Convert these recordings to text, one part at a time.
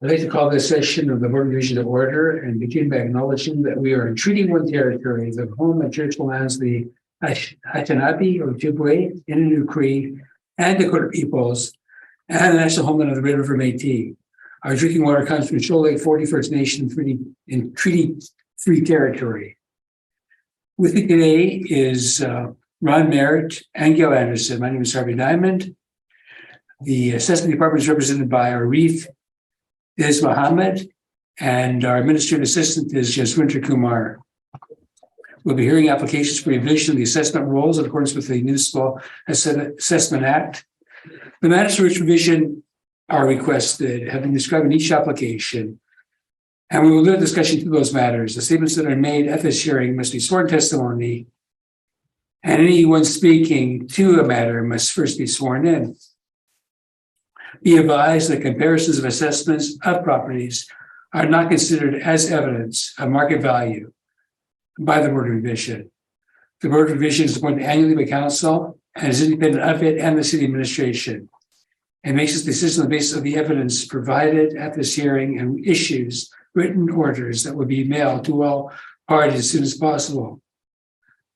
I'd like to call this session of the Board of Division to order and begin by acknowledging that we are in Treaty 1 territory, the home and traditional lands of the Anishinaabe or Ojibwe, Innu Cree, and Dakota peoples, and the national homeland of the Red River Métis. Our drinking water comes from Shoal Lake 40 First Nation in Treaty 3 territory. With me today is Ron Merritt and Gail Anderson. My name is Harvey Diamond. The assessment department is represented by Arif Is Mohammed, and our administrative assistant is Jaswinter Kumar. We'll be hearing applications for revision of the assessment rules in accordance with the Municipal Assessment Act. The matters for which revision are requested have been described in each application, and we will limit discussion to those matters. The statements that are made at this hearing must be sworn testimony, and anyone speaking to a matter must first be sworn in. Be advised that comparisons of assessments of properties are not considered as evidence of market value by the Board of Revision. The Board of Revision is appointed annually by Council and is independent of it and the City Administration, and makes its decision on the basis of the evidence provided at this hearing and issues written orders that will be mailed to all parties as soon as possible.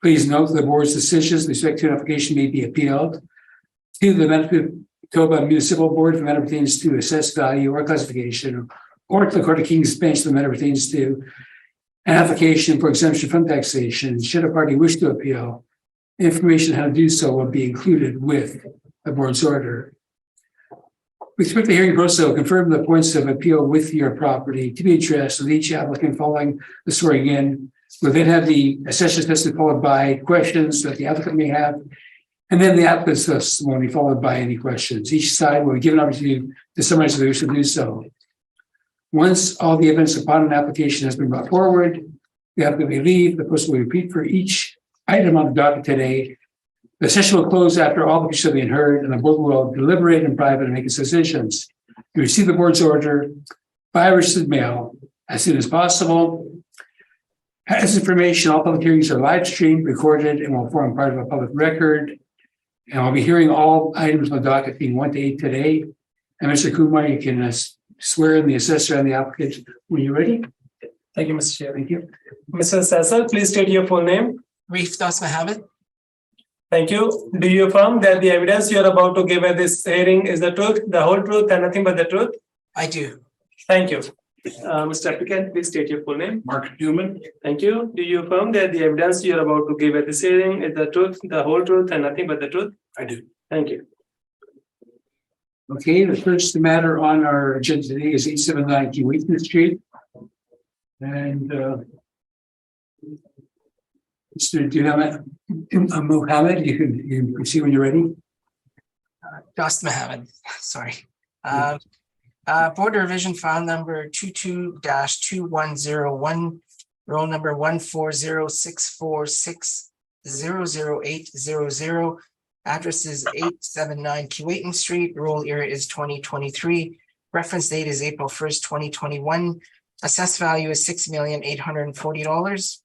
Please note that the Board's decisions with respect to an application may be appealed to the Manitoba Municipal Board if the matter pertains to assessed value or classification, or to the Court of King's Bench if the matter pertains to an application for exemption from taxation. Should a party wish to appeal, information on how to do so will be included with the Board's order. With respect to the hearing process, I will confirm the points of appeal with your property to be addressed with each applicant following the swearing in. We'll then have the assessment testimony followed by questions that the applicant may have, and then the applicant's testimony followed by any questions. Each side will be given an opportunity to summarize if they wish to do so. Once all the evidence upon an application has been brought forward, the applicant may leave. The person will repeat for each item on the docket today. The session will close after all the issues have been heard, and the board will deliberate in private and make its decisions. You receive the board's order by registered mail as soon as possible. As information, all public hearings are live streamed, recorded, and will form part of a public record. And I'll be hearing all items on the docket being 1 to 8 today. And Mr. Kumar, you can swear in the assessor and the applicant when you're ready. Thank you, Mr. Chair. Thank you. Mr. Assessor, please state your full name. Reef Das Mohammed. Thank you. Do you affirm that the evidence you are about to give at this hearing is the truth, the whole truth, and nothing but the truth? I do. Thank you. Mr. Applicant, please state your full name. Mark Newman. Thank you. Do you affirm that the evidence you are about to give at this hearing is the truth, the whole truth, and nothing but the truth? I do. Thank you. Okay, the first matter on our agenda today is 879 Keewatin Street. And Mr. Mohammed, you can proceed when you're ready. Das Mohammed. Sorry. Board of Revision file number 22-2101, roll number 14064600800. Address is 879 Keewatin Street. Roll year is 2023. Reference date is April 1st, 2021. Assessed value is $6,840,000.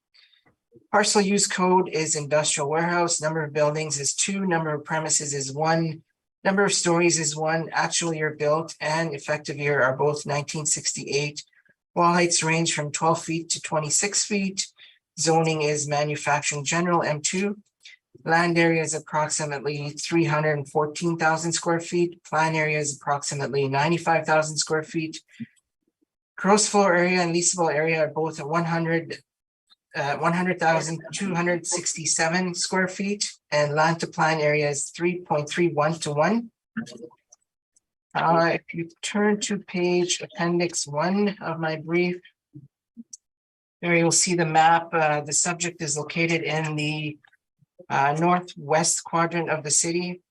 Parcel use code is industrial warehouse. Number of buildings is 2. Number of premises is 1. Number of stories is 1. Actual year built and effective year are both 1968. Wall heights range from 12 feet to 26 feet. Zoning is manufacturing general M2. Land area is approximately 314,000 square feet. Plan area is approximately 95,000 square feet. Gross floor area and leasable area are both at 100,267 square feet, and land to plan area is 3.31 to 1. If you turn to page appendix 1 of my brief, there you'll see the map. The subject is located in the northwest quadrant of the city.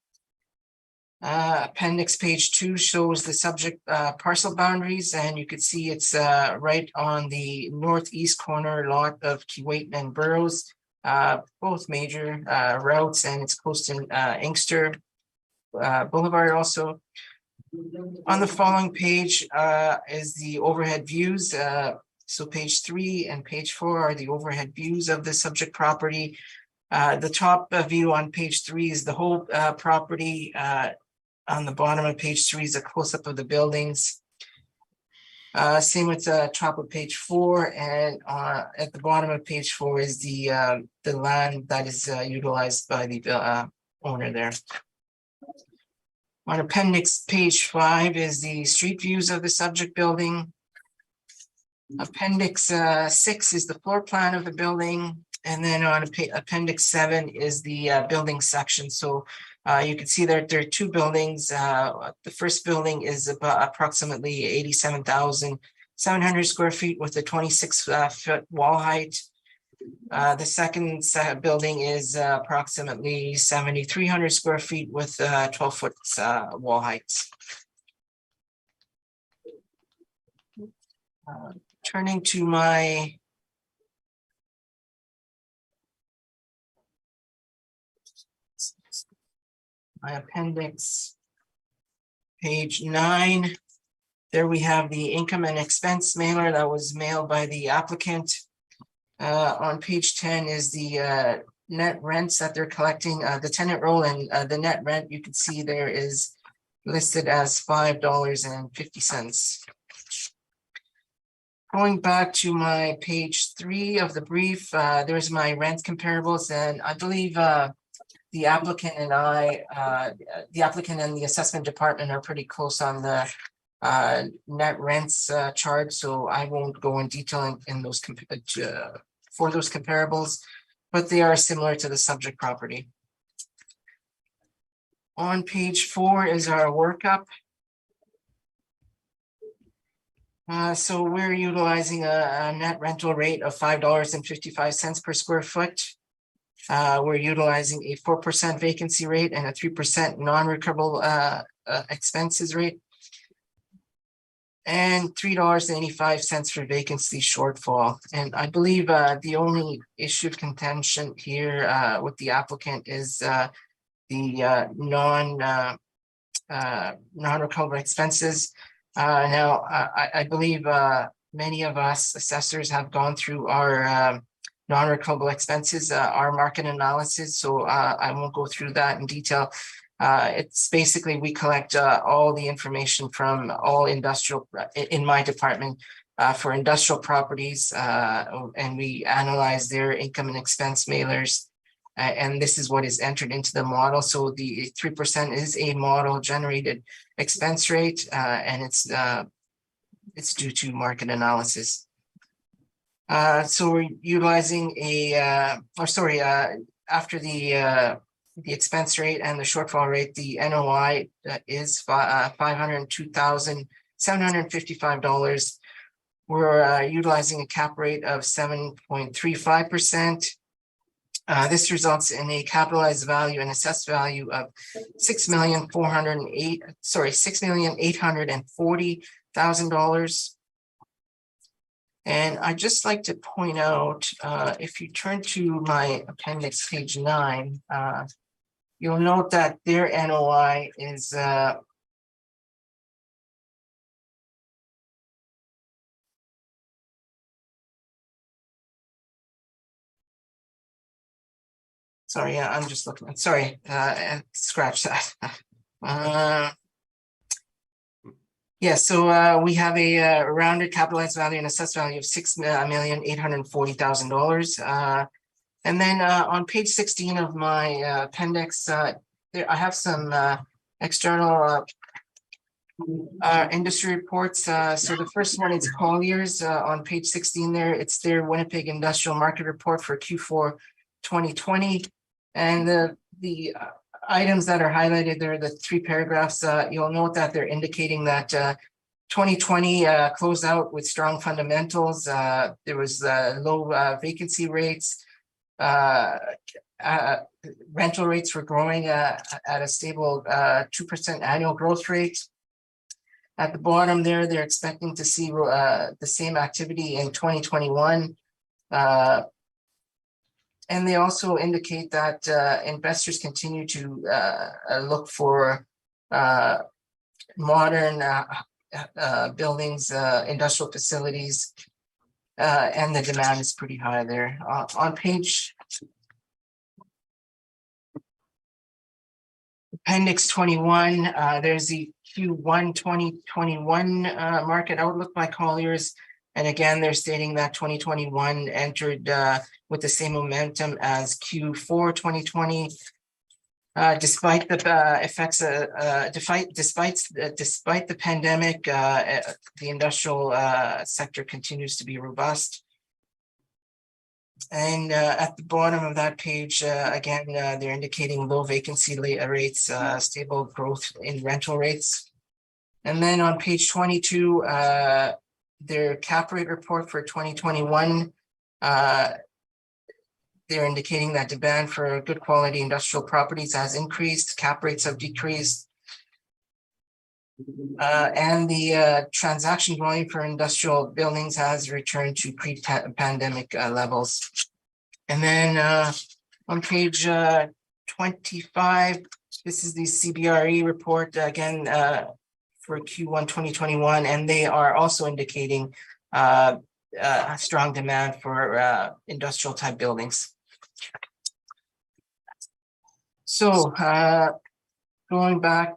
Appendix page 2 shows the subject parcel boundaries, and you can see it's right on the northeast corner lot of Keewatin and Burroughs, both major routes, and it's close to Inkster Boulevard also. On the following page is the overhead views. So page 3 and page 4 are the overhead views of the subject property. The top view on page 3 is the whole property. On the bottom of page 3 is a close-up of the buildings. Same with top of page 4, and at the bottom of page 4 is the land that is utilized by the owner there. On appendix page 5 is the street views of the subject building. Appendix 6 is the floor plan of the building, and then on appendix 7 is the building section. So you can see that there are two buildings. The first building is about approximately 87,700 square feet with a 26-foot wall height. The second building is approximately 7,300 square feet with 12-foot wall heights. Turning to my appendix, page 9, there we have the income and expense mailer that was mailed by the applicant. On page 10 is the net rents that they're collecting, the tenant roll, and the net rent you can see there is listed as $5.50. Going back to my page 3 of the brief, there's my rent comparables, and I believe the applicant and the applicant and the assessment department are pretty close on the net rents chart, so I won't go in detail in those for those comparables, but they are similar to the subject property. On page 4 is our workup. So we're utilizing a net rental rate of $5.55 per square foot. We're utilizing a 4% vacancy rate and a 3% non-recoverable expenses rate, and $3.85 for vacancy shortfall. And I believe the only issue of contention here with the applicant is the non-recoverable expenses. Now, I believe many of us assessors have gone through our non-recoverable expenses, our market analysis, so I won't go through that in detail. It's basically we collect all the information from all industrial, in my department, for industrial properties, and we analyze their income and expense mailers. And this is what is entered into the model. So the 3% is a model generated expense rate, and it's due to market analysis. So we're utilizing after the expense rate and the shortfall rate, the NOI is $502,755. We're utilizing a cap rate of 7.35%. This results in a capitalized value and assessed value of $6,840,000. And I'd just like to point out, if you turn to my appendix, page 9, you'll note that their NOI is sorry, yeah, I'm just looking. Sorry, scratch that. Yeah, so we have a rounded capitalized value and assessed value of $6,840,000. And then on page 16 of my appendix, there I have some external industry reports. So the first one is Collier's on page 16 there. It's their Winnipeg Industrial Market Report for Q4 2020. And the items that are highlighted there, the 3 paragraphs, you'll note that they're indicating that 2020 closed out with strong fundamentals. There was low vacancy rates. Rental rates were growing at a stable 2% annual growth rate. At the bottom there, they're expecting to see the same activity in 2021. And they also indicate that investors continue to look for modern buildings, industrial facilities, and the demand is pretty high there. On page Appendix 21, there's the Q1 2021 market outlook by Colliers. And again, they're stating that 2021 entered with the same momentum as Q4 2020. Despite the effects, despite the pandemic, the industrial sector continues to be robust. And at the bottom of that page, again, they're indicating low vacancy rates, stable growth in rental rates. And then on page 22, their cap rate report for 2021, they're indicating that demand for good quality industrial properties has increased, cap rates have decreased. And the transaction volume for industrial buildings has returned to pre-pandemic levels. And then on page 25, this is the CBRE report again for Q1 2021, and they are also indicating strong demand for industrial type buildings. So going back,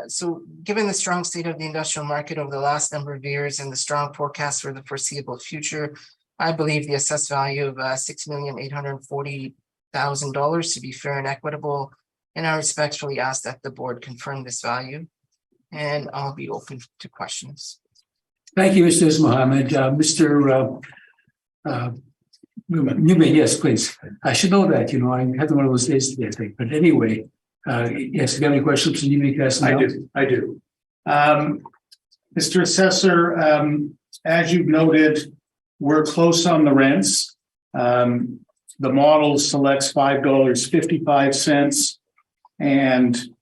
so given the strong state of the industrial market over the last number of years and the strong forecast for the foreseeable future, I believe the assessed value of $6,840,000 to be fair and equitable. And I respectfully ask that the board confirm this value. And I'll be open to questions. Thank you, Mr. Mohammed. Mr. Newman, yes, please. I should know that, you know, I had one of those days today, I think. But anyway, yes, if you have any questions, you need to ask them. I do. Mr. Assessor, as you've noted, we're close on the rents. The model selects $5.55. And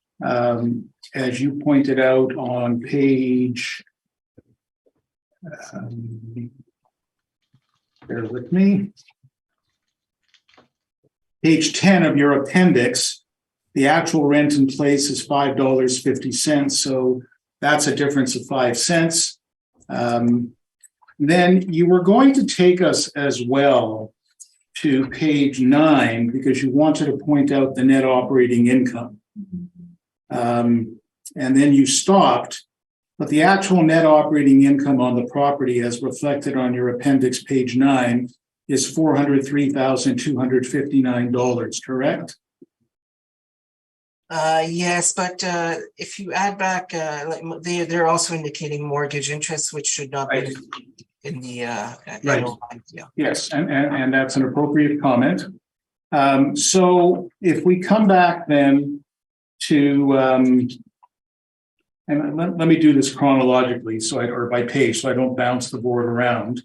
as you pointed out on page, bear with me, page 10 of your appendix, the actual rent in place is $5.50. So that's a difference of 5 cents. Then you were going to take us as well to page 9 because you wanted to point out the net operating income. And then you stopped, but the actual net operating income on the property as reflected on your appendix, page 9, is $403,259, correct? Yes, but if you add back, they're also indicating mortgage interest, which should not be in the Right. Yeah. Yes, and that's an appropriate comment. So if we come back then to, and let me do this chronologically, or by page, so I don't bounce the board around.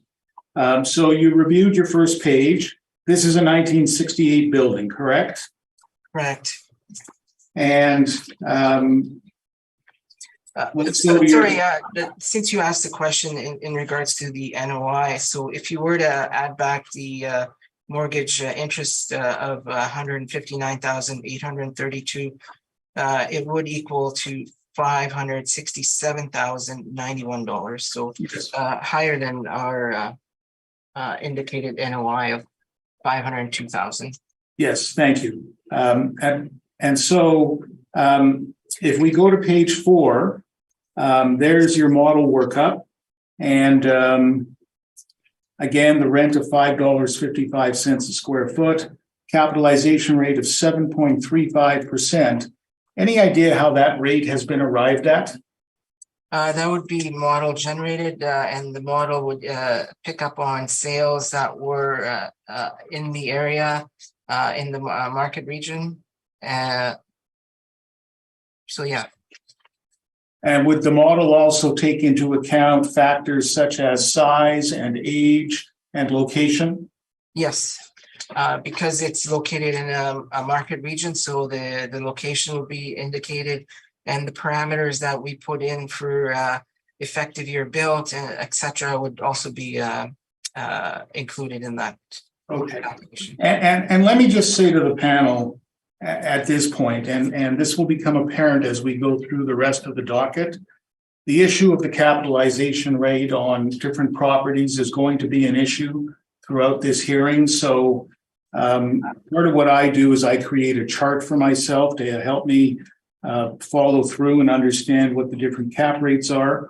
So you reviewed your first page. This is a 1968 building, correct? Correct. And since you asked the question in regards to the NOI, so if you were to add back the mortgage interest of $159,832, it would equal to $567,091. So higher than our indicated NOI of $502,000. Yes, thank you. And so if we go to page 4, there's your model workup. And again, the rent of $5.55 a square foot, capitalization rate of 7.35%. Any idea how that rate has been arrived at? That would be model generated, and the model would pick up on sales that were in the area, in the market region. So yeah. And would the model also take into account factors such as size and age and location? Yes, because it's located in a market region, so the location will be indicated, and the parameters that we put in for effective year built, etc., would also be included in that. Okay. And let me just say to the panel at this point, and this will become apparent as we go through the rest of the docket, the issue of the capitalization rate on different properties is going to be an issue throughout this hearing. So part of what I do is I create a chart for myself to help me follow through and understand what the different cap rates are.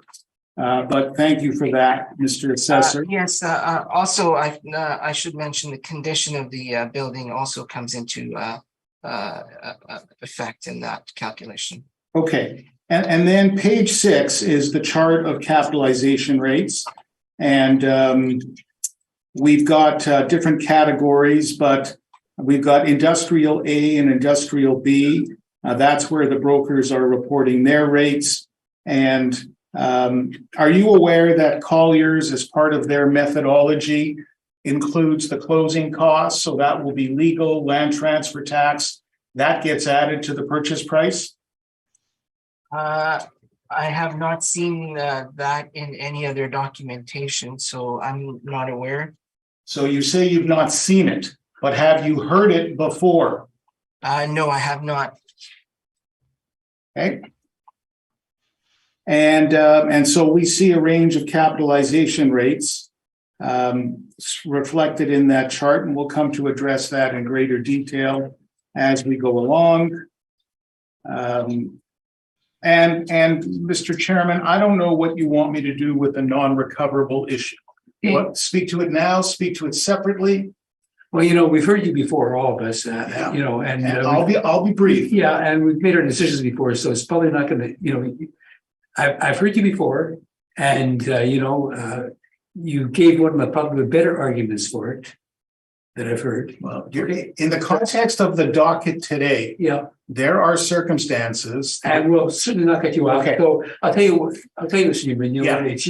But thank you for that, Mr. Assessor. Yes, also, I should mention the condition of the building also comes into effect in that calculation. Okay, and then page 6 is the chart of capitalization rates. And we've got different categories, but we've got industrial A and industrial B. That's where the brokers are reporting their rates. And are you aware that Colliers, as part of their methodology, includes the closing costs? So that will be legal, land transfer tax. That gets added to the purchase price? I have not seen that in any of their documentation, so I'm not aware. So you say you've not seen it, but have you heard it before? No, I have not. Okay. And so we see a range of capitalization rates reflected in that chart, and we'll come to address that in greater detail as we go along. And Mr. Chairman, I don't know what you want me to do with the non-recoverable issue. What, speak to it now, speak to it separately? Well, you know, we've heard you before, all of us, you know, and I'll be brief. yeah, and we've made our decisions before, so it's probably not going to, you know, I've heard you before, and you know, you gave one of the probably better arguments for it that I've heard. Well, in the context of the docket today, Yeah, there are circumstances. and we'll certainly not cut you off. Okay. So I'll tell you, Mr. Newman, you know, Yeah. it's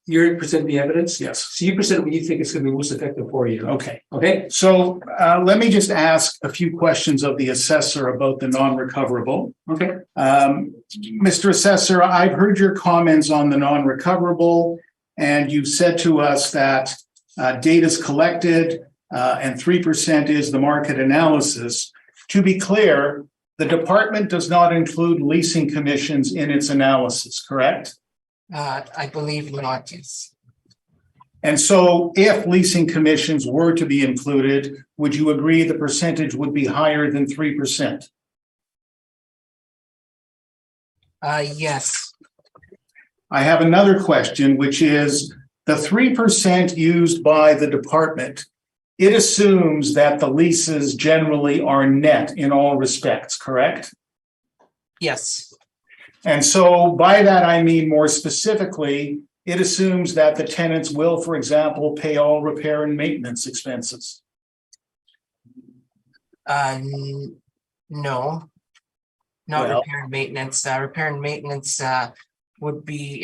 you're presenting the evidence. Yes. So you present what you think is going to be most effective for you. Okay. Okay. So let me just ask a few questions of the assessor about the non-recoverable. Okay. Mr. Assessor, I've heard your comments on the non-recoverable, and you've said to us that data is collected and 3% is the market analysis. To be clear, the department does not include leasing commissions in its analysis, correct? I believe not, yes. And so if leasing commissions were to be included, would you agree the percentage would be higher than 3%? Yes. I have another question, which is the 3% used by the department. It assumes that the leases generally are net in all respects, correct? Yes. And so by that, I mean more specifically, it assumes that the tenants will, for example, pay all repair and maintenance expenses. No. Not Well- repair and maintenance. Repair and maintenance would be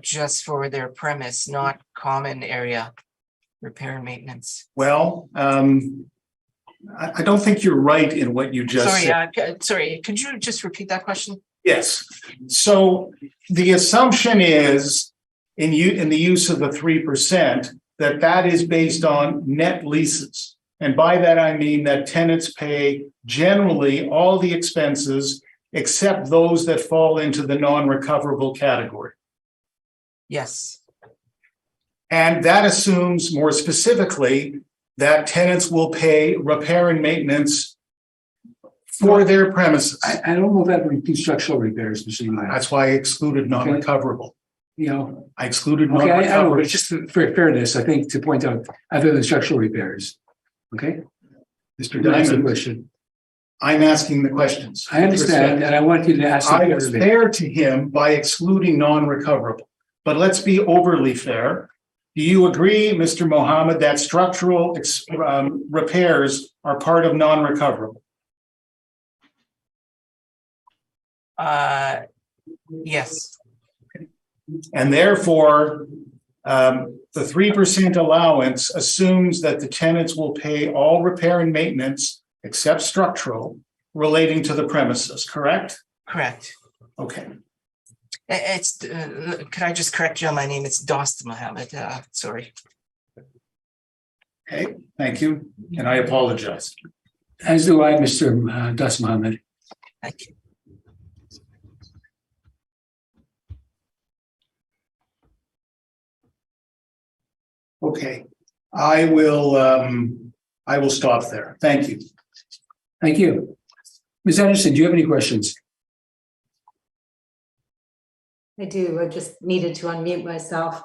just for their premise, not common area repair and maintenance. Well, I don't think you're right in what you just said. Sorry, could you just repeat that question? Yes. So the assumption is in the use of the 3% that is based on net leases. And by that, I mean that tenants pay generally all the expenses except those that fall into the non-recoverable category. Yes. And that assumes more specifically that tenants will pay repair and maintenance for their premises. I don't know if that would include structural repairs, Mr. Newman. That's why I excluded non-recoverable. You know, I excluded okay, I know, but non-recoverable. just for fairness, I think to point out other than structural repairs. Okay. Mr. That's the Diamond, question. I'm asking the questions. I understand, and I want you to ask. I was fair to him by excluding non-recoverable, but let's be overly fair. Do you agree, Mr. Mohammed, that structural repairs are part of non-recoverable? Yes. And therefore, the 3% allowance assumes that the tenants will pay all repair and maintenance except structural relating to the premises, correct? Correct. Okay. It's could I just correct you on my name? It's Dost Mohammed. Sorry. Okay, thank you. And I apologize. As do I, Mr. Das Mohammed. Thank you. Okay, I will stop there. Thank you. Thank you. Ms. Anderson, do you have any questions? I do. I just needed to unmute myself.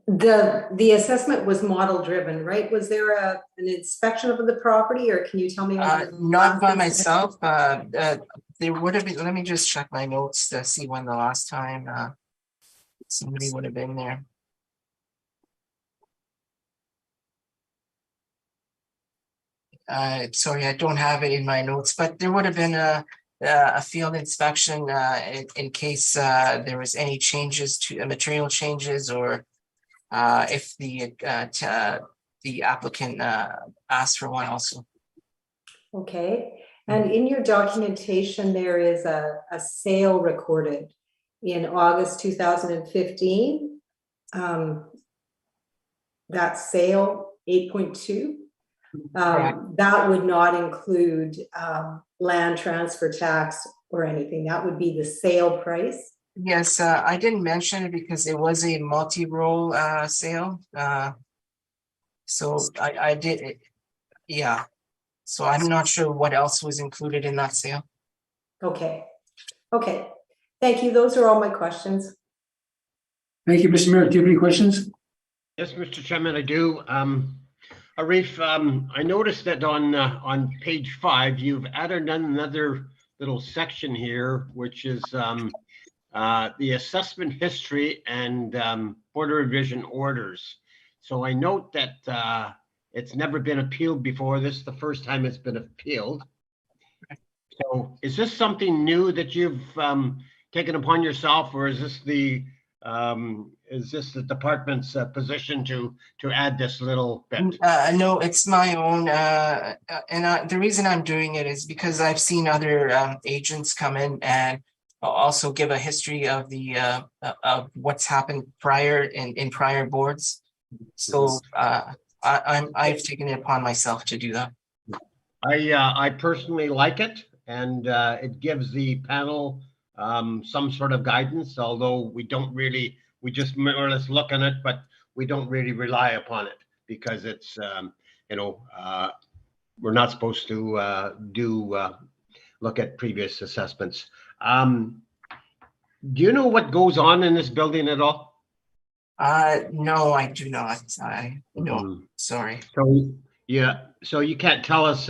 The assessment was model driven, right? Was there an inspection of the property, or can you tell me? Not by myself. There would have been, let me just check my notes to see when the last time somebody would have been there. Sorry, I don't have it in my notes, but there would have been a field inspection in case there was any changes to material changes, or if the applicant asked for one also. Okay. And in your documentation, there is a sale recorded in August 2015. That sale, 8.2. That would not include land transfer tax or anything. That would be the sale price. Yes, I didn't mention it because it was a multi-role sale. So I did it. Yeah. So I'm not sure what else was included in that sale. Okay. Okay. Thank you. Those are all my questions. Thank you, Mr. Merritt. Do you have any questions? Yes, Mr. Chairman, I do. Arif, I noticed that on page 5, you've added another little section here, which is the assessment history and Board of Revision orders. So I note that it's never been appealed before. This is the first time it's been appealed. So is this something new that you've taken upon yourself, or is this the department's position to add this little bit? No, it's my own. And the reason I'm doing it is because I've seen other agents come in and also give a history of the of what's happened prior in prior boards. So I've taken it upon myself to do that. I personally like it, and it gives the panel some sort of guidance, although we just more or less look at it, but we don't really rely upon it because it's, we're not supposed to look at previous assessments. Do you know what goes on in this building at all? No, I do not. No, sorry. So yeah, so you can't tell us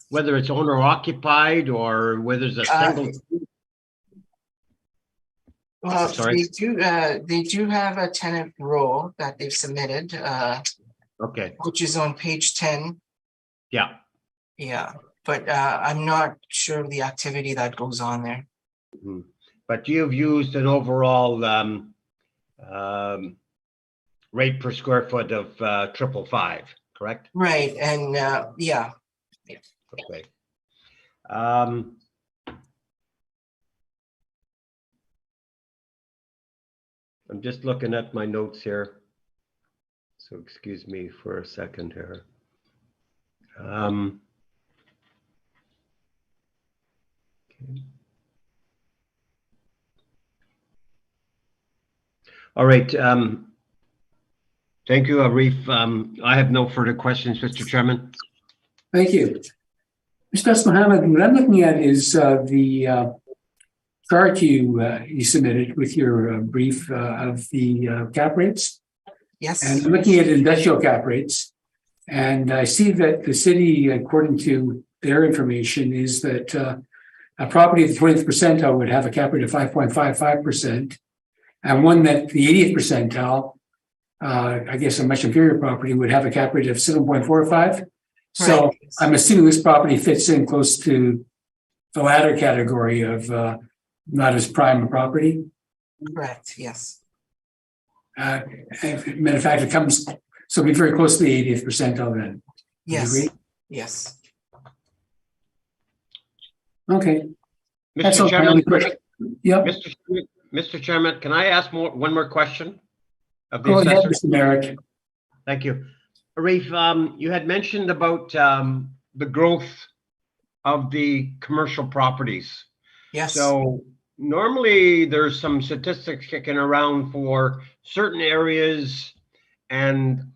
whether it's owner occupied or whether it's a single. Well, Sorry. they do have a tenant roll that they've submitted. Okay. Which is on page 10. Yeah. Yeah, but I'm not sure of the activity that goes on there. Mm-hmm. But you've used an overall rate per square foot of 555, correct? Right, and yeah. Okay. I'm just looking at my notes here, so excuse me for a second here. Okay. All right. Thank you, Arif. I have no further questions, Mr. Chairman. Thank you. Mr. Mohammed, what I'm looking at is the chart you submitted with your brief of the cap rates. Yes. And I'm looking at industrial cap rates. And I see that the city, according to their information, is that a property at the 20th percentile would have a cap rate of 5.55%. And one that the 80th percentile, I guess a much inferior property, would have a cap rate of 7.45. So Right. I'm assuming this property fits in close to the latter category of not as prime a property. Correct, yes. Matter of fact, it comes, so it'll be very close to the 80th percentile then. Yes. Agree? Yes. Okay. That's Mr. all my Chairman, only question. Yep. Mr. Chairman, can I ask one more question of the Go ahead, assessor? Mr. Merrick. Thank you. Arif, you had mentioned about the growth of the commercial properties. Yes. So normally there's some statistics kicking around for certain areas, and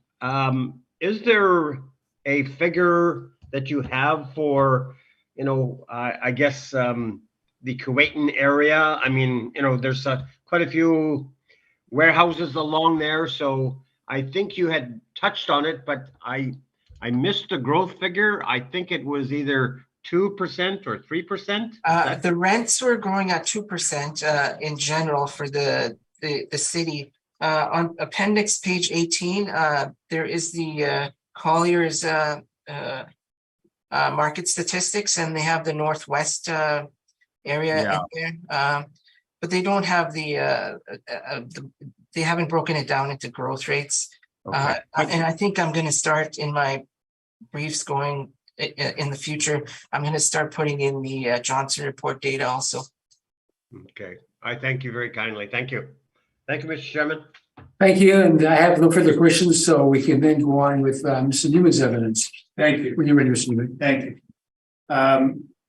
is there a figure that you have for, I guess, the Kuwaitan area. I mean, there's quite a few warehouses along there. So I think you had touched on it, but I missed the growth figure. I think it was either 2% or 3%. The rents were growing at 2% in general for the city. On appendix page 18, there is the Collier's market statistics, and they have the Northwest area in there. But they don't have they haven't broken it down into growth rates. Okay. And I think I'm going to start in my briefs going in the future. I'm going to start putting in the Johnson report data also. Okay. I thank you very kindly. Thank you. Thank you, Mr. Chairman. Thank you, and I have no further questions, so we can then go on with Mr. Newman's evidence. Thank you. When you're ready, Mr. Newman. Thank you.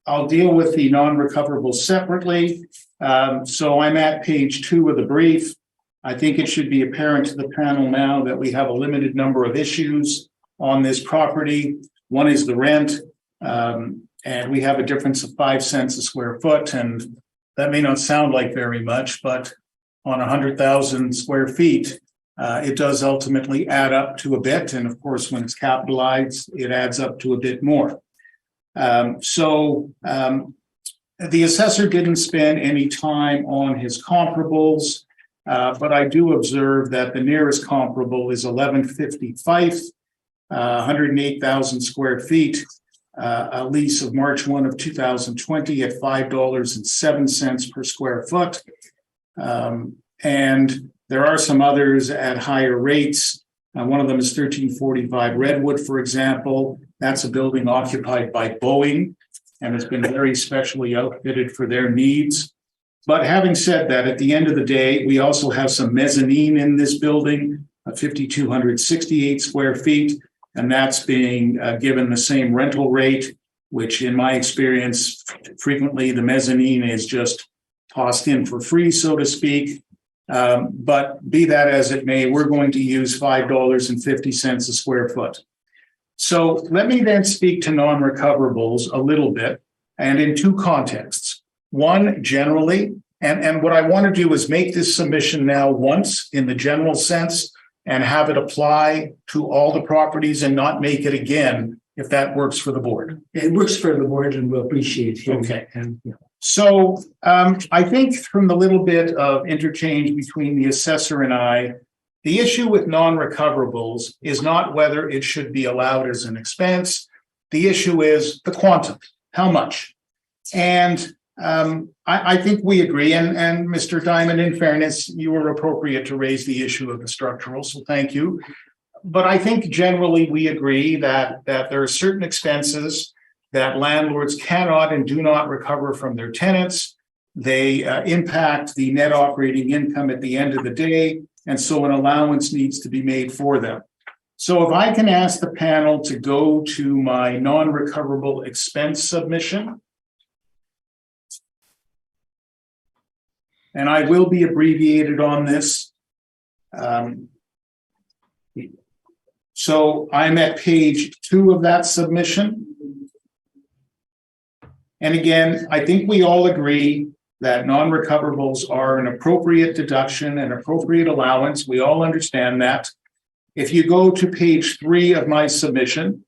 I'll deal with the non-recoverables separately. So I'm at page 2 of the brief. I think it should be apparent to the panel now that we have a limited number of issues on this property. One is the rent, and we have a difference of 5 cents a square foot, and that may not sound like very much, but on 100,000 square feet, it does ultimately add up to a bit. And of course, when it's capitalized, it adds up to a bit more. So the assessor didn't spend any time on his comparables, but I do observe that the nearest comparable is 1155, 108,000 square feet, a lease of March 1 of 2020 at $5.07 per square foot. And there are some others at higher rates. One of them is 1345 Redwood, for example. That's a building occupied by Boeing, and it's been very specially outfitted for their needs. But having said that, at the end of the day, we also have some mezzanine in this building, 5,268 square feet, and that's being given the same rental rate, which in my experience, frequently the mezzanine is just tossed in for free, so to speak. But be that as it may, we're going to use $5.50 a square foot. So let me then speak to non-recoverables a little bit, and in two contexts. One, generally, and what I want to do is make this submission now once in the general sense and have it apply to all the properties and not make it again, if that works for the board. It works for the board, and we'll appreciate it. Okay. So I think from the little bit of interchange between the assessor and I, the issue with non-recoverables is not whether it should be allowed as an expense. The issue is the quantum, how much. And I think we agree, and Mr. Diamond, in fairness, you were appropriate to raise the issue of the structural, so thank you. But I think generally we agree that there are certain expenses that landlords cannot and do not recover from their tenants. They impact the net operating income at the end of the day, and so an allowance needs to be made for them. So if I can ask the panel to go to my non-recoverable expense submission, and I will be abbreviated on this. So I'm at page 2 of that submission. And again, I think we all agree that non-recoverables are an appropriate deduction, an appropriate allowance. We all understand that. If you go to page 3 of my submission,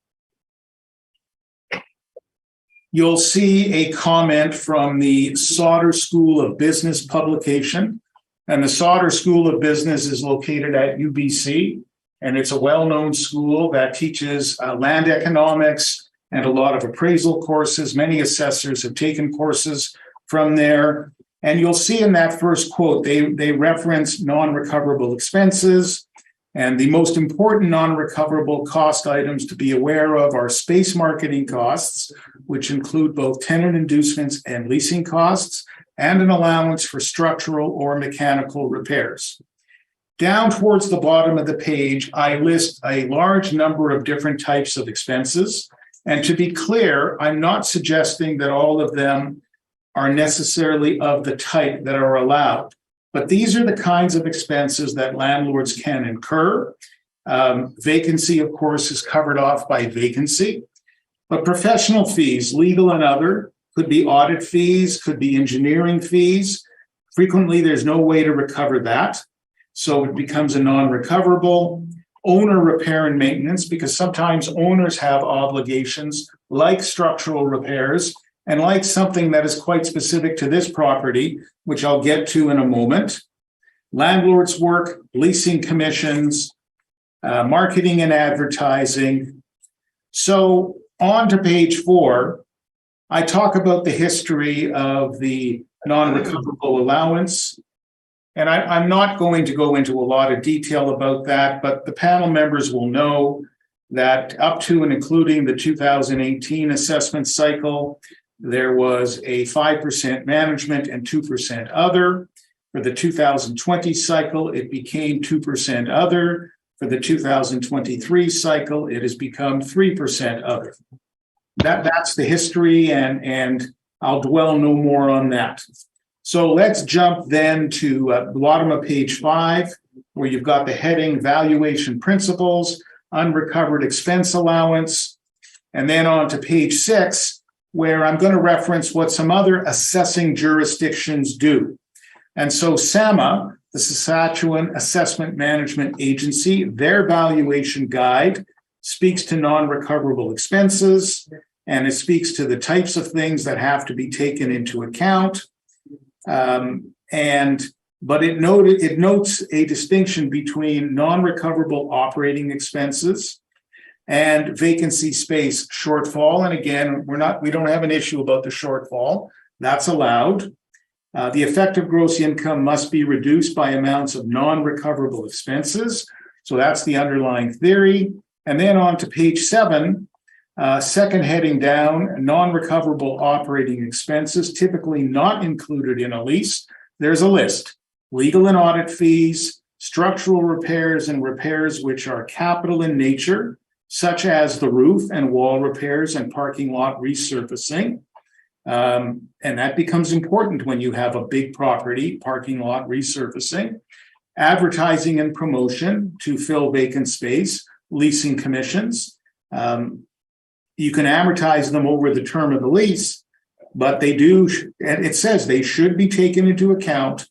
you'll see a comment from the Sauder School of Business publication. And the Sauder School of Business is located at UBC, and it's a well-known school that teaches land economics and a lot of appraisal courses. Many assessors have taken courses from there. And you'll see in that first quote, they reference non-recoverable expenses. And the most important non-recoverable cost items to be aware of are space marketing costs, which include both tenant inducements and leasing costs, and an allowance for structural or mechanical repairs. Down towards the bottom of the page, I list a large number of different types of expenses. And to be clear, I'm not suggesting that all of them are necessarily of the type that are allowed. But these are the kinds of expenses that landlords can incur. Vacancy, of course, is covered off by vacancy. But professional fees, legal and other, could be audit fees, could be engineering fees. Frequently, there's no way to recover that. So it becomes a non-recoverable. Owner repair and maintenance, because sometimes owners have obligations like structural repairs and like something that is quite specific to this property, which I'll get to in a moment. Landlord's work, leasing commissions, marketing and advertising. So on to page 4, I talk about the history of the non-recoverable allowance. And I'm not going to go into a lot of detail about that, but the panel members will know that up to and including the 2018 assessment cycle, there was a 5% management and 2% other. For the 2020 cycle, it became 2% other. For the 2023 cycle, it has become 3% other. That's the history, and I'll dwell no more on that. So let's jump then to the bottom of page 5, where you've got the heading valuation principles, unrecovered expense allowance, and then on to page 6, where I'm going to reference what some other assessing jurisdictions do. And so SAMA, the Saskatchewan Assessment Management Agency, their valuation guide speaks to non-recoverable expenses, and it speaks to the types of things that have to be taken into account. But it notes a distinction between non-recoverable operating expenses and vacancy space shortfall. And again, we don't have an issue about the shortfall. That's allowed. The effective gross income must be reduced by amounts of non-recoverable expenses. So that's the underlying theory. And then on to page 7, second heading down, non-recoverable operating expenses, typically not included in a lease. There's a list: legal and audit fees, structural repairs and repairs which are capital in nature, such as the roof and wall repairs and parking lot resurfacing. And that becomes important when you have a big property, parking lot resurfacing, advertising and promotion to fill vacant space, leasing commissions. You can amortize them over the term of the lease, but they do, and it says they should be taken into account.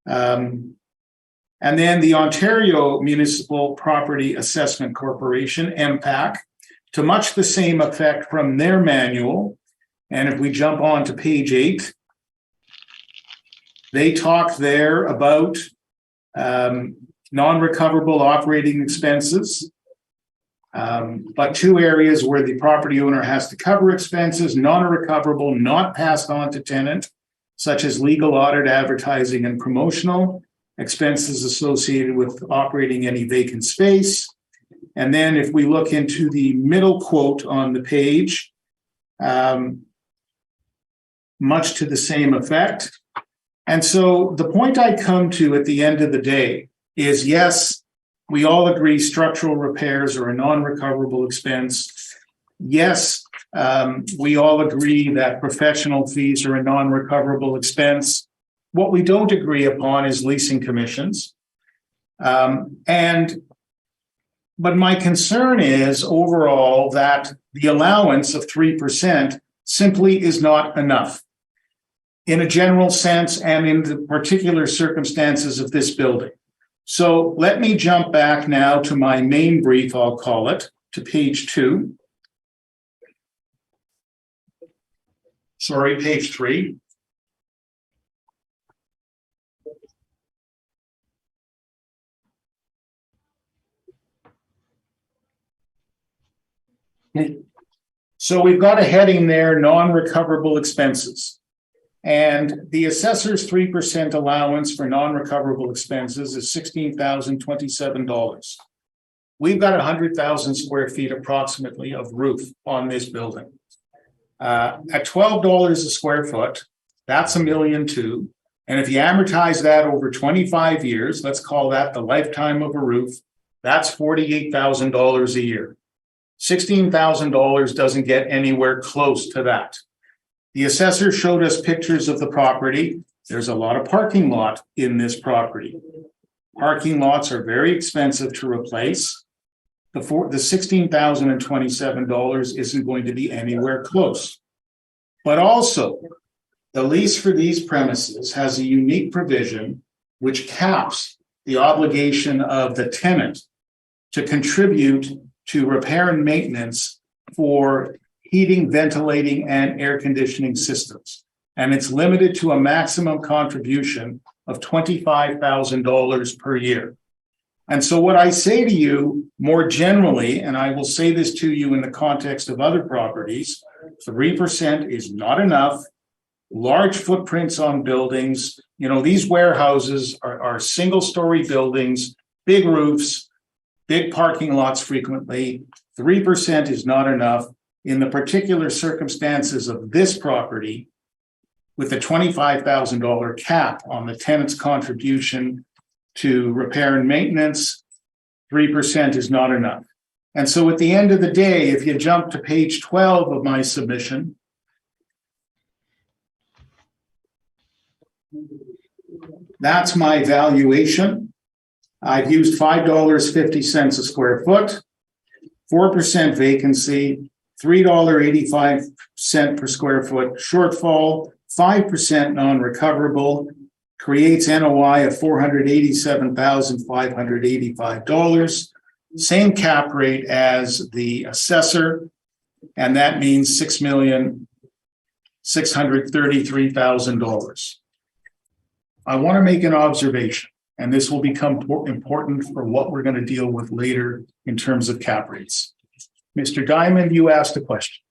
And then the Ontario Municipal Property Assessment Corporation, MPAC, to much the same effect from their manual. And if we jump on to page 8, they talk there about non-recoverable operating expenses. But 2 areas where the property owner has to cover expenses, non-recoverable, not passed on to tenant, such as legal, audit, advertising, and promotional expenses associated with operating any vacant space. And then if we look into the middle quote on the page, much to the same effect. And so the point I come to at the end of the day is, yes, we all agree structural repairs are a non-recoverable expense. Yes, we all agree that professional fees are a non-recoverable expense. What we don't agree upon is leasing commissions. But my concern is overall that the allowance of 3% simply is not enough in a general sense and in the particular circumstances of this building. So let me jump back now to my main brief, I'll call it, to page 2. Sorry, page 3. So we've got a heading there, non-recoverable expenses. And the assessor's 3% allowance for non-recoverable expenses is $16,027. We've got 100,000 square feet approximately of roof on this building. At $12 a square foot, that's $1.2 million. And if you amortize that over 25 years, let's call that the lifetime of a roof, that's $48,000 a year. $16,000 doesn't get anywhere close to that. The assessor showed us pictures of the property. There's a lot of parking lot in this property. Parking lots are very expensive to replace. the $16,027 isn't going to be anywhere close. But also, the lease for these premises has a unique provision which caps the obligation of the tenant to contribute to repair and maintenance for heating, ventilating, and air conditioning systems. And it's limited to a maximum contribution of $25,000 per year. And so what I say to you more generally, and I will say this to you in the context of other properties, 3% is not enough. Large footprints on buildings, these warehouses are single-story buildings, big roofs, big parking lots frequently. 3% is not enough. In the particular circumstances of this property, with the $25,000 cap on the tenant's contribution to repair and maintenance, 3% is not enough. And so at the end of the day, if you jump to page 12 of my submission, that's my valuation. I've used $5.50 a square foot, 4% vacancy, $3.85 per square foot shortfall, 5% non-recoverable, creates NOI of $487,585, same cap rate as the assessor, and that means $6,633,000. I want to make an observation, and this will become important for what we're going to deal with later in terms of cap rates. Mr. Diamond, you asked a question.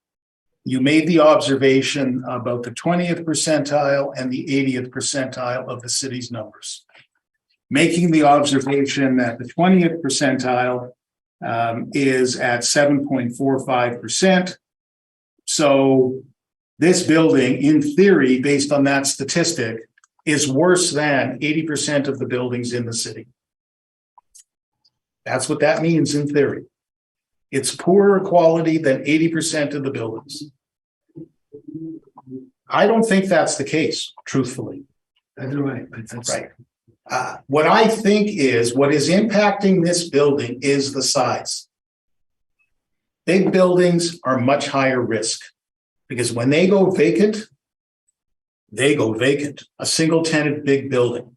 You made the observation about the 20th percentile and the 80th percentile of the city's numbers. Making the observation that the 20th percentile is at 7.45%. So this building, in theory, based on that statistic, is worse than 80% of the buildings in the city. That's what that means in theory. It's poorer quality than 80% of the buildings. I don't think that's the case, truthfully. That's right. That's right. What I think is what is impacting this building is the size. Big buildings are much higher risk because when they go vacant, a single tenant big building.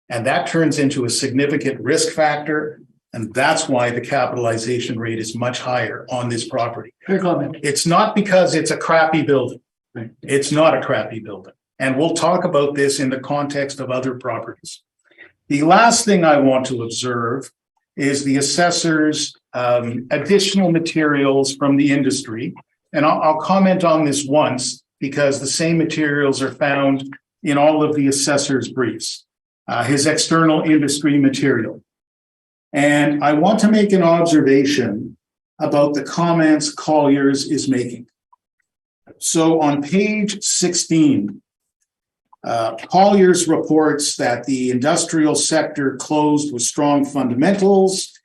And that turns into a significant risk factor. And that's why the capitalization rate is much higher on this property. Fair comment. It's not because it's a crappy building. Right. It's not a crappy building. And we'll talk about this in the context of other properties. The last thing I want to observe is the assessor's additional materials from the industry. And I'll comment on this once because the same materials are found in all of the assessor's briefs, his external industry material. And I want to make an observation about the comments Colliers is making. So on page 16, Colliers reports that the industrial sector closed with strong fundamentals.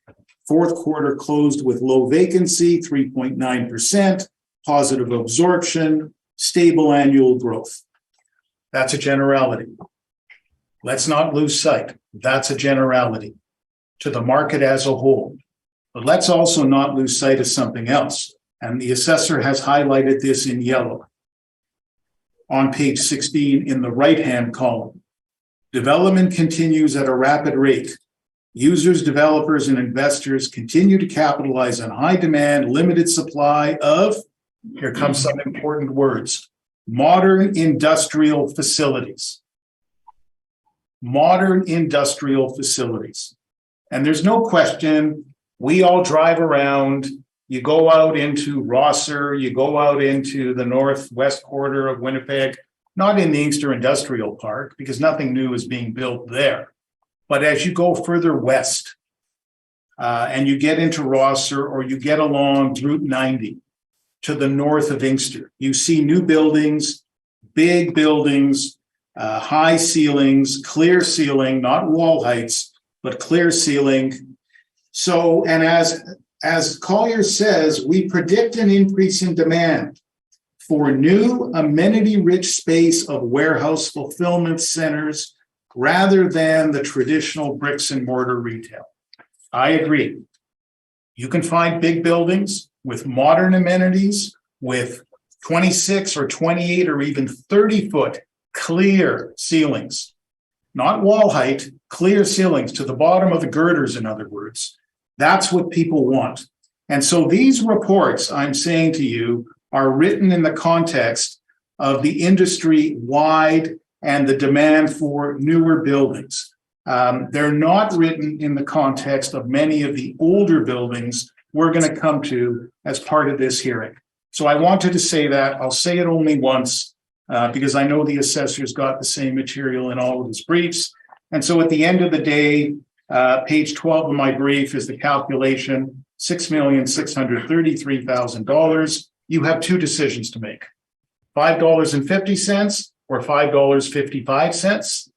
Fourth quarter closed with low vacancy, 3.9%, positive absorption, stable annual growth. That's a generality. Let's not lose sight. That's a generality to the market as a whole. But let's also not lose sight of something else. And the assessor has highlighted this in yellow. On page 16 in the right-hand column, development continues at a rapid rate. Users, developers, and investors continue to capitalize on high demand, limited supply of, here comes some important words, modern industrial facilities. Modern industrial facilities. And there's no question, we all drive around, you go out into Rosser, you go out into the northwest quarter of Winnipeg, not in the Inkster Industrial Park, because nothing new is being built there. But as you go further west, and you get into Rosser, or you get along Route 90 to the north of Inkster, you see new buildings, big buildings, high ceilings, clear ceiling, not wall heights, but clear ceiling. So, and as Collier says, we predict an increase in demand for new amenity-rich space of warehouse fulfillment centers rather than the traditional bricks and mortar retail. I agree. You can find big buildings with modern amenities, with 26 or 28 or even 30-foot clear ceilings. Not wall height, clear ceilings to the bottom of the girders, in other words. That's what people want. And so these reports, I'm saying to you, are written in the context of the industry-wide and the demand for newer buildings. They're not written in the context of many of the older buildings we're going to come to as part of this hearing. So I wanted to say that. I'll say it only once because I know the assessor's got the same material in all of his briefs. And so at the end of the day, page 12 of my brief is the calculation, $6,633,000. You have two decisions to make, $5.50 or $5.55,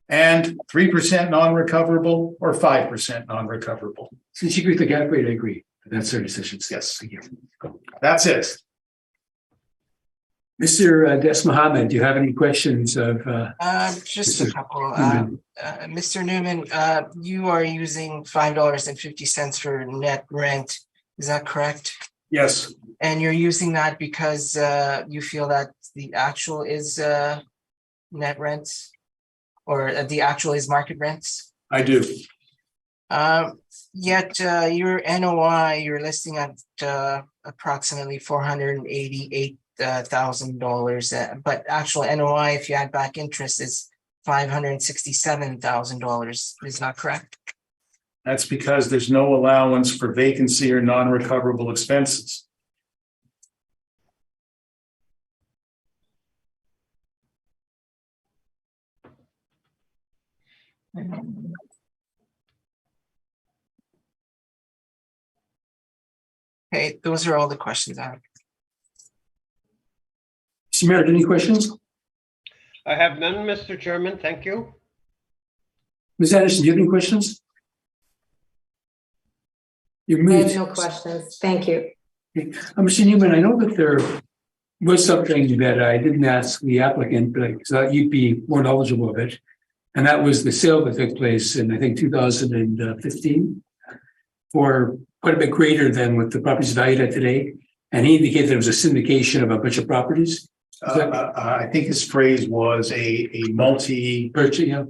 and 3% non-recoverable or 5% non-recoverable. Since you agree with the gap rate, I agree. That's their decisions. Yes. Thank you. That's it. Mr. Des Mohammed, do you have any questions of? Just a Mr. couple. Newman? Mr. Newman, you are using $5.50 for net rent. Is that correct? Yes, And you're using that because you feel that the actual is net rents, or the actual is market rents? I do. Yet your NOI, you're listing at approximately $488,000, but actual NOI, if you add back interest, is $567,000. Is that correct? That's because there's no allowance for vacancy or non-recoverable expenses. Okay, those are all the questions I have. Mr. Merritt, any questions? I have none, Mr. Chairman. Thank you. Ms. Anderson, do you have any questions? You're I muted. have no questions. Thank you. Mr. Newman, I know that there was something that I didn't ask the applicant, but I thought you'd be more knowledgeable of it. And that was the sale that took place in, I think, 2015 for quite a bit greater than what the property's valued at today. And he indicated there was a syndication of a bunch of properties. I think his phrase was a multi, Purchase, yeah.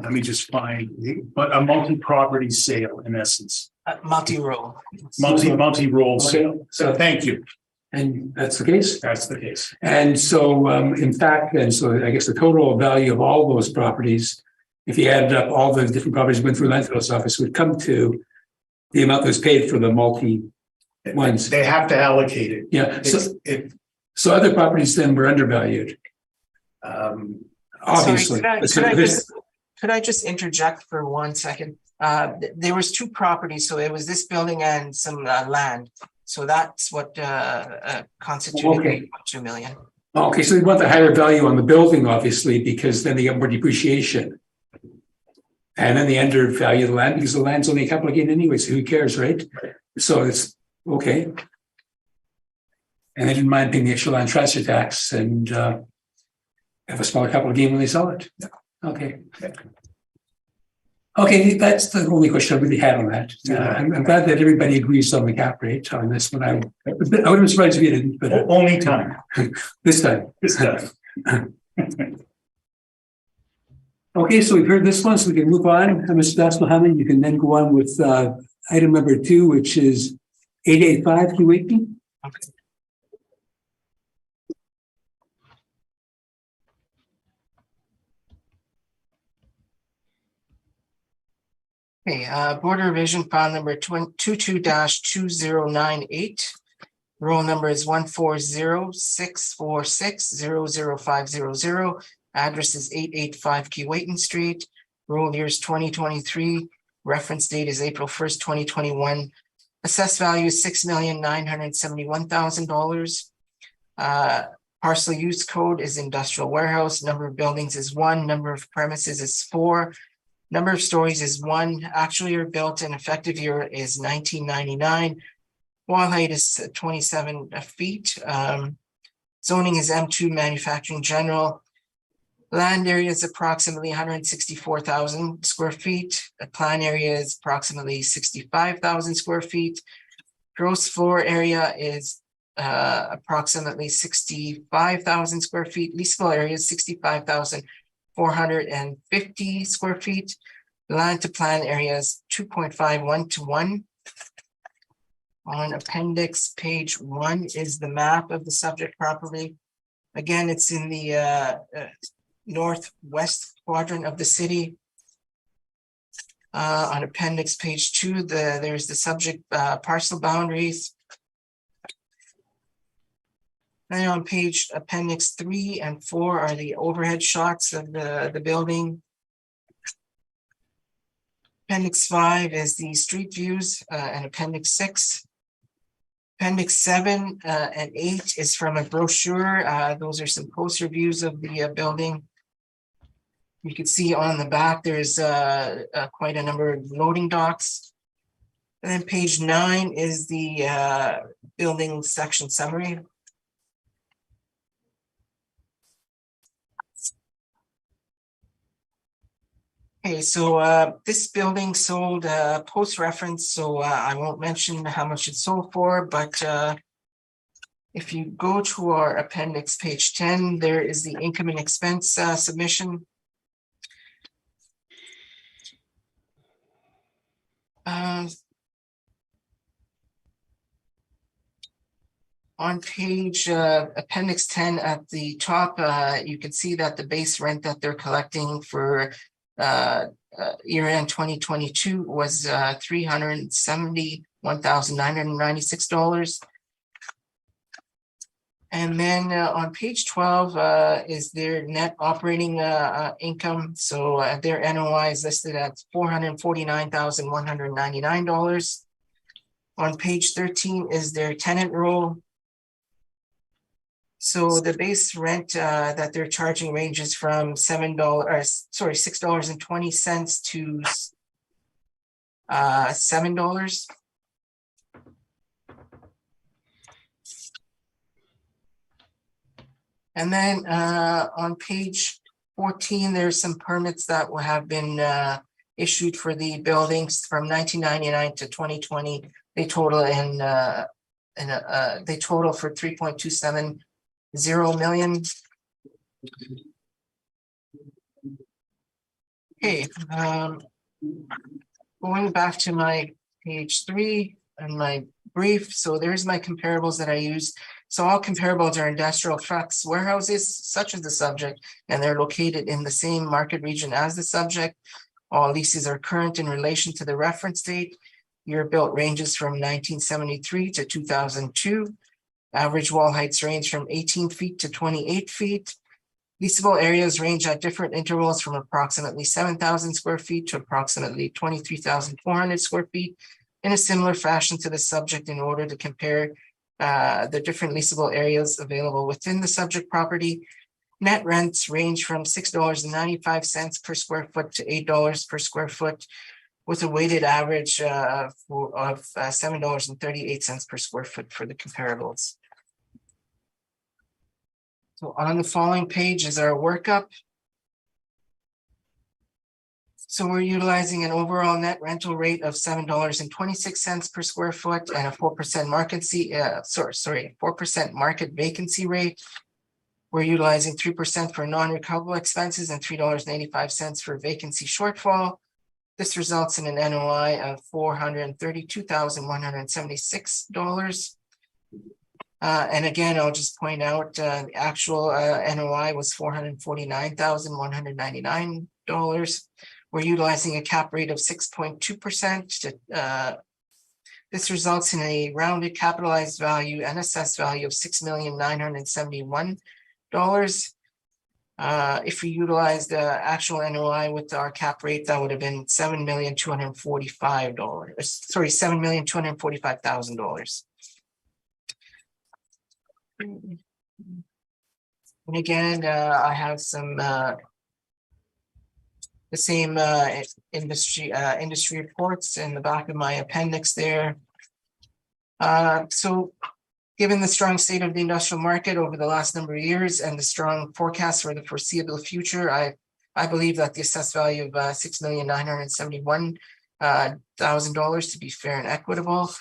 let me just find, but a multi-property sale in essence, Multi-role. multi-role Okay. sale. So thank you. And that's the case. That's the case. And so, in fact, and so I guess the total value of all those properties, if you added up all the different properties went through land sales office, would come to the amount that was paid for the multi ones. They have to allocate it. Yeah. It, So other properties then were undervalued, obviously. Sorry, could I just interject for 1 second? There was two properties, so it was this building and some land. So that's what constituted Okay. 8.2 million. Okay, so they want the higher value on the building, obviously, because then they get more depreciation. And then they undervalue the land because the land's only a couple of gain anyway, so who cares, right? So it's okay. And they didn't mind paying the extra land transfer tax and have a smaller capital gain when they sell it. Okay. Okay, that's the only question I really had on that. I'm glad that everybody agrees on the cap rate on this one. I would have been surprised if you didn't, but only time. this time. This time. Okay, so we've heard this one, so we can move on. Mr. Das Mohammed, you can then go on with item number 2, which is 885 Keewatin. Okay. Okay, Board of Revision file number 22-2098. Roll number is 140-646-00500. Address is 885 Keewatin Street. Roll year is 2023. Reference date is April 1st, 2021. Assessed value is $6,971,000. Parcel use code is industrial warehouse. Number of buildings is 1. Number of premises is 4. Number of stories is 1. Actual year built and effective year is 1999. Wall height is 27 feet. Zoning is M2 manufacturing general. Land area is approximately 164,000 square feet. The plan area is approximately 65,000 square feet. Gross floor area is approximately 65,000 square feet. Leasable area is 65,450 square feet. Land to plan area is 2.51 to 1. On appendix page 1 is the map of the subject property. Again, it's in the northwest quadrant of the city. On appendix page 2, there's the subject parcel boundaries. Then on page appendix 3 and 4 are the overhead shots of the building. Appendix 5 is the street views, and appendix 6. Appendix 7 and 8 is from a brochure. Those are some closer views of the building. You can see on the back, there's quite a number of loading docks. And then page 9 is the building section summary. Okay, so this building sold post-reference, so I won't mention how much it sold for, but if you go to our appendix, page 10, there is the income and expense submission. On page appendix 10 at the top, you can see that the base rent that they're collecting for year-end 2022 was $371,996. And then on page 12 is their net operating income. So their NOI is listed at $449,199. On page 13 is their tenant roll. So the base rent that they're charging ranges from $6.20 to $7. And then on page 14, there's some permits that will have been issued for the buildings from 1999 to 2020. They total they total for $3.270 million. Okay, going back to my page 3 and my brief. So there's my comparables that I use. So all comparables are industrial trucks, warehouses, such as the subject, and they're located in the same market region as the subject. All leases are current in relation to the reference date. Year built ranges from 1973 to 2002. Average wall heights range from 18 feet to 28 feet. Leasable areas range at different intervals from approximately 7,000 square feet to approximately 23,400 square feet in a similar fashion to the subject in order to compare the different leasable areas available within the subject property. Net rents range from $6.95 per square foot to $8 per square foot, with a weighted average of $7.38 per square foot for the comparables. So on the following page is our workup. So we're utilizing an overall net rental rate of $7.26 per square foot and a 4% market vacancy rate. We're utilizing 3% for non-recoverable expenses and $3.85 for vacancy shortfall. This results in an NOI of $432,176. And again, I'll just point out the actual NOI was $449,199. We're utilizing a cap rate of 6.2%. This results in a rounded capitalized value and assessed value of $6,971. If we utilize the actual NOI with our cap rate, that would have been $7,245,000. Sorry, $7,245,000. And again, I have some the same industry reports in the back of my appendix there. So Given the strong state of the industrial market over the last number of years and the strong forecast for the foreseeable future, I believe that the assessed value of $6,971,000 to be fair and equitable.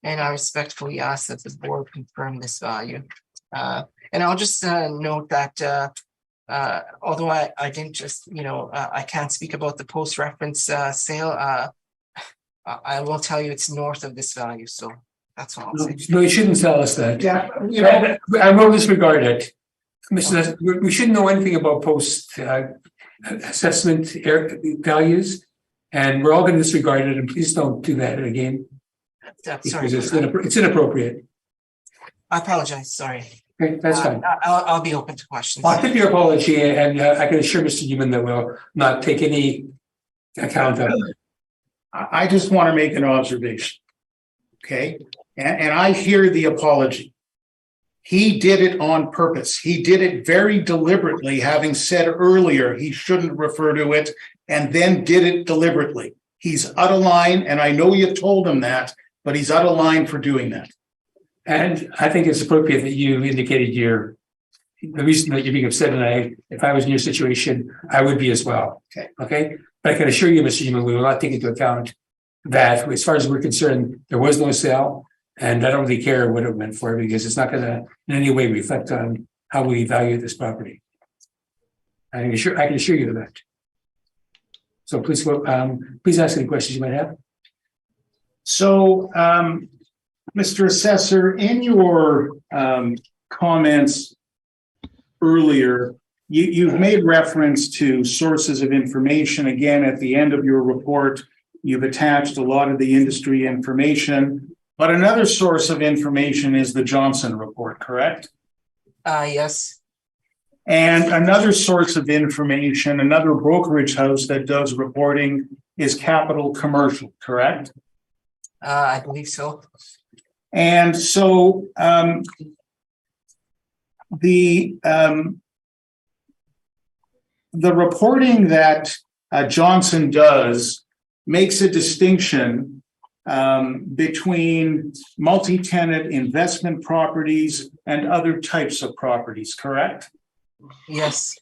And I respectfully ask that the board confirm this value. And I'll just note that although I didn't just, I can't speak about the post-reference sale, I will tell you it's north of this value. So that's all I'll say. No, you shouldn't tell us that. Yeah, I will disregard it. We shouldn't know anything about post assessment values, and we're all going to disregard it. And please don't do that again, Sorry, because it's inappropriate. I apologize. Sorry. Okay, that's fine. I'll be open to questions. I'll take your apology, and I can assure Mr. Newman that we'll not take any account of it. I just want to make an observation. Okay, and I hear the apology. He did it on purpose. He did it very deliberately, having said earlier he shouldn't refer to it, and then did it deliberately. He's out of line, and I know you told him that, but he's out of line for doing that. And I think it's appropriate that you indicated the reason that you're being upset, and if I was in your situation, I would be as well. Okay. But I can assure you, Mr. Newman, we will not take into account that, as far as we're concerned, there was no sale, and I don't really care what it went for, because it's not going to in any way reflect on how we value this property. I can assure you of that. So please ask any questions you might have. So, Mr. Assessor, in your comments earlier, you've made reference to sources of information. Again, at the end of your report, you've attached a lot of the industry information, but another source of information is the Johnson report, correct? Yes. And another source of information, another brokerage house that does reporting, is Capital Commercial, correct? I believe so. And so the reporting that Johnson does makes a distinction between multi-tenant investment properties and other types of properties, correct? Yes.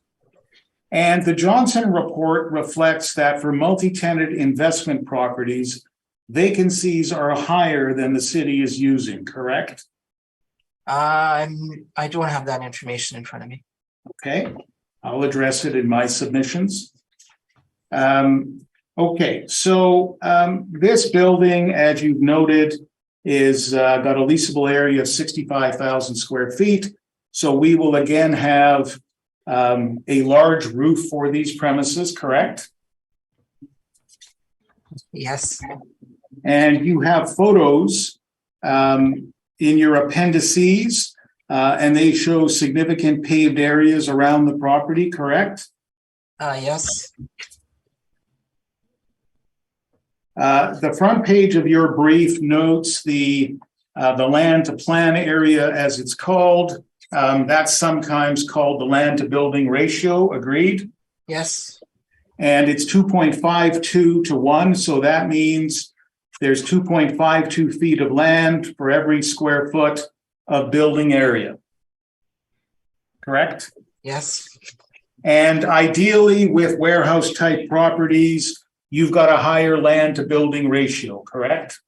And the Johnson report reflects that for multi-tenant investment properties, vacancies are higher than the city is using, correct? I don't have that information in front of me. Okay, I'll address it in my submissions. Okay, so this building, as you've noted, is got a leasable area of 65,000 square feet. So we will again have a large roof for these premises, correct? Yes. And you have photos in your appendices, and they show significant paved areas around the property, correct? Yes. The front page of your brief notes the land to plan area, as it's called. That's sometimes called the land to building ratio, agreed? Yes. And it's 2.52 to 1, so that means there's 2.52 feet of land for every square foot of building area. Correct? Yes. And ideally, with warehouse type properties, you've got a higher land to building ratio, correct?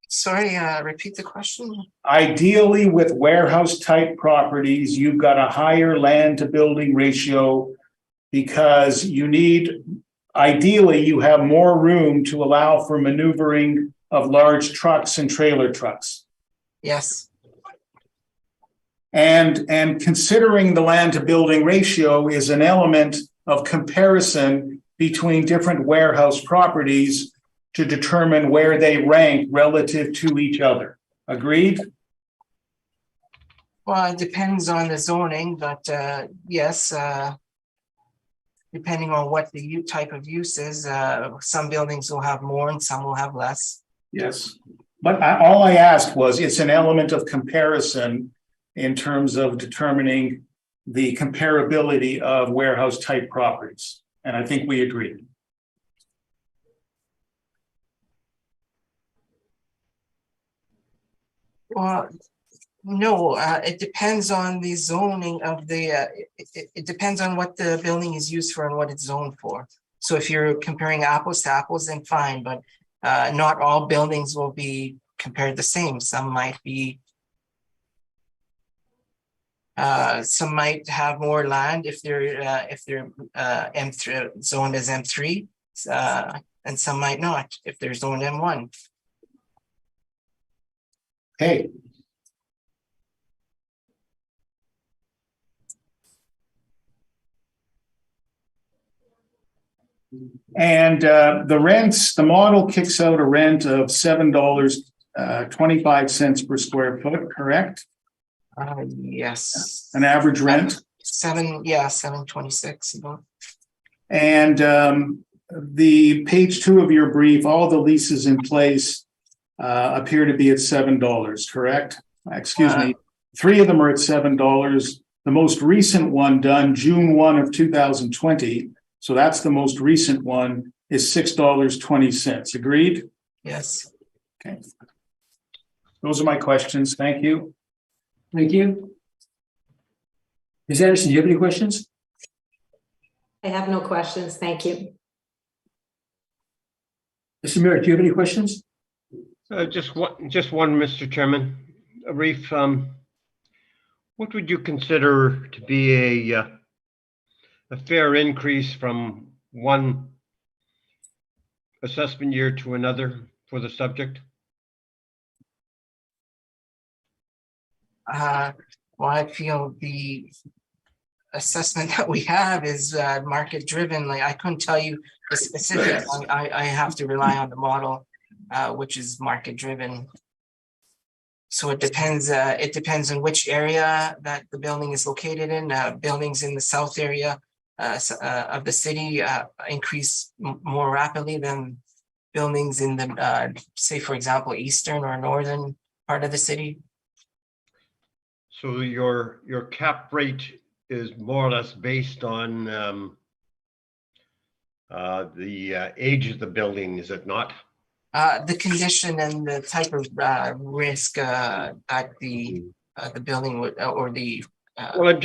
Sorry, repeat the question. Ideally, with warehouse type properties, you've got a higher land to building ratio because ideally, you have more room to allow for maneuvering of large trucks and trailer trucks. Yes. And considering the land to building ratio is an element of comparison between different warehouse properties to determine where they rank relative to each other. Agreed? Well, it depends on the zoning, but yes, depending on what the type of use is, some buildings will have more and some will have less. Yes. But all I asked was, it's an element of comparison in terms of determining the comparability of warehouse type properties. And I think we agree. Well, no, it depends on the zoning of the, it depends on what the building is used for and what it's zoned for. So if you're comparing apples to apples, then fine, but not all buildings will be compared the same. Some might be, some might have more land if they're M3 zoned as M3, and some might not if they're zoned M1. Okay. And the rents, the model kicks out a rent of $7.25 per square foot, correct? Yes. An average rent. 726. And the page 2 of your brief, all the leases in place appear to be at $7, correct? Excuse me. 3 of them are at $7. The most recent one done June 1 of 2020. So that's the most recent one is $6.20. Agreed? Yes. Okay. Those are my questions. Thank you. Thank you. Ms. Anderson, do you have any questions? I have no questions. Thank you. Mr. Merritt, do you have any questions? Just one, Mr. Chairman. Arif, what would you consider to be a fair increase from one assessment year to another for the subject? Well, I feel the assessment that we have is market driven. Like I couldn't tell you the specifics. I have to rely on the model, which is market driven. So it depends on which area that the building is located in. Buildings in the south area of the city increase more rapidly than buildings in the say, for example, eastern or northern part of the city. So your cap rate is more or less based on the age of the building, is it not? The condition and the type of risk that the building would or the. Well, I'm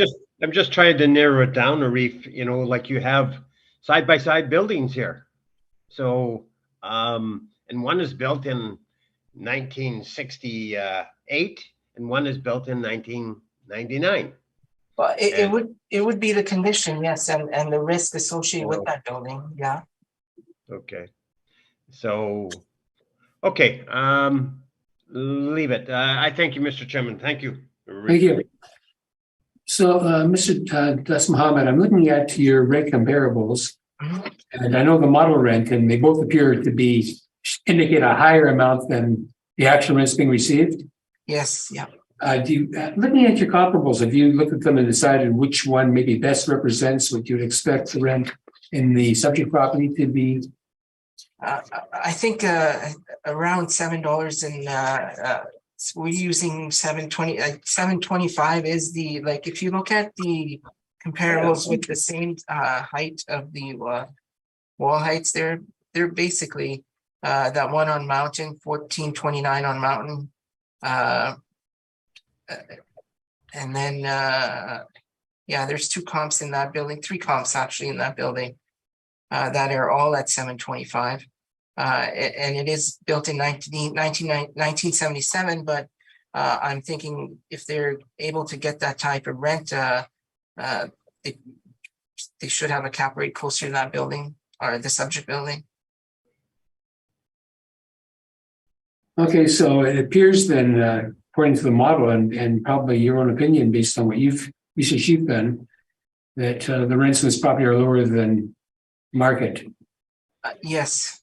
just trying to narrow it down, Arif. You know, like you have side by side buildings here. So and one is built in 1968 and one is built in 1999. Well, it would be the condition, yes, and the risk associated with that building, yeah. Okay. So, okay, leave it. I thank you, Mr. Chairman. Thank you. Thank you. So, Mr. Das Mohammed, I'm looking at your rent comparables, and I know the model rent, and they both appear to be indicate a higher amount than the actual rents being received. Yes, yeah. Looking at your comparables, have you looked at them and decided which one maybe best represents what you'd expect the rent in the subject property to be? I think around $7 and we're using $7.20. $7.25 is the, like, if you look at the comparables with the same height of the wall heights, they're basically that one on Mountain, 1429 on Mountain. And then yeah, there's 2 comps in that building, 3 comps actually in that building that are all at $7.25. And it is built in 1977, but I'm thinking if they're able to get that type of rent, they should have a cap rate closer to that building or the subject building. Okay, so it appears then, according to the model and probably your own opinion based on what research you've done, that the rents in this property are lower than market. Yes.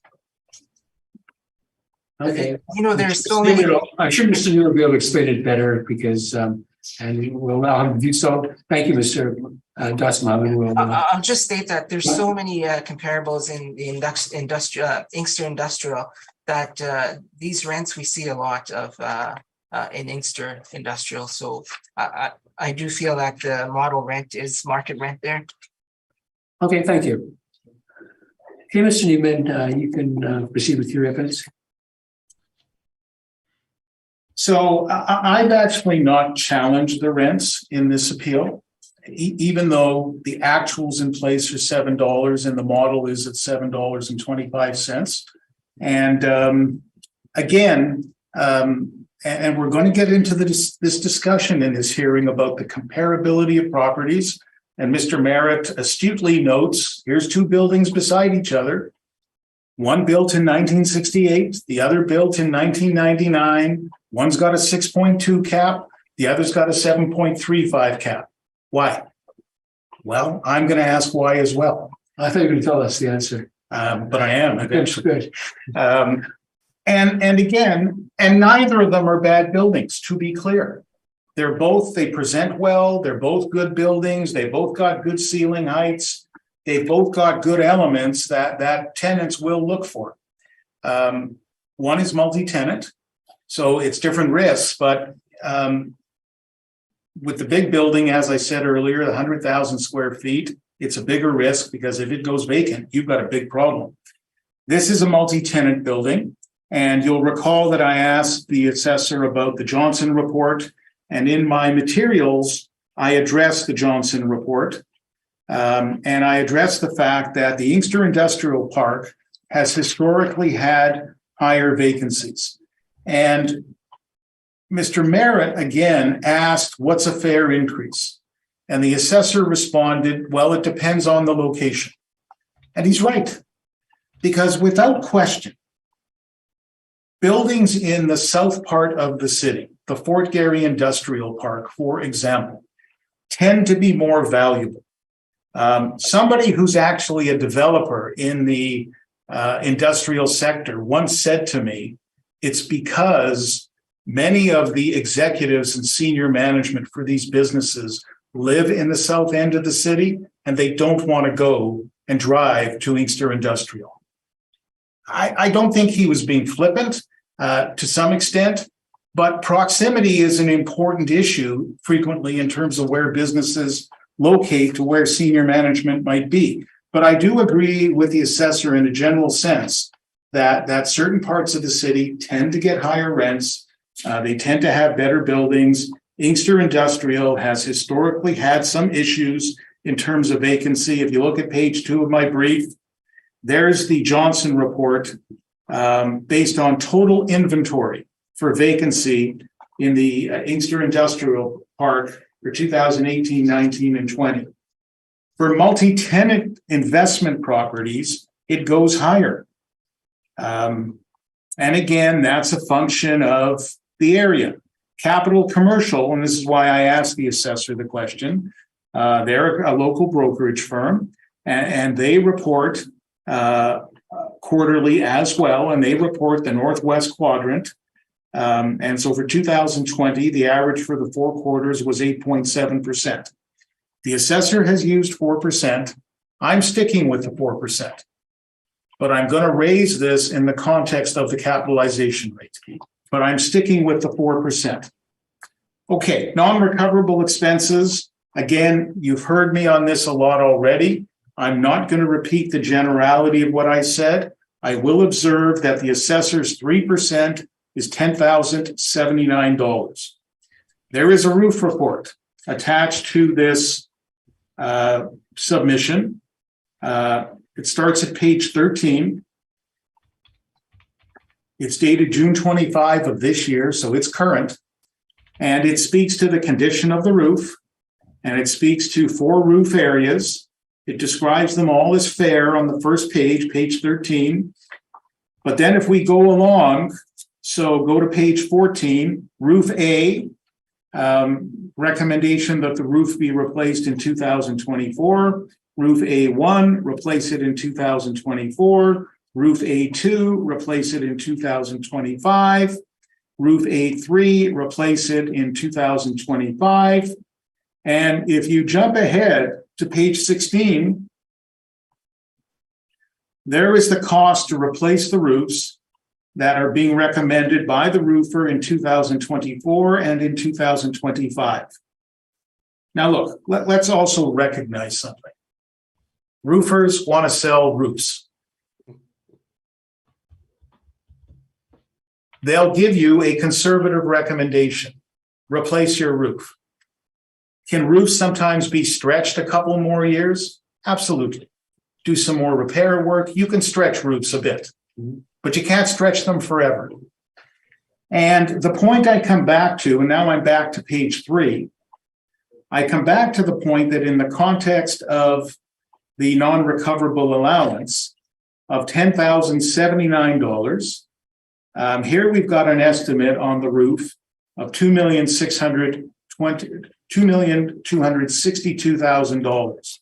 Okay. You know, there's so many. I'm sure Mr. Neal will be able to explain it better because, and we'll allow him to do so. Thank you, Mr. Dasman. I'll just state that there's so many comparables in the Inkster Industrial that these rents we see a lot of in Inkster Industrial. So I do feel that the model rent is market rent there. Okay, thank you. Okay, Mr. Newman, you can proceed with your evidence. So I've actually not challenged the rents in this appeal, even though the actuals in place are $7 and the model is at $7.25. And again, and we're going to get into this discussion in this hearing about the comparability of properties. And Mr. Merritt astutely notes, here's two buildings beside each other. One built in 1968, the other built in 1999. One's got a 6.2 cap, the other's got a 7.35 cap. Why? Well, I'm going to ask why as well. I thought you were going to tell us the answer. But I am eventually. Good. And again, and neither of them are bad buildings, to be clear. They present well, they're both good buildings, they both got good ceiling heights, they both got good elements that tenants will look for. One is multi-tenant, so it's different risks, but with the big building, as I said earlier, the 100,000 square feet, it's a bigger risk because if it goes vacant, you've got a big problem. This is a multi-tenant building, and you'll recall that I asked the assessor about the Johnson report, and in my materials, I addressed the Johnson report, and I addressed the fact that the Inkster Industrial Park has historically had higher vacancies. And Mr. Merritt again asked, what's a fair increase? And the assessor responded, well, it depends on the location. And he's right, because without question, buildings in the south part of the city, the Fort Garry Industrial Park, for example, tend to be more valuable. Somebody who's actually a developer in the industrial sector once said to me, it's because many of the executives and senior management for these businesses live in the south end of the city and they don't want to go and drive to Inkster Industrial. I don't think he was being flippant to some extent, but proximity is an important issue frequently in terms of where businesses locate to where senior management might be. But I do agree with the assessor in a general sense that certain parts of the city tend to get higher rents. They tend to have better buildings. Inkster Industrial has historically had some issues in terms of vacancy. If you look at page 2 of my brief, there's the Johnson report based on total inventory for vacancy in the Inkster Industrial Park for 2018, 19, and 20. For multi-tenant investment properties, it goes higher. And again, that's a function of the area. Capital Commercial, and this is why I asked the assessor the question, they're a local brokerage firm, and they report quarterly as well, and they report the Northwest Quadrant. And so for 2020, the average for the 4 quarters was 8.7%. The assessor has used 4%. I'm sticking with the 4%, but I'm going to raise this in the context of the capitalization rate. But I'm sticking with the 4%. Okay, non-recoverable expenses. Again, you've heard me on this a lot already. I'm not going to repeat the generality of what I said. I will observe that the assessor's 3% is $10,079. There is a roof report attached to this submission. It starts at page 13. It's dated June 25 of this year, so it's current. And it speaks to the condition of the roof, and it speaks to 4 roof areas. It describes them all as fair on the first page, page 13. But then if we go along, so go to page 14, roof A, recommendation that the roof be replaced in 2024. Roof A1, replace it in 2024. Roof A2, replace it in 2025. Roof A3, replace it in 2025. And if you jump ahead to page 16, there is the cost to replace the roofs that are being recommended by the roofer in 2024 and in 2025. Now look, let's also recognize something. Roofers want to sell roofs. they'll give you a conservative recommendation. Replace your roof. Can roofs sometimes be stretched a couple more years? Absolutely. Do some more repair work. You can stretch roofs a bit, but you can't stretch them forever. And the point I come back to, and now I'm back to page 3, I come back to the point that in the context of the non-recoverable allowance of $10,079, here we've got an estimate on the roof of $2,262,000.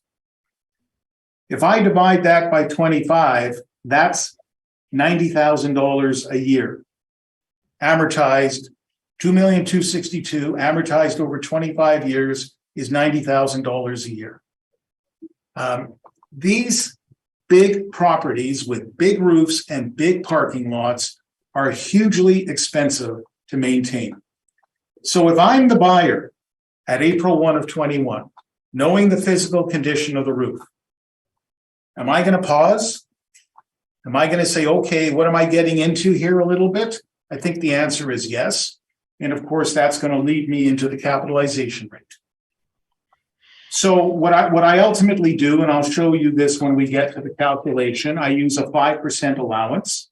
If I divide that by 25, that's $90,000 a year. Amortized, $2,262,000 amortized over 25 years is $90,000 a year. These big properties with big roofs and big parking lots are hugely expensive to maintain. So if I'm the buyer at April 1 of 21, knowing the physical condition of the roof, am I going to pause? Am I going to say, okay, what am I getting into here a little bit? I think the answer is yes. And of course, that's going to lead me into the capitalization rate. So what I ultimately do, and I'll show you this when we get to the calculation, I use a 5% allowance.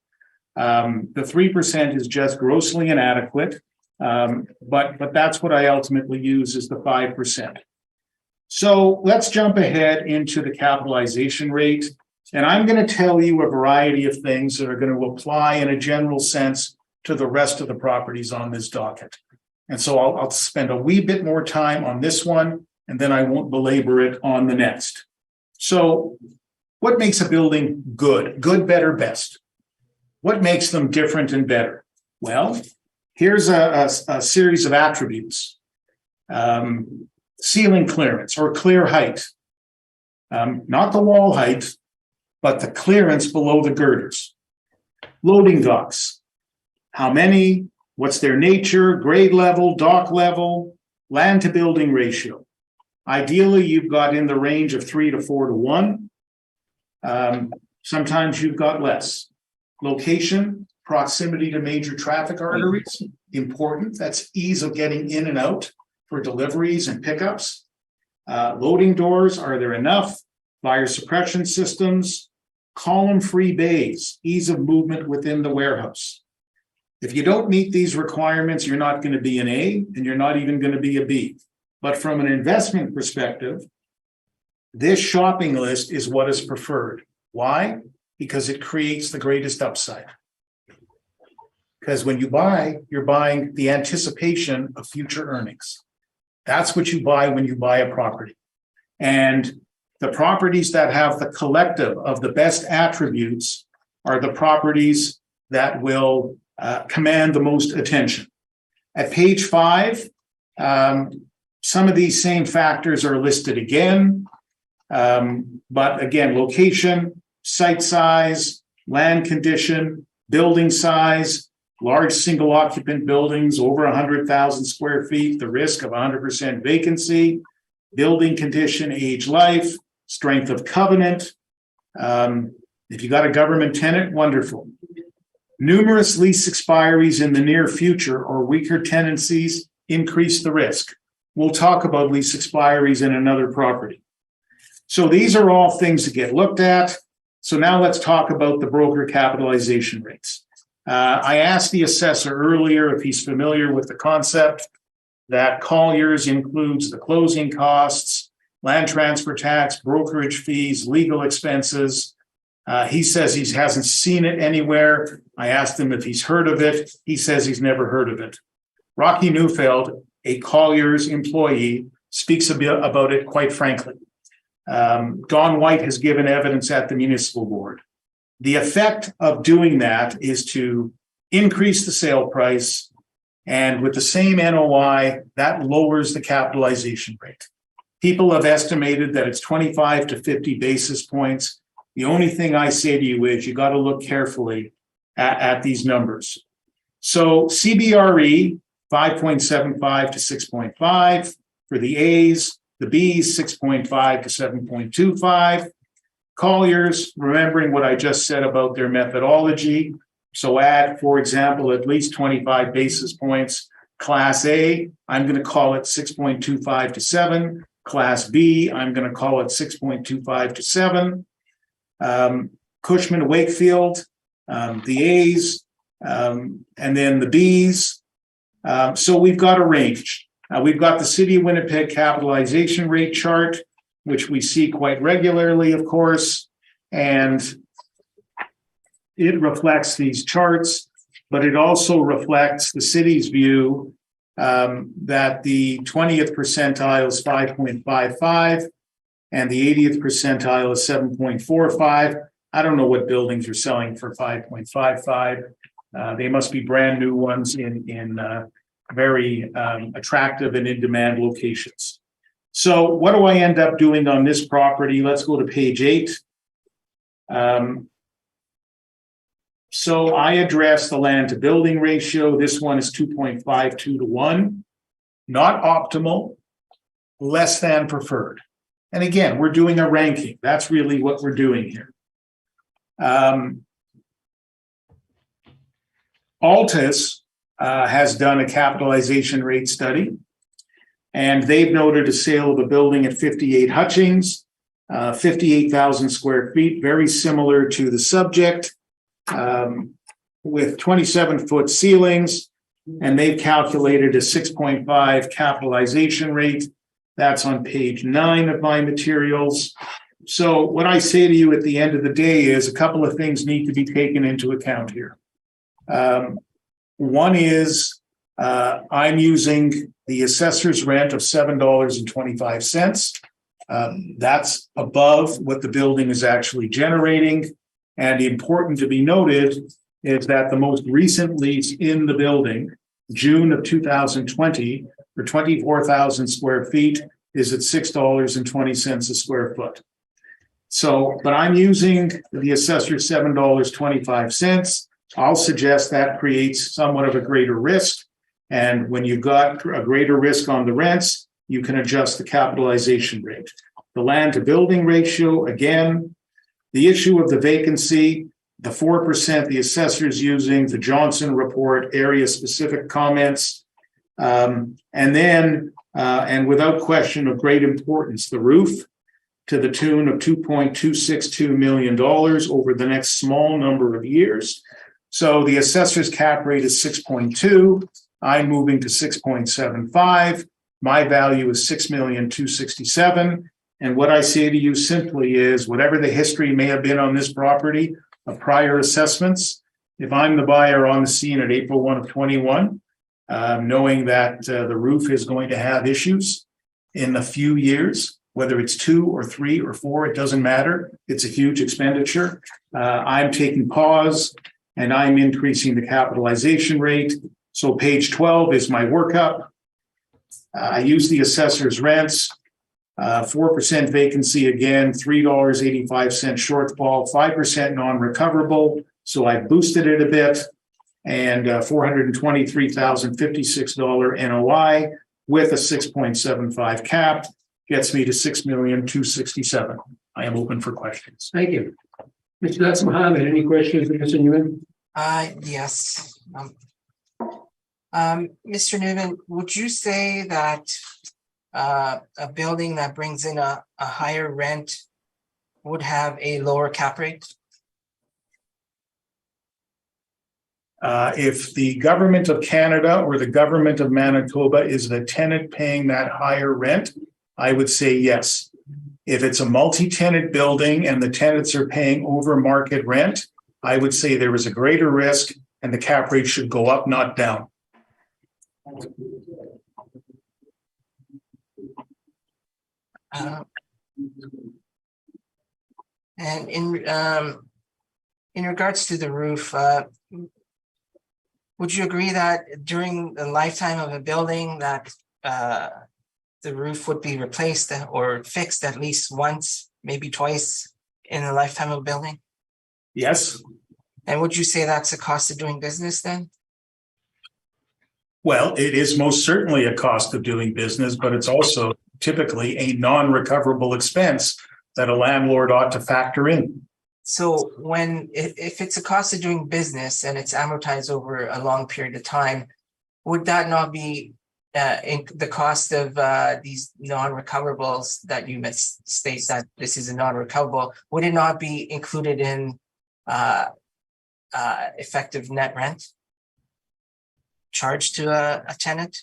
The 3% is just grossly inadequate, but that's what I ultimately use is the 5%. So let's jump ahead into the capitalization rate. And I'm going to tell you a variety of things that are going to apply in a general sense to the rest of the properties on this docket. And so I'll spend a wee bit more time on this one, and then I won't belabor it on the next. So what makes a building good? Good, better, best. What makes them different and better? Well, here's a series of attributes. Ceiling clearance or clear height. Not the wall height, but the clearance below the girders. Loading docks. How many? What's their nature? Grade level, dock level, land to building ratio. Ideally, you've got in the range of 3 to 4 to 1. Sometimes you've got less. Location, proximity to major traffic arteries, important. That's ease of getting in and out for deliveries and pickups. Loading doors, are there enough? Fire suppression systems, column-free bays, ease of movement within the warehouse. If you don't meet these requirements, you're not going to be an A, and you're not even going to be a B. But from an investment perspective, this shopping list is what is preferred. Why? Because it creates the greatest upside. Because when you buy, you're buying the anticipation of future earnings. That's what you buy when you buy a property. And the properties that have the collective of the best attributes are the properties that will command the most attention. At page 5, some of these same factors are listed again. But again, location, site size, land condition, building size, large single occupant buildings over 100,000 square feet, the risk of 100% vacancy, building condition, age, life, strength of covenant. If you got a government tenant, wonderful. Numerous lease expiries in the near future or weaker tenancies increase the risk. We'll talk about lease expiries in another property. So these are all things that get looked at. So now let's talk about the broker capitalization rates. I asked the assessor earlier if he's familiar with the concept that Colliers includes the closing costs, land transfer tax, brokerage fees, legal expenses. He says he hasn't seen it anywhere. I asked him if he's heard of it. He says he's never heard of it. Rocky Neufeld, a Colliers employee, speaks a bit about it quite frankly. Don White has given evidence at the municipal board. The effect of doing that is to increase the sale price, and with the same NOI, that lowers the capitalization rate. People have estimated that it's 25 to 50 basis points. The only thing I say to you is you got to look carefully at these numbers. So CBRE, 5.75 to 6.5 for the A's, the B's, 6.5 to 7.25. Colliers, remembering what I just said about their methodology, So add, for example, at least 25 basis points. Class A, I'm going to call it 6.25 to 7. Class B, I'm going to call it 6.25 to 7. Cushman Wakefield, the A's, and then the B's. So we've got a range. We've got the City of Winnipeg capitalization rate chart, which we see quite regularly, of course, and it reflects these charts, but it also reflects the city's view that the 20th percentile is 5.55 and the 80th percentile is 7.45. I don't know what buildings are selling for 5.55. They must be brand new ones in very attractive and in-demand locations. So what do I end up doing on this property? Let's go to page 8. So I address the land to building ratio. This one is 2.52 to 1. Not optimal, less than preferred. And again, we're doing a ranking. That's really what we're doing here. Altus has done a capitalization rate study, and they've noted a sale of a building at 58 Hutchings, 58,000 square feet, very similar to the subject, with 27-foot ceilings, and they've calculated a 6.5 capitalization rate. That's on page 9 of my materials. So what I say to you at the end of the day is a couple of things need to be taken into account here. One is I'm using the assessor's rent of $7.25. That's above what the building is actually generating. And important to be noted is that the most recent lease in the building, June of 2020, for 24,000 square feet, is at $6.20 a square foot. So, but I'm using the assessor's $7.25. I'll suggest that creates somewhat of a greater risk. And when you've got a greater risk on the rents, you can adjust the capitalization rate. The land to building ratio, again, the issue of the vacancy, the 4% the assessor's using, the Johnson report, area specific comments, and then, and without question of great importance, the roof to the tune of $2.262 million over the next small number of years. So the assessor's cap rate is 6.2. I'm moving to 6.75. My value is $6,267,000. And what I say to you simply is, whatever the history may have been on this property of prior assessments, if I'm the buyer on the scene at April 1 of 21, knowing that the roof is going to have issues in a few years, whether it's 2 or 3 or 4, it doesn't matter. It's a huge expenditure. I'm taking pause and I'm increasing the capitalization rate. So page 12 is my workup. I use the assessor's rents. 4% vacancy again, $3.85 shortfall, 5% non-recoverable. So I boosted it a bit, and $423,056 NOI with a 6.75 cap gets me to $6,267,000. I am open for questions. Thank you. Mr. That's Mohammed, any questions for Mr. Newman? Yes. Mr. Newman, would you say that a building that brings in a higher rent would have a lower cap rate? If the government of Canada or the government of Manitoba is the tenant paying that higher rent, I would say yes. If it's a multi-tenant building and the tenants are paying over market rent, I would say there is a greater risk and the cap rate should go up, not down. And in regards to the roof, would you agree that during the lifetime of a building that the roof would be replaced or fixed at least once, maybe twice in the lifetime of a building? Yes. And would you say that's a cost of doing business then? Well, it is most certainly a cost of doing business, but it's also typically a non-recoverable expense that a landlord ought to factor in. So if it's a cost of doing business and it's amortized over a long period of time, would that not be in the cost of these non-recoverables that you state that this is a non-recoverable? Would it not be included in effective net rent charged to a tenant?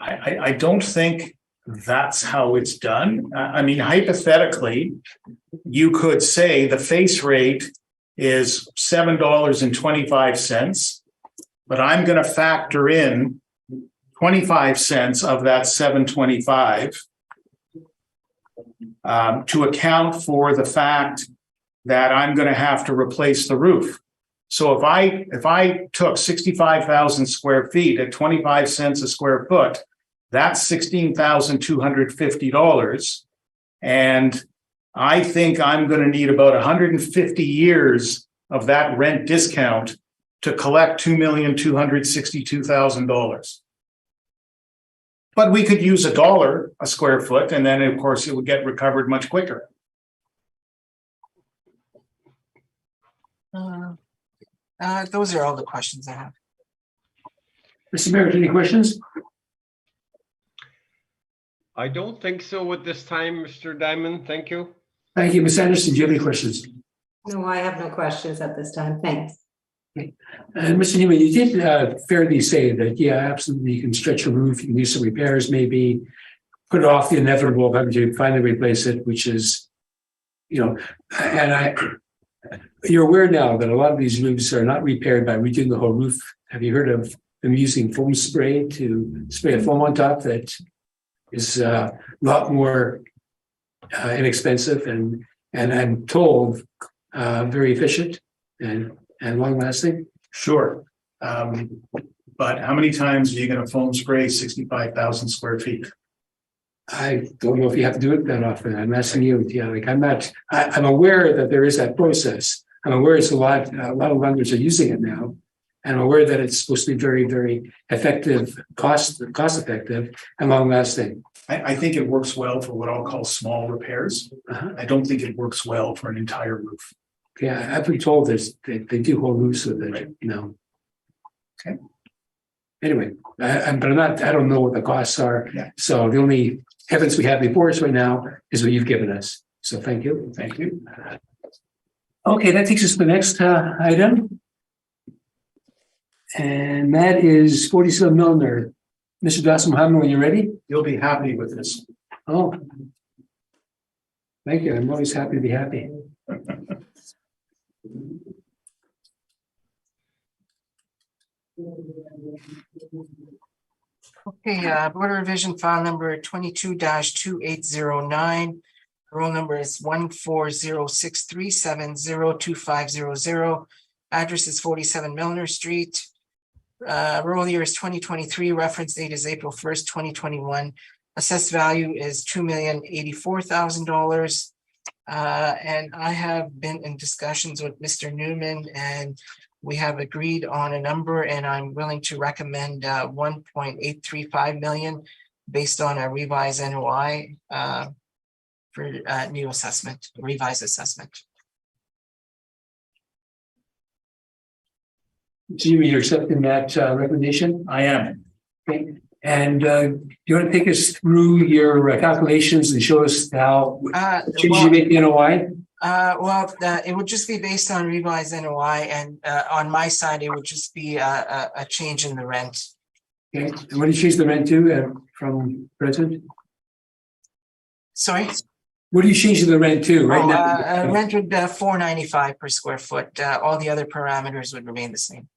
I don't think that's how it's done. I mean, hypothetically, you could say the face rate is $7.25, but I'm going to factor in 25 cents of that $7.25 to account for the fact that I'm going to have to replace the roof. So if I took 65,000 square feet at 25 cents a square foot, that's $16,250. And I think I'm going to need about 150 years of that rent discount to collect $2,262,000. But we could use $1 a square foot, and then of course it would get recovered much quicker. Those are all the questions I have. Mr. Merritt, any questions? I don't think so at this time, Mr. Diamond. Thank you. Thank you. Ms. Anderson, do you have any questions? No, I have no questions at this time. Thanks. And Mr. Newman, you did fairly say that, yeah, absolutely, you can stretch a roof, you can do some repairs, maybe put off the inevitable of having to finally replace it, which is, and you're aware now that a lot of these roofs are not repaired by redoing the whole roof. Have you heard of them using foam spray to spray a foam on top that is a lot more inexpensive and I'm told very efficient and long lasting? Sure. But how many times are you going to foam spray 65,000 square feet? I don't know if you have to do it that often. I'm asking you. Yeah, like I'm aware that there is that process. I'm aware it's a lot of lenders are using it now. And I'm aware that it's supposed to be very, very effective, cost effective and long lasting. I think it works well for what I'll call small repairs. I don't think it works well for an entire roof. Yeah, I've been told they do whole roofs with it, Right. Okay. Anyway, I don't know what the costs are. Yeah. So the only evidence we have before us right now is what you've given us. So thank you. Thank you. Okay, that takes us to the next item. And that is 47 Milner. Mr. Dawson Muhammad, when you're ready? You'll be happy with this. Oh. Thank you. I'm always happy to be happy. Okay, Board of Revision file number 22-2809. Roll number is 14063702500. Address is 47 Milner Street. Roll year is 2023. Reference date is April 1st, 2021. Assessed value is $2,084,000. And I have been in discussions with Mr. Newman, and we have agreed on a number, and I'm willing to recommend 1.835 million based on a revised NOI for new assessment, revised assessment. So you're accepting that recommendation? I am. Okay. And you want to take us through your calculations and show us how changes you make the NOI? It would just be based on revised NOI, and on my side, it would just be a change in the rent. Okay. And what do you change the rent to from present? Sorry? What do you change the rent to right now? Rent would $4.95 per square foot. All the other parameters would remain the same.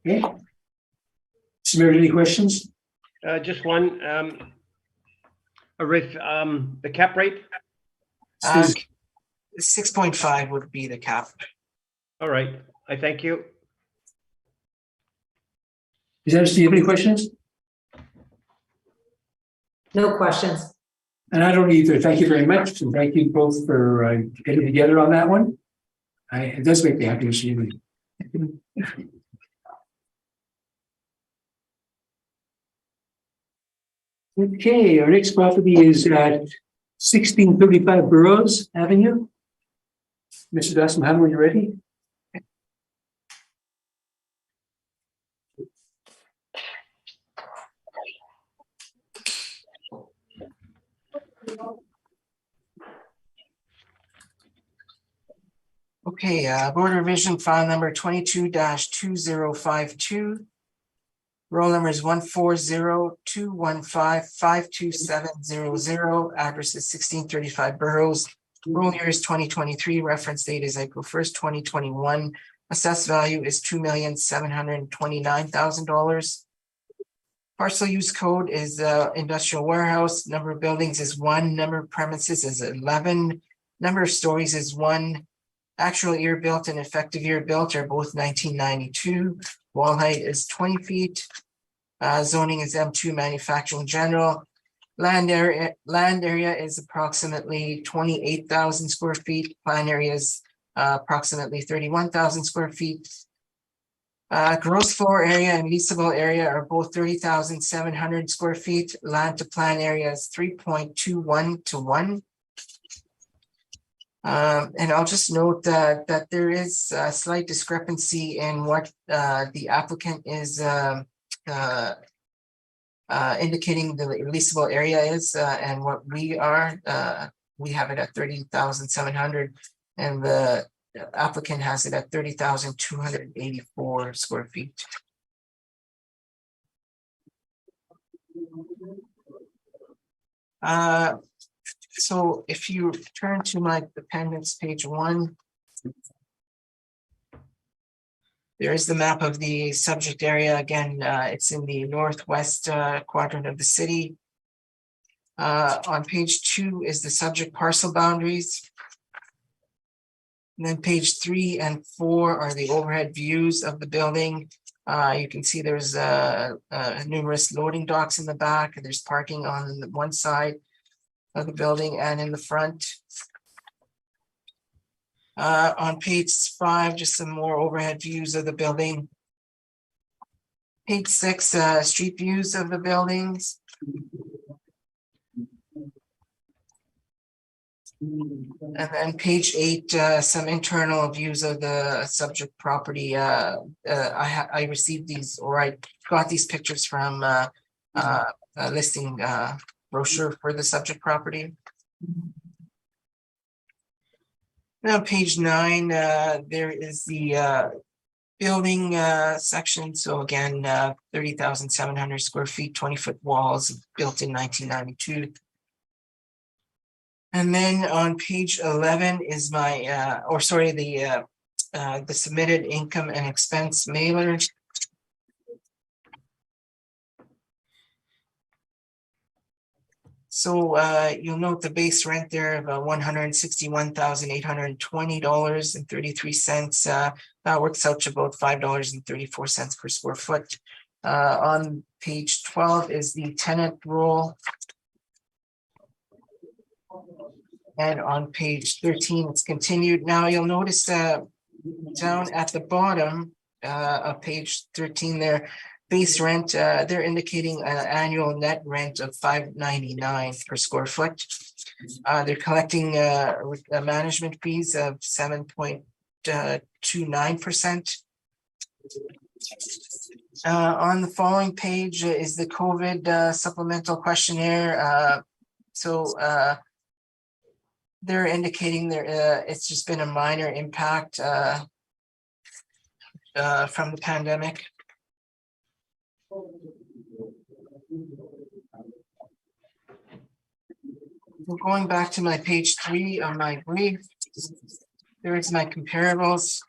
Okay. Samir, any questions? Just one. Arif, the cap rate? 6.5 would be the cap. All right. I thank you. Do you have any questions? No questions. And I don't either. Thank you very much. And thank you both for getting together on that one. It does make me happy to see you. Okay, our next property is at 1635 Burroughs Avenue. Mr. Dawson, when you're ready. Okay, Board Revision File Number 22-2052. Roll number is 140-215-52700. Address is 1635 Burroughs. Roll year is 2023. Reference date is April 1st, 2021. Assessed value is $2,729,000. Parcel use code is industrial warehouse. Number of buildings is 1. Number of premises is 11. Number of stories is 1. Actual year built and effective year built are both 1992. Wall height is 20 feet. Zoning is M2 manufacturing general. Land area is approximately 28,000 square feet. Plan area is approximately 31,000 square feet. Gross floor area and leasable area are both 30,700 square feet. Land to plan area is 3.21 to 1. And I'll just note that there is a slight discrepancy in what the applicant is indicating the leasable area is and what we are. We have it at 30,700 and the applicant has it at 30,284 square feet. So if you turn to my appendix, page 1, there is the map of the subject area. Again, it's in the northwest quadrant of the city. On page 2 is the subject parcel boundaries. And then page 3 and 4 are the overhead views of the building. You can see there's numerous loading docks in the back. There's parking on the one side of the building and in the front. On page 5, just some more overhead views of the building. Page 6, street views of the buildings. And then page 8, some internal views of the subject property. I received these, or I got these pictures from a listing brochure for the subject property. Now, page 9, there is the building section. So again, 30,700 square feet, 20-foot walls, built in 1992. And then on page 11 is my, the submitted income and expense mailer. So you'll note the base rent there of $161,820.33. That works out to about $5.34 per square foot. On page 12 is the tenant roll. And on page 13, it's continued. Now you'll notice down at the bottom of page 13 there, base rent, they're indicating an annual net rent of $5.99 per square foot. They're collecting management fees of 7.29%. On the following page is the COVID supplemental questionnaire. They're indicating it's just been a minor impact from the pandemic. Going back to my page 3 on my brief, there is my comparables.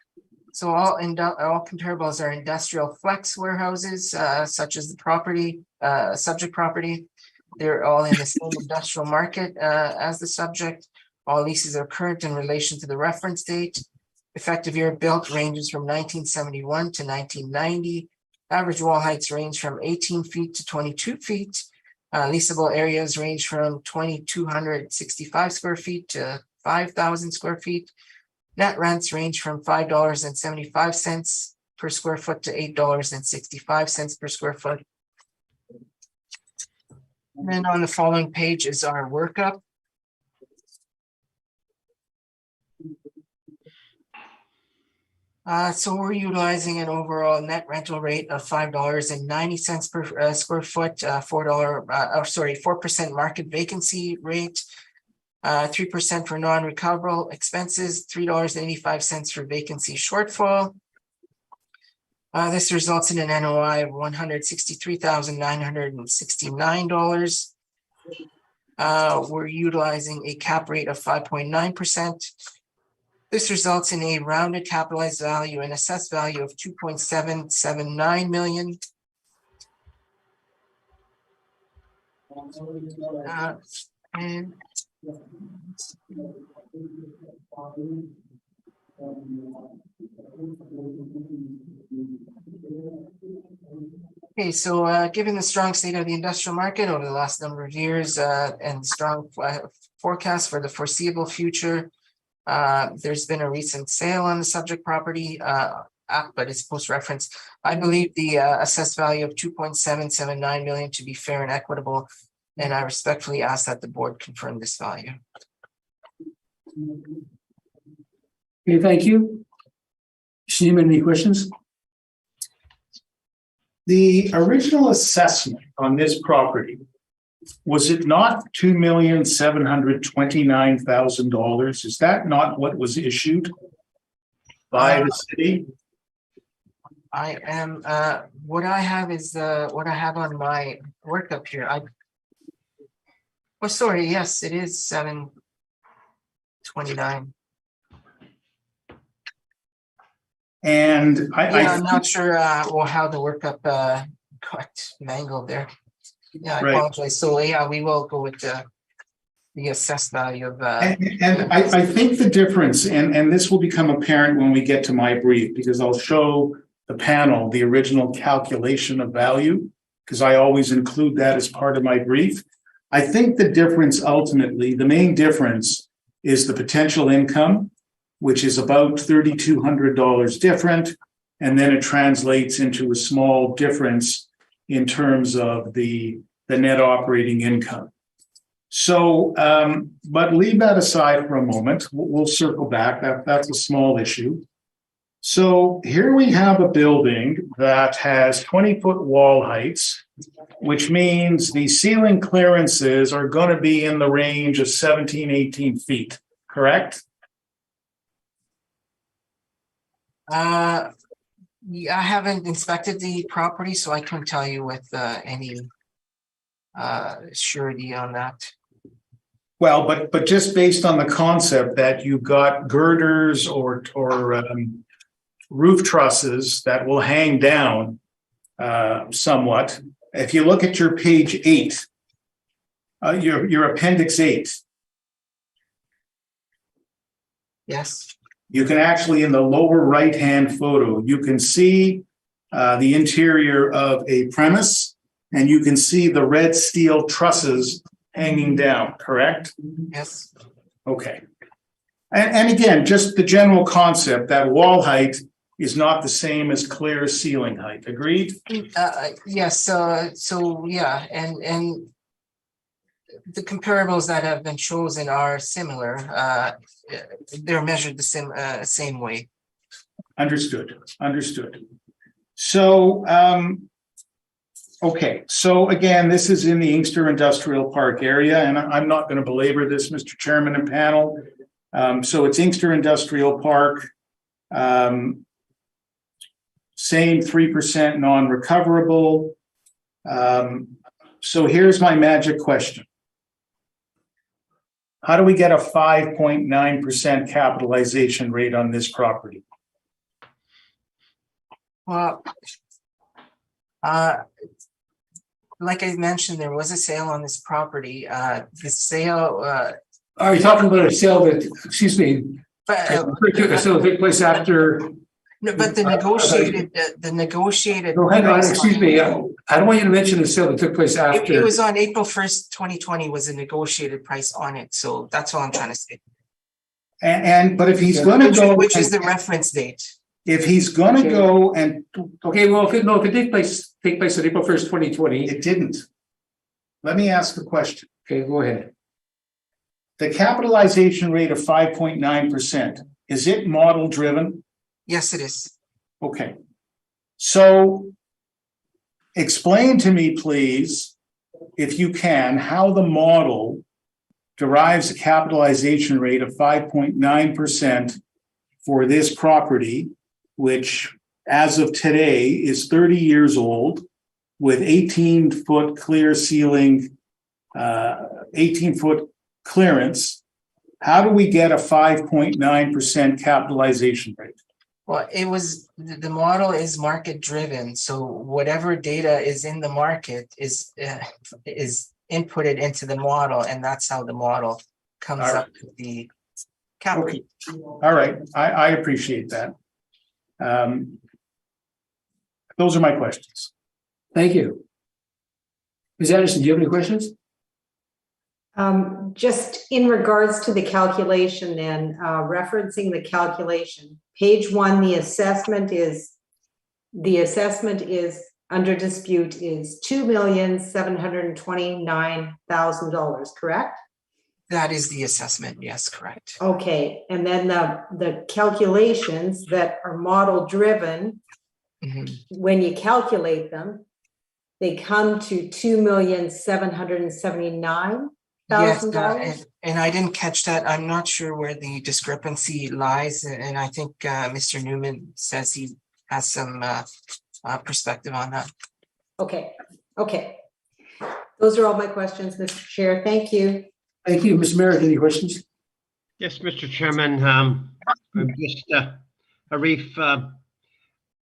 So all comparables are industrial flex warehouses, such as the subject property. They're all in the same industrial market as the subject. All leases are current in relation to the reference date. Effective year built ranges from 1971 to 1990. Average wall heights range from 18 feet to 22 feet. Leasable areas range from 2,265 square feet to 5,000 square feet. Net rents range from $5.75 per square foot to $8.65 per square foot. And then on the following page is our workup. So we're utilizing an overall net rental rate of $5.90 per square foot, $4% market vacancy rate, 3% for non-recoverable expenses, $3.85 for vacancy shortfall. This results in an NOI of $163,969. We're utilizing a cap rate of 5.9%. This results in a rounded capitalized value and assessed value of $2.779 million. And okay, so given the strong state of the industrial market over the last number of years and strong forecast for the foreseeable future, there's been a recent sale on the subject property, but it's post-reference. I believe the assessed value of $2.779 million to be fair and equitable, and I respectfully ask that the board confirm this value. Okay, thank you. Steve, any questions? The original assessment on this property, was it not $2,729,000? Is that not what was issued by the city? I am, what I have is what I have on my workup here. Oh, sorry, yes, it is 729. And I'm not sure how the workup got mangled there. Yeah, I apologize. So yeah, we will go with the assessed value of and I think the difference, and this will become apparent when we get to my brief, because I'll show the panel the original calculation of value, because I always include that as part of my brief. I think the difference ultimately, the main difference is the potential income, which is about $3,200 different, and then it translates into a small difference in terms of the net operating income. So, but leave that aside for a moment. We'll circle back. That's a small issue. So here we have a building that has 20-foot wall heights, which means the ceiling clearances are going to be in the range of 17, 18 feet, correct? Yeah, I haven't inspected the property, so I couldn't tell you with any surety on that. Well, but just based on the concept that you've got girders or roof trusses that will hang down somewhat. If you look at your page 8, your appendix 8. Yes. You can actually, in the lower right-hand photo, you can see the interior of a premise, and you can see the red steel trusses hanging down, correct? Yes. Okay. And again, just the general concept that wall height is not the same as clear ceiling height. Agreed? Yes. So yeah, and the comparables that have been chosen are similar. They're measured the same way. Understood. So, okay. So again, this is in the Inkster Industrial Park area, and I'm not going to belabor this, Mr. Chairman and panel. So it's Inkster Industrial Park. Same 3% non-recoverable. So here's my magic question. How do we get a 5.9% capitalization rate on this property? Well, like I mentioned, there was a sale on this property. The sale. Are you talking about a sale that, excuse me, a sale that took place after? No, but the negotiated. Oh, hang on, excuse me. I don't want you to mention the sale that took place after. It was on April 1st, 2020 was a negotiated price on it. So that's all I'm trying to say. but if he's gonna go. Which is the reference date? If he's gonna go and, Okay, well, it could take place on April 1st, 2020. it didn't. Let me ask the question. Okay, go ahead. The capitalization rate of 5.9%, is it model driven? Yes, it is. Okay. So explain to me, please, if you can, how the model derives a capitalization rate of 5.9% for this property, which as of today is 30 years old with 18-foot clear ceiling, 18-foot clearance. How do we get a 5.9% capitalization rate? Well, the model is market driven. So whatever data is in the market is inputted into the model, and that's how the model comes up with the capital. Okay. All right. I appreciate that. Those are my questions. Thank you. Ms. Anderson, do you have any questions? Just in regards to the calculation then, referencing the calculation, page 1, the assessment is under dispute is $2,729,000, correct? That is the assessment. Yes, correct. Okay, and then the calculations that are model driven, when you calculate them, they come to $2,779,000. Yes, and I didn't catch that. I'm not sure where the discrepancy lies, and I think Mr. Newman says he has some perspective on that. Okay. Those are all my questions, Mr. Chair. Thank you. Thank you. Ms. Merrick, any questions? Yes, Mr. Chairman, just, Arif,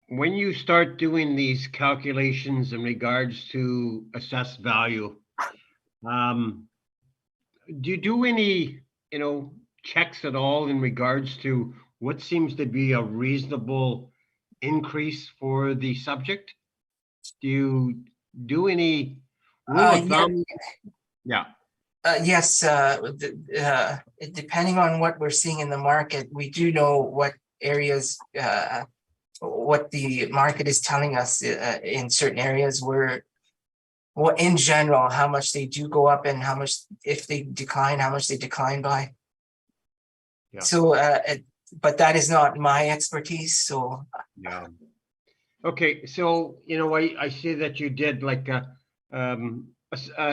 when you start doing these calculations in regards to assessed value, do you do any, checks at all in regards to what seems to be a reasonable increase for the subject? Do you do any rule of thumb? Yeah. Yes, depending on what we're seeing in the market, we do know what areas, what the market is telling us in certain areas where, well, in general, how much they do go up and how much, if they decline, how much they decline by. Yeah. So, but that is not my expertise. So, Yeah. Okay, so I see that you did like a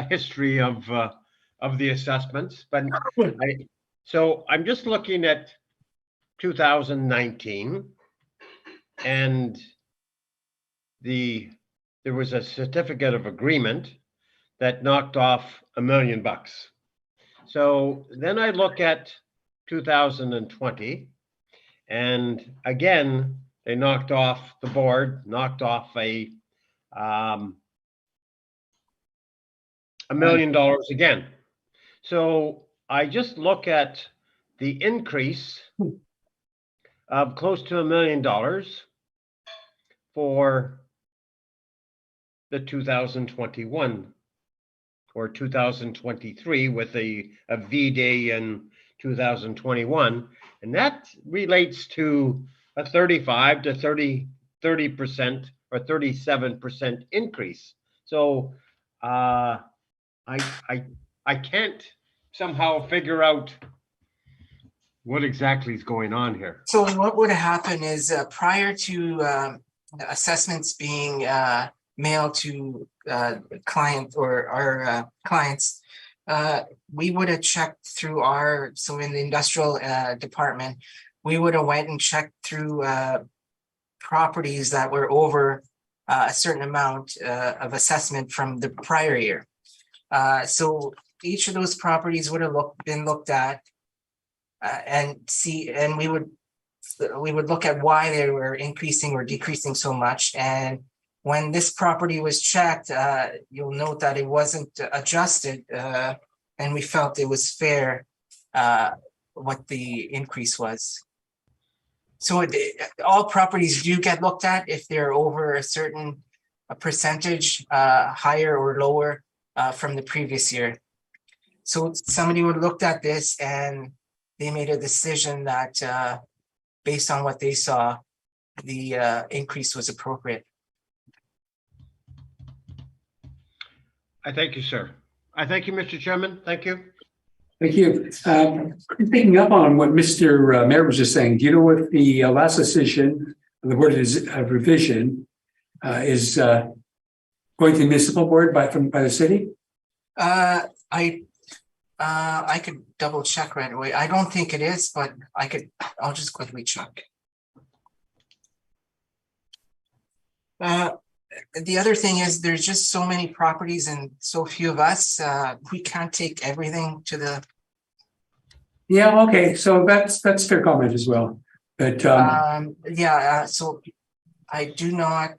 history of the assessments, but so I'm just looking at 2019, and there was a certificate of agreement that knocked off $1 million. So then I look at 2020, and again they knocked off a $1 million again. So I just look at the increase of close to $1 million for the 2021 or 2023 with a V-Day in 2021. And that relates to a 35 to 30% or 37% increase. So I can't somehow figure out what exactly is going on here. so what would happen is prior to assessments being mailed to client or our clients, we would have checked through so in the industrial department, we would have went and checked through properties that were over a certain amount of assessment from the prior year. So each of those properties would have been looked at and we would look at why they were increasing or decreasing so much. And when this property was checked, you'll note that it wasn't adjusted, and we felt it was fair what the increase was. So all properties do get looked at if they're over a certain percentage, higher or lower from the previous year. So somebody would look at this and they made a decision that based on what they saw, the increase was appropriate. I thank you, sir. I thank you, Mr. Chairman. Thank you. Thank you. Picking up on what Mr. Mayor was just saying, do you know if the last decision of the Board of Revision is going to the municipal board by the city? I could double check right away. I don't think it is, but I'll just quickly check. The other thing is there's just so many properties and so few of us, we can't take everything to the. Yeah, okay, so that's fair comment as well. But So I do not.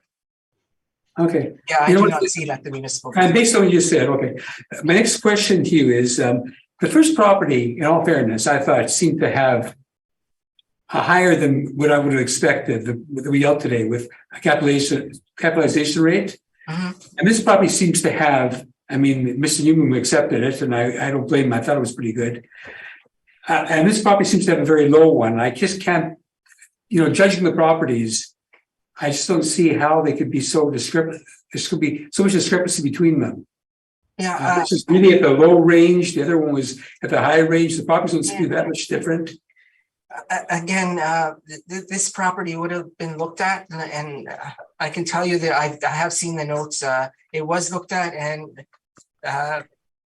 Okay. Yeah, I do not see that the municipal. And based on what you said, okay. My next question to you is the first property, in all fairness, I thought seemed to have a higher than what I would have expected the result today with a capitalization rate. Mm-hmm. And this property seems to have, I mean, Mr. Newman accepted it, and I don't blame him. I thought it was pretty good. And this property seems to have a very low one. I just can't, judging the properties, I just don't see how they could be so discrepant. There could be so much discrepancy between them. Yeah, this is really at the low range. The other one was at the high range. The properties don't seem to be that much different. Again, this property would have been looked at, and I can tell you that I have seen the notes. It was looked at, and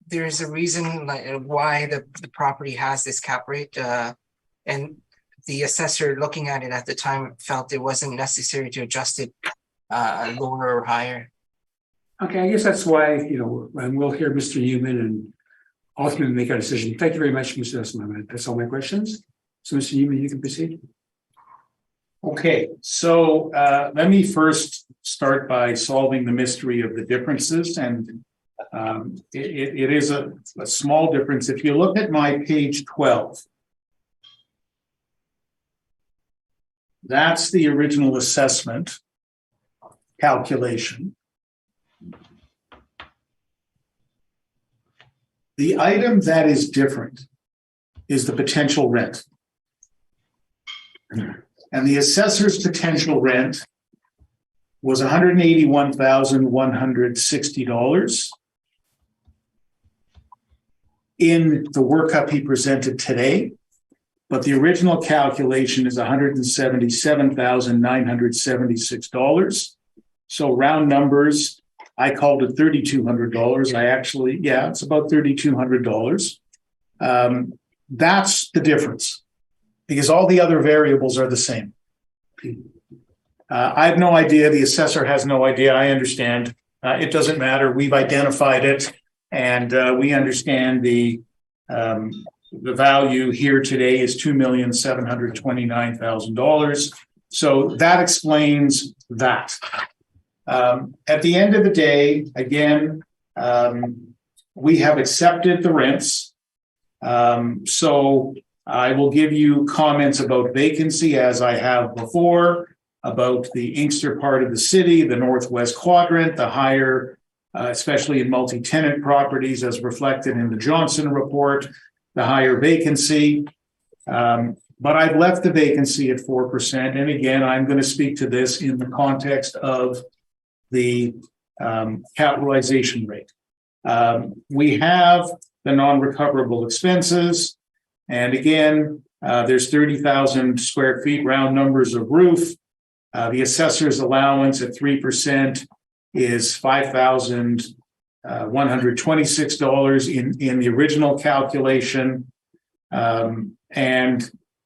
there's a reason why the property has this cap rate, and the assessor looking at it at the time felt it wasn't necessary to adjust it lower or higher. Okay, I guess that's why, and we'll hear Mr. Newman and ultimately make our decision. Thank you very much, Mr. Esselman. That's all my questions. So, Mr. Newman, you can proceed. Okay, so let me first start by solving the mystery of the differences, and it is a small difference. If you look at my page 12, that's the original assessment calculation. The item that is different is the potential rent. And the assessor's potential rent was $181,160. In the workup he presented today, but the original calculation is $177,976. So round numbers, I called it $3,200. It's about $3,200. That's the difference, because all the other variables are the same. I have no idea. The assessor has no idea. I understand. It doesn't matter. We've identified it, and we understand the value here today is $2,729,000. So that explains that. At the end of the day, again, we have accepted the rents. So I will give you comments about vacancy as I have before, about the Inkster part of the city, the northwest quadrant, the higher, especially in multi-tenant properties as reflected in the Johnson report, the higher vacancy. But I've left the vacancy at 4%. And again, I'm going to speak to this in the context of the capitalization rate. We have the non-recoverable expenses. And again, there's 30,000 square feet, round numbers of roof. The assessor's allowance at 3% is $5,126 in the original calculation. And,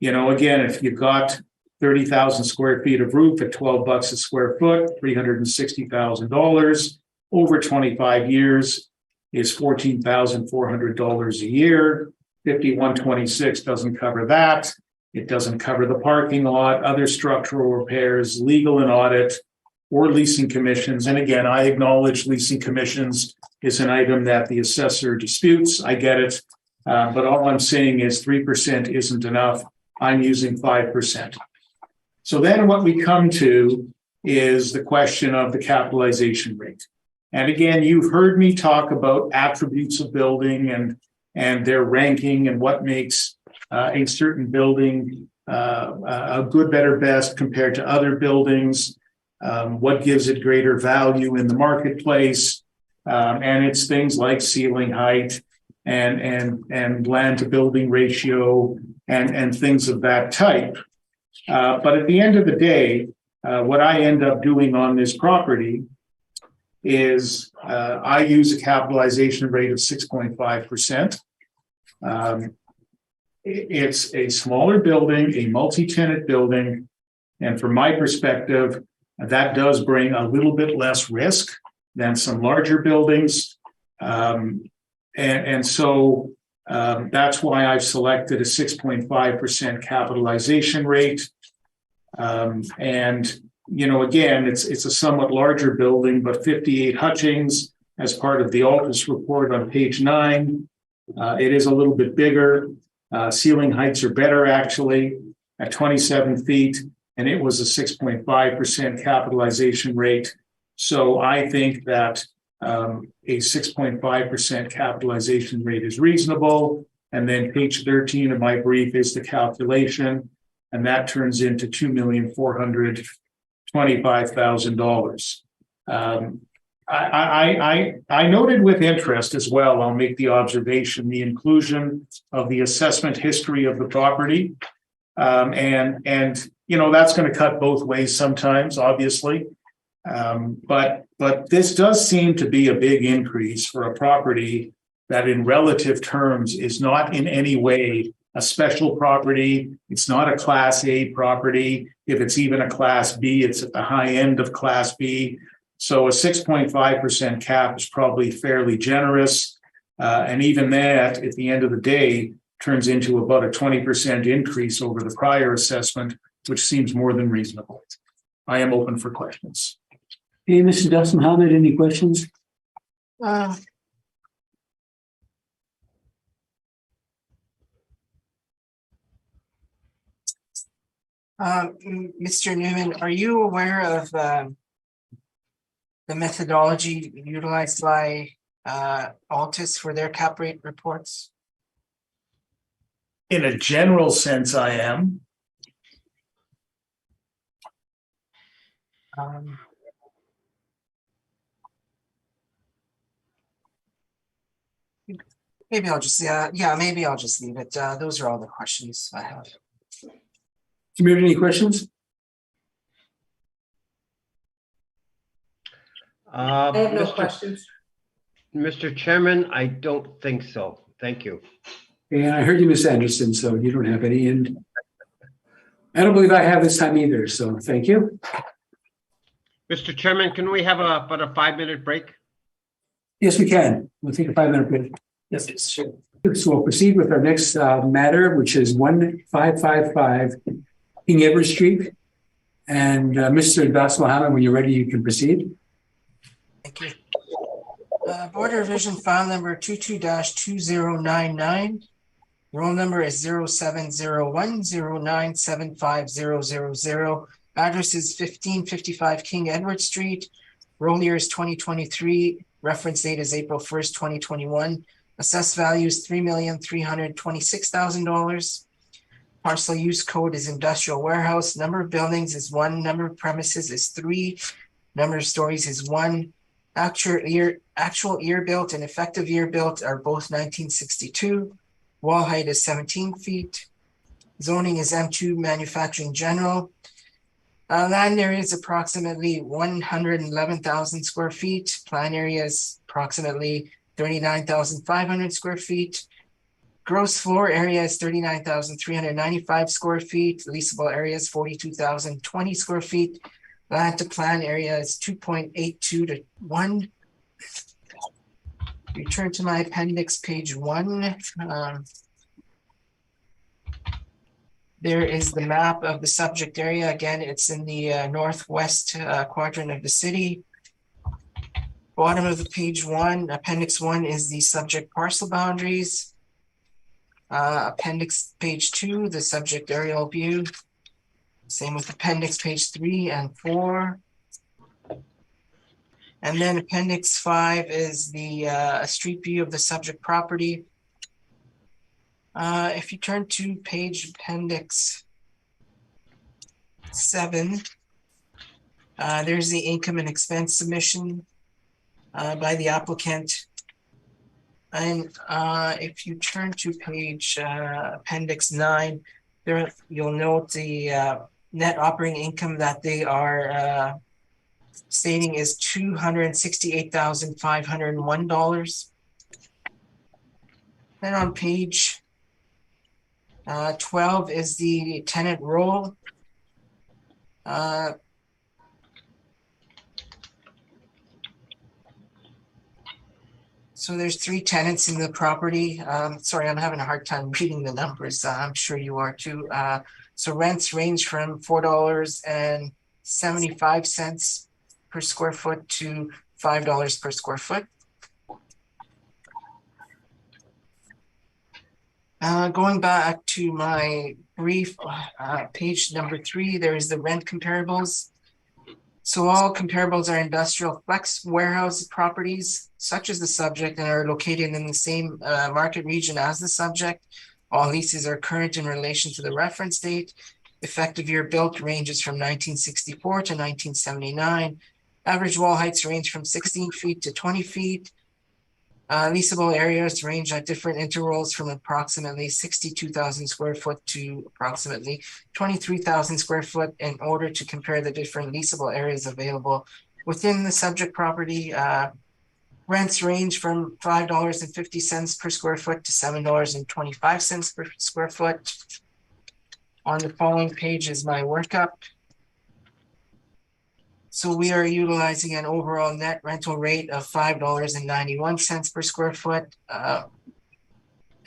again, if you've got 30,000 square feet of roof at $12 a square foot, $360,000 over 25 years is $14,400 a year. 5126 doesn't cover that. It doesn't cover the parking lot, other structural repairs, legal and audit, or leasing commissions. And again, I acknowledge leasing commissions is an item that the assessor disputes. I get it. But all I'm saying is 3% isn't enough. I'm using 5%. So then what we come to is the question of the capitalization rate. And again, you've heard me talk about attributes of building and their ranking and what makes a certain building a good, better, best compared to other buildings, what gives it greater value in the marketplace, and it's things like ceiling height and land to building ratio and things of that type. But at the end of the day, what I end up doing on this property is I use a capitalization rate of 6.5%. It's a smaller building, a multi-tenant building, and from my perspective, that does bring a little bit less risk than some larger buildings. And so that's why I've selected a 6.5% capitalization rate. And, you know, again, it's a somewhat larger building, but 58 Hutchings, as part of the Altus report on page 9, it is a little bit bigger. Ceiling heights are better actually at 27 feet, and it was a 6.5% capitalization rate. So I think that a 6.5% capitalization rate is reasonable. And then page 13 of my brief is the calculation, and that turns into $2,425,000. I noted with interest as well, I'll make the observation, the inclusion of the assessment history of the property. And you know, that's going to cut both ways sometimes, obviously. But this does seem to be a big increase for a property that in relative terms is not in any way a special property. It's not a Class A property. If it's even a Class B, it's at the high end of Class B. So a 6.5% cap is probably fairly generous. And even that, at the end of the day, turns into about a 20% increase over the prior assessment, which seems more than reasonable. I am open for questions. Hey, Mr. Dustin Mohammed, any questions? Mr. Newman, are you aware of the methodology utilized by Altus for their cap rate reports? In a general sense, I am. Maybe I'll just maybe I'll just leave it. Those are all the questions I have. Community, any questions? I have no questions. Mr. Chairman, I don't think so. Thank you. And I heard you, Ms. Anderson, so you don't have any. And I don't believe I have this time either, so thank you. Mr. Chairman, can we have about a 5-minute break? Yes, we can. We'll take a 5-minute break. Yes, sure. So we'll proceed with our next matter, which is 1555 King Edward Street. And Mr. Das Mohammed, when you're ready, you can proceed. Thank you. Board Revision file number 22-2099. Roll number is 070109750000. Address is 1555 King Edward Street. Roll year is 2023. Reference date is April 1st, 2021. Assessed value is $3,326,000. Parcel use code is industrial warehouse. Number of buildings is 1. Number of premises is 3. Number of stories is 1. Actual year built and effective year built are both 1962. Wall height is 17 feet. Zoning is M2 manufacturing general. Land area is approximately 111,000 square feet. Plan area is approximately 39,500 square feet. Gross floor area is 39,395 square feet. Leasable area is 42,020 square feet. Land to plan area is 2.82 to 1. Return to my appendix, page 1. There is the map of the subject area. Again, it's in the northwest quadrant of the city. Bottom of the page 1, appendix 1 is the subject parcel boundaries. Appendix page 2, the subject aerial view. Same with appendix page 3 and 4. And then appendix 5 is the street view of the subject property. If you turn to page appendix 7, there's the income and expense submission by the applicant. And if you turn to page appendix 9, there you'll note the net operating income that they are stating is $268,501. Then on page 12 is the tenant roll. So there's 3 tenants in the property. Sorry, I'm having a hard time reading the numbers. I'm sure you are too. So rents range from $4.75 per square foot to $5 per square foot. Going back to my brief, page number 3, there is the rent comparables. So all comparables are industrial flex warehouse properties, such as the subject, and are located in the same market region as the subject. All leases are current in relation to the reference date. Effective year built ranges from 1964 to 1979. Average wall heights range from 16 feet to 20 feet. Leasable areas range at different intervals from approximately 62,000 square foot to approximately 23,000 square foot. In order to compare the different leasable areas available within the subject property, rents range from $5.50 per square foot to $7.25 per square foot. On the following page is my workup. So we are utilizing an overall net rental rate of $5.91 per square foot and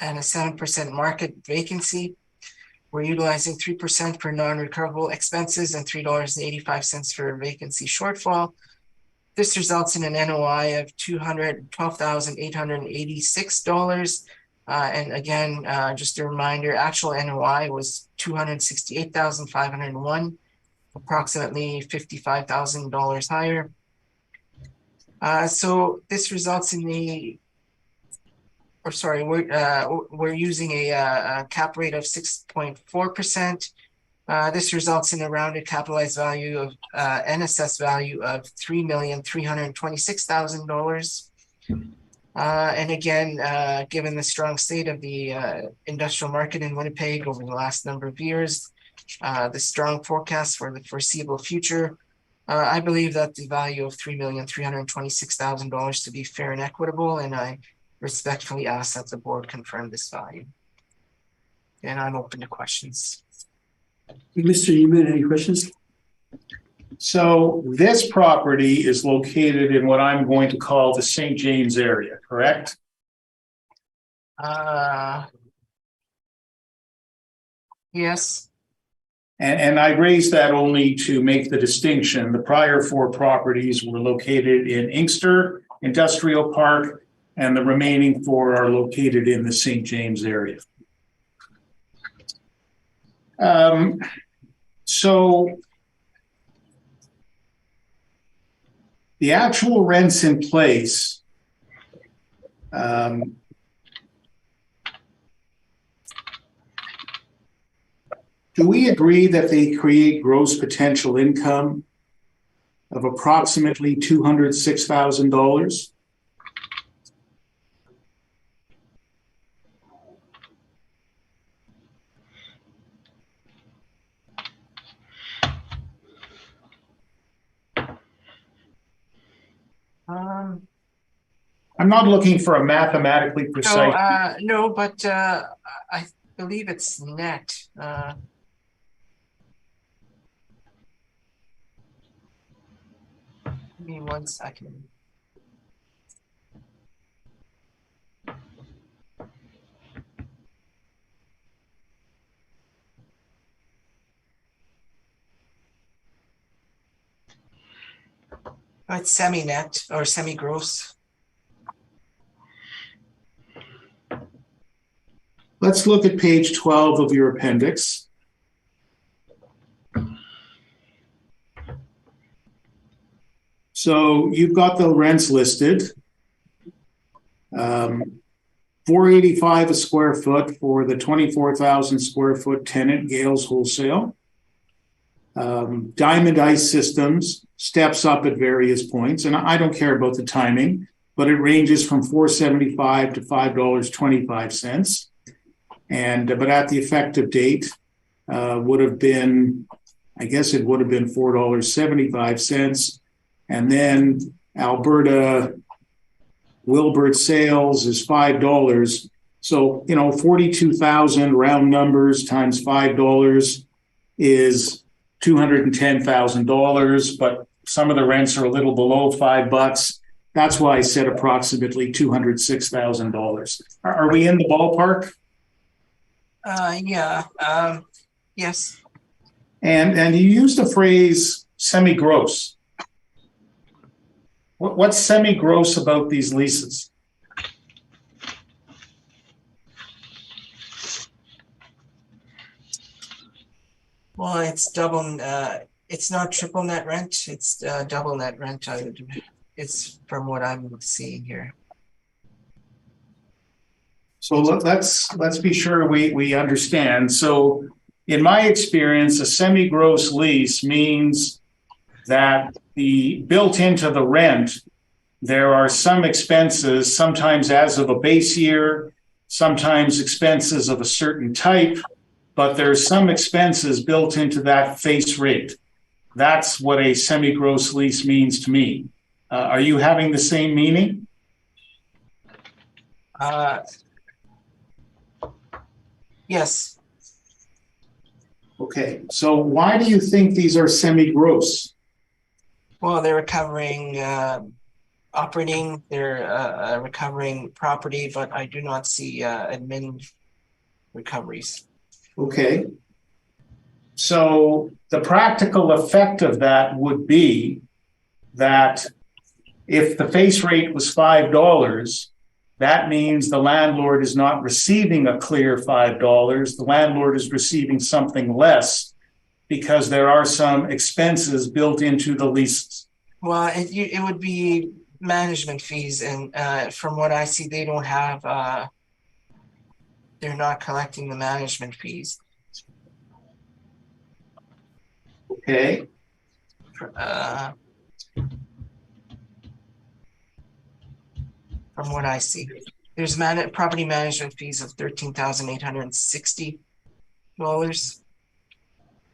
a 7% market vacancy. We're utilizing 3% for non-recoverable expenses and $3.85 for vacancy shortfall. This results in an NOI of $212,886. And again, just a reminder, actual NOI was $268,501. Approximately $55,000 higher. So this results in we're using a cap rate of 6.4%. This results in a rounded capitalized value of NSS value of $3,326,000. And again, given the strong state of the industrial market in Winnipeg over the last number of years, the strong forecast for the foreseeable future, I believe that the value of $3,326,000 to be fair and equitable, and I respectfully ask that the board confirm this value. And I'm open to questions. Mr. Neiman, any questions? So this property is located in what I'm going to call the St. James area, correct? Yes. And I raised that only to make the distinction. The prior 4 properties were located in Inkster Industrial Park, and the remaining 4 are located in the St. James area. So the actual rents in place, do we agree that they create gross potential income of approximately $206,000? I'm not looking for a mathematically precise. No, but I believe it's net. Give me 1 second. It's semi-net or semi-gross. Let's look at page 12 of your appendix. So you've got the rents listed. $485 a square foot for the 24,000 square foot tenant, Gales Wholesale. Diamond Ice Systems steps up at various points, and I don't care about the timing, but it ranges from $4.75 to $5.25. But at the effective date would have been, I guess it would have been $4.75. And then Alberta Wilbert Sales is $5. So, 42,000 round numbers times $5 is $210,000, but some of the rents are a little below $5. That's why I said approximately $206,000. Are we in the ballpark? Yeah, yes. And you used the phrase semi-gross. What's semi-gross about these leases? Well, it's double, it's not triple net rent, it's double net rent. It's from what I'm seeing here. So let's be sure we understand. So in my experience, a semi-gross lease means that built into the rent, there are some expenses, sometimes as of a base year, sometimes expenses of a certain type, but there's some expenses built into that face rate. That's what a semi-gross lease means to me. Are you having the same meaning? Yes. Okay, so why do you think these are semi-gross? Well, they're recovering operating, they're recovering property, but I do not see admin recoveries. Okay. So the practical effect of that would be that if the face rate was $5, that means the landlord is not receiving a clear $5. The landlord is receiving something less because there are some expenses built into the leases. Well, it would be management fees, and from what I see, they don't have, they're not collecting the management fees. Okay. From what I see, there's property management fees of $13,860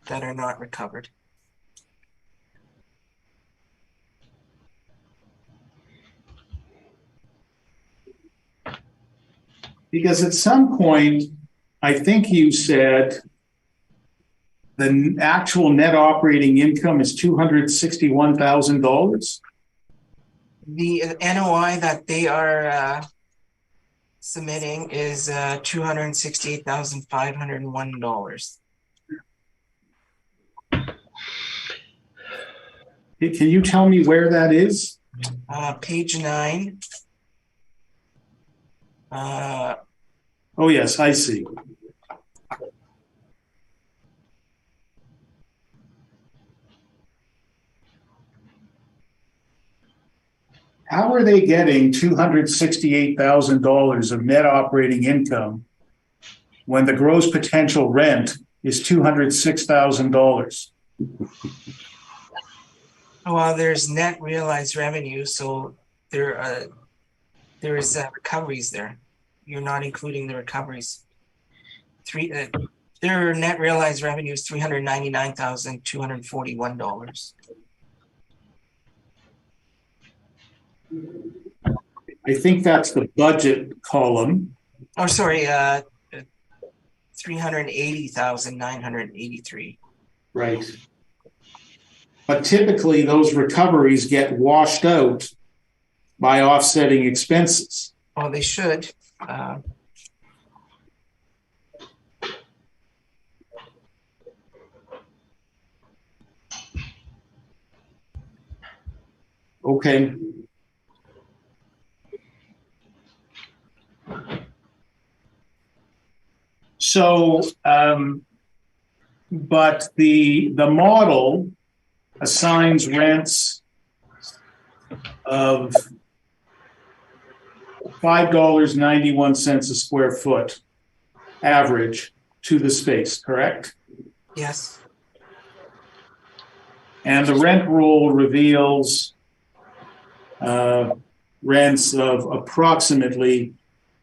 that are not recovered. Because at some point, I think you said the actual net operating income is $261,000. The NOI that they are submitting is $268,501. Can you tell me where that is? Page 9. Oh, yes, I see. How are they getting $268,000 of net operating income when the gross potential rent is $206,000? Well, there's net realized revenue, so there is recoveries there. You're not including the recoveries. Their net realized revenue is $399,241. I think that's the budget column. Oh, sorry, 380,983. Right. But typically those recoveries get washed out by offsetting expenses. Oh, they should. Okay. So, but the model assigns rents of $5.91 a square foot average to the space, correct? Yes, And the rent roll reveals rents of approximately,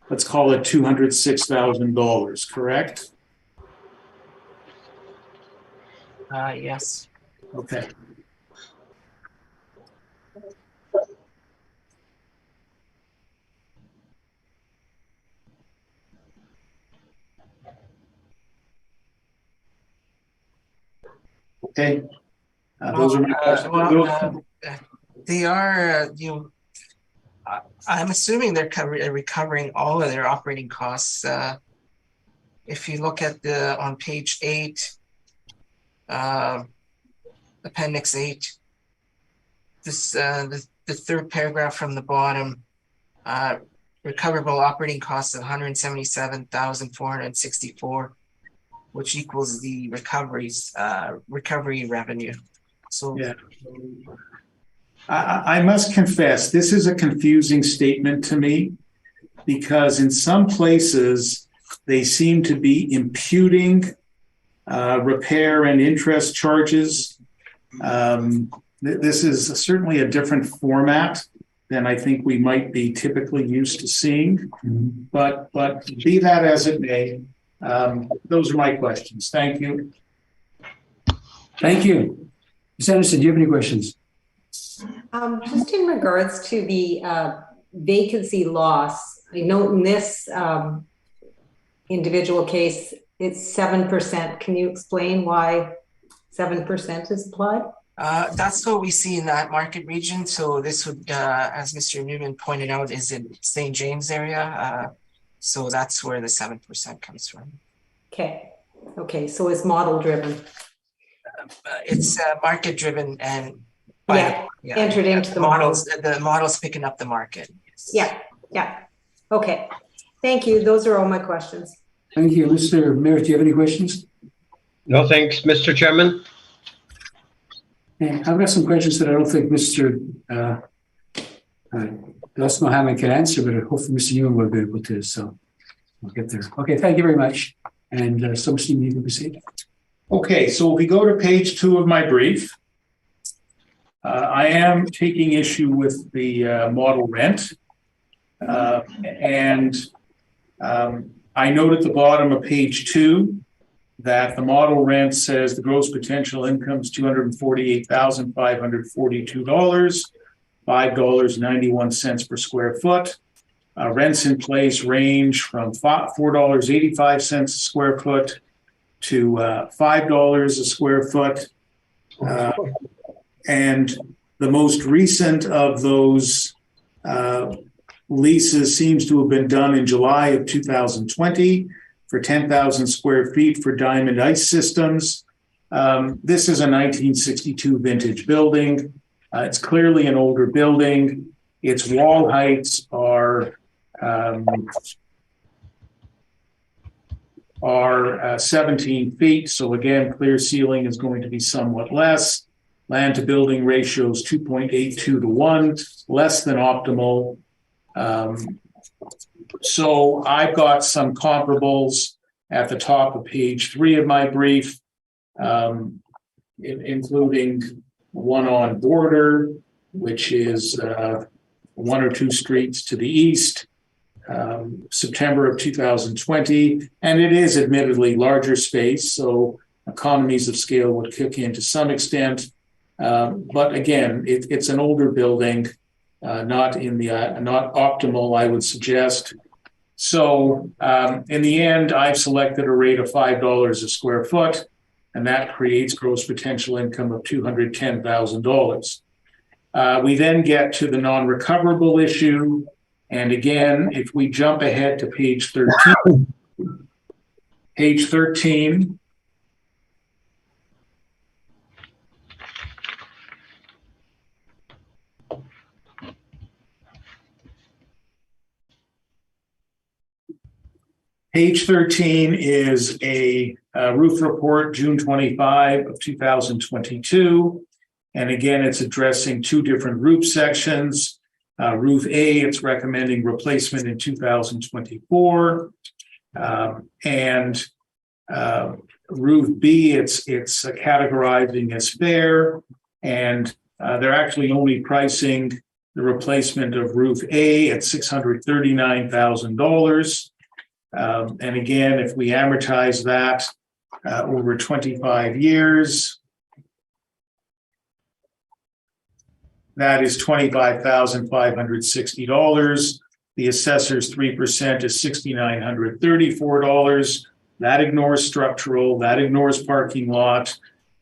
let's call it $206,000, correct? yes. Okay. Okay. Those are my questions. They are, I'm assuming they're recovering all of their operating costs. If you look at on page 8, appendix 8, this, the third paragraph from the bottom, recoverable operating costs of 177,464, which equals the recovery revenue. So Yeah. I must confess, this is a confusing statement to me, because in some places they seem to be imputing repair and interest charges. This is certainly a different format than I think we might be typically used to seeing. But be that as it may, those are my questions. Thank you. Thank you. Ms. Anderson, do you have any questions? Just in regards to the vacancy loss, I know in this individual case, it's 7%. Can you explain why 7% is applied? That's what we see in that market region. So this would, as Mr. Newman pointed out, is in St. James area. So that's where the 7% comes from. Okay. Okay. So it's model driven. It's market driven and entered into the models. The models picking up the market. Yeah. Yeah. Okay. Thank you. Those are all my questions. Thank you. Mr. Merritt, do you have any questions? No, thanks, Mr. Chairman. Yeah, I've got some questions that I don't think Mr. Doss Mohammed can answer, but hopefully Mr. Newman will be able to. So we'll get there. Okay, thank you very much. And so Mr. Newman, you can proceed. Okay, so if we go to page 2 of my brief, I am taking issue with the model rent. I note at the bottom of page 2 that the model rent says the gross potential income is $248,542, $5.91 per square foot. Rents in place range from $4.85 a square foot to $5 a square foot. And the most recent of those leases seems to have been done in July of 2020 for 10,000 square feet for Diamond Ice Systems. This is a 1962 vintage building. It's clearly an older building. Its wall heights are 17 feet. So again, clear ceiling is going to be somewhat less. Land to building ratio is 2.82 to 1, less than optimal. So I've got some comparables at the top of page 3 of my brief, including one on Border, which is 1 or 2 streets to the east, September of 2020. And it is admittedly larger space, so economies of scale would kick in to some extent. But again, it's an older building, not optimal, I would suggest. So in the end, I've selected a rate of $5 a square foot, and that creates gross potential income of $210,000. We then get to the non-recoverable issue. And again, if we jump ahead to page 13, page 13, Page 13 is a roof report, June 25 of 2022. And again, it's addressing 2 different roof sections. Roof A, it's recommending replacement in 2024. And roof B, it's categorizing as fair, and they're actually only pricing the replacement of roof A at $639,000. And again, if we amortize that over 25 years, that is $25,560. The assessor's 3% is $6,934. That ignores structural, that ignores parking lot,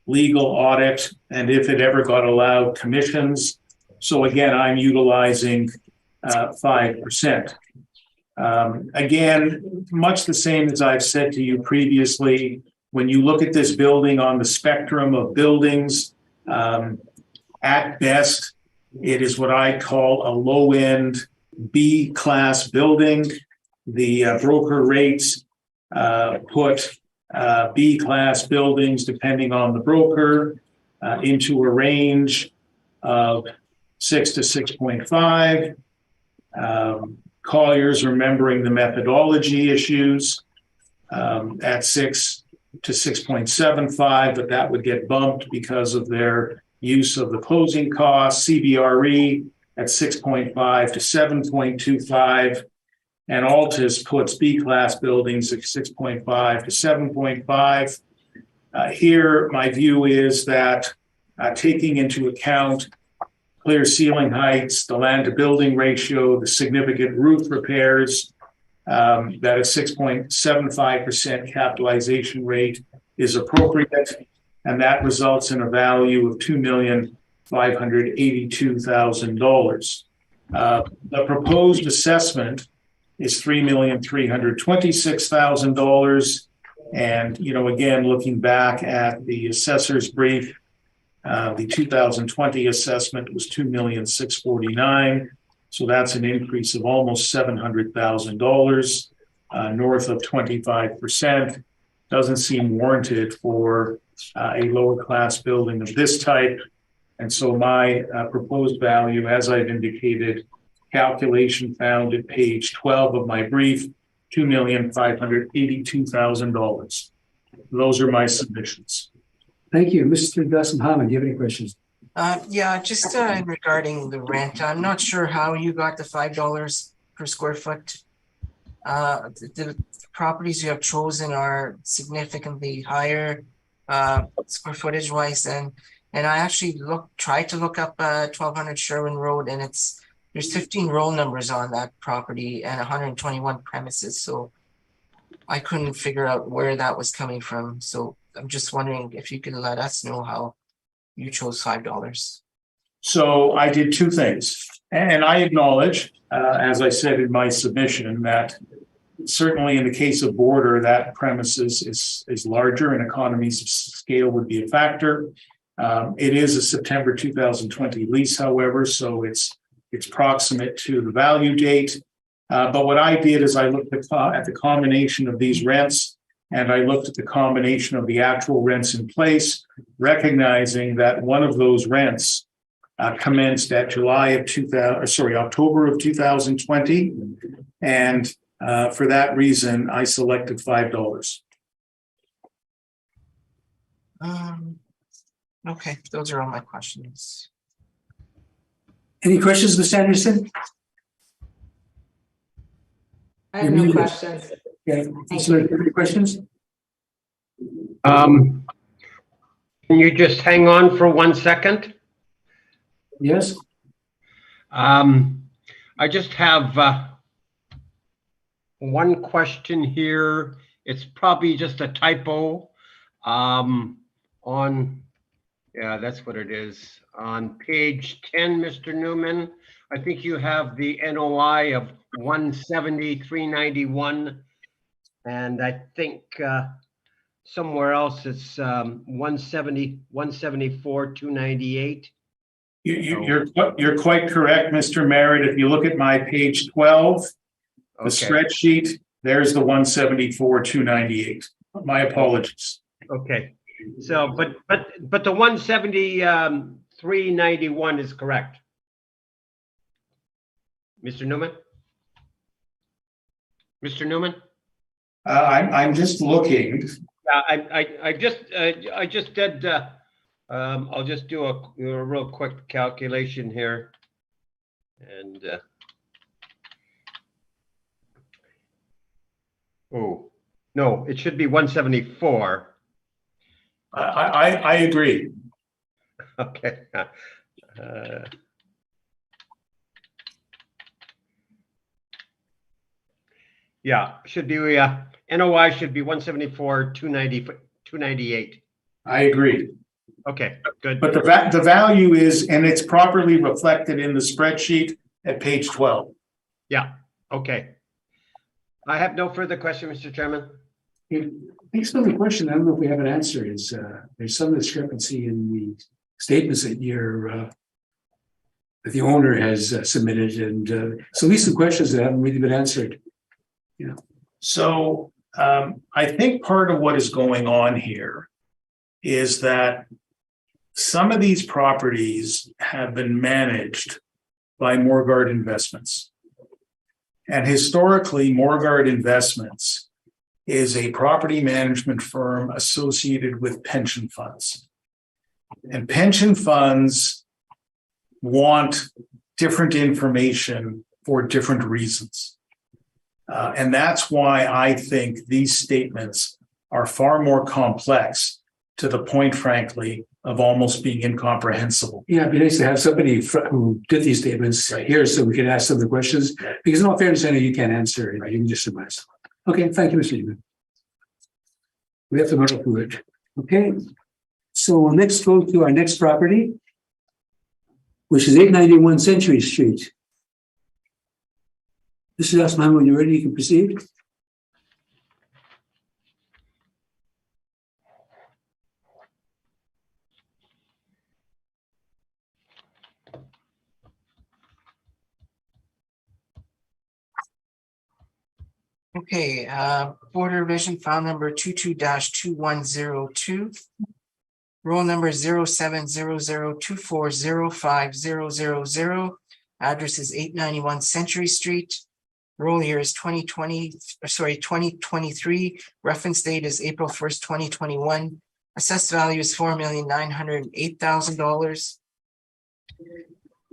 legal, audit, and if it ever got allowed, commissions. So again, I'm utilizing 5%. Again, much the same as I've said to you previously, when you look at this building on the spectrum of buildings, at best, it is what I call a low-end B-class building. The broker rates put B-class buildings, depending on the broker, into a range of 6 to 6.5. Collier's remembering the methodology issues at 6 to 6.75, but that would get bumped because of their use of the closing costs. CBRE at 6.5 to 7.25. And Altus puts B-class buildings at 6.5 to 7.5. Here, my view is that taking into account clear ceiling heights, the land-to-building ratio, the significant roof repairs, that a 6.75% capitalization rate is appropriate, and that results in a value of $2,582,000. The proposed assessment is $3,326,000. And, again, looking back at the assessor's brief, the 2020 assessment was $2,649,000. So that's an increase of almost $700,000, north of 25%. Doesn't seem warranted for a lower class building of this type. And so my proposed value, as I've indicated, calculation found at page 12 of my brief, $2,582,000. Those are my submissions. Thank you. Mr. Dustin-Hammond, do you have any questions? Yeah, just regarding the rent, I'm not sure how you got the $5 per square foot. The properties you have chosen are significantly higher square footage wise, and I actually tried to look up 1200 Sherwin Road, and there's 15 roll numbers on that property and 121 premises, so I couldn't figure out where that was coming from. So I'm just wondering if you could let us know how you chose $5. So I did two things, and I acknowledge, as I said in my submission, that certainly in the case of Border, that premises is larger and economies of scale would be a factor. It is a September 2020 lease, however, so it's proximate to the value date. But what I did is I looked at the combination of these rents, and I looked at the combination of the actual rents in place, recognizing that one of those rents commenced at October of 2020. And for that reason, I selected $5. Okay, those are all my questions. Any questions, Ms. Anderson? I have no questions. Yeah. Any questions? Can you just hang on for 1 second? Yes. I just have one question here. It's probably just a typo yeah, that's what it is. On page 10, Mr. Newman, I think you have the NOI of 170,391, and I think somewhere else it's 174,298. You're quite correct, Mr. Merritt. If you look at my page 12, the spreadsheet, there's the 174,298. My apologies. Okay. So, but the 173,91 is correct. Mr. Newman? Mr. Newman? I'm just looking. Yeah, I just did, I'll just do a real quick calculation here. And, oh, no, it should be 174. I agree. Okay. Yeah, should be, NOI should be 174, 298. I agree. Okay, good. But the value is, and it's properly reflected in the spreadsheet at page 12. Yeah, okay. I have no further question, Mr. Chairman. Thanks for the question. I don't know if we have an answer. Is there's some discrepancy in the statements that that the owner has submitted, and so at least some questions that haven't really been answered. So I think part of what is going on here is that some of these properties have been managed by Morguard Investments. And historically, Morguard Investments is a property management firm associated with pension funds. And pension funds want different information for different reasons. And that's why I think these statements are far more complex, to the point, frankly, of almost being incomprehensible. Yeah, it'd be nice to have somebody who did these statements here so we can ask them the questions, because in all fairness, I know you can't answer it. You can just advise. Okay, thank you, Mr. Newman. We have to go through it. Okay, so we'll next go to our next property, which is 891 Century Street. Mr. Asman, when you're ready, you can proceed. Okay, Board revision file number 22-2102. Roll number 070024050000. Address is 891 Century Street. Roll year is 2023. Reference date is April 1st, 2021. Assessed value is $4,908,000.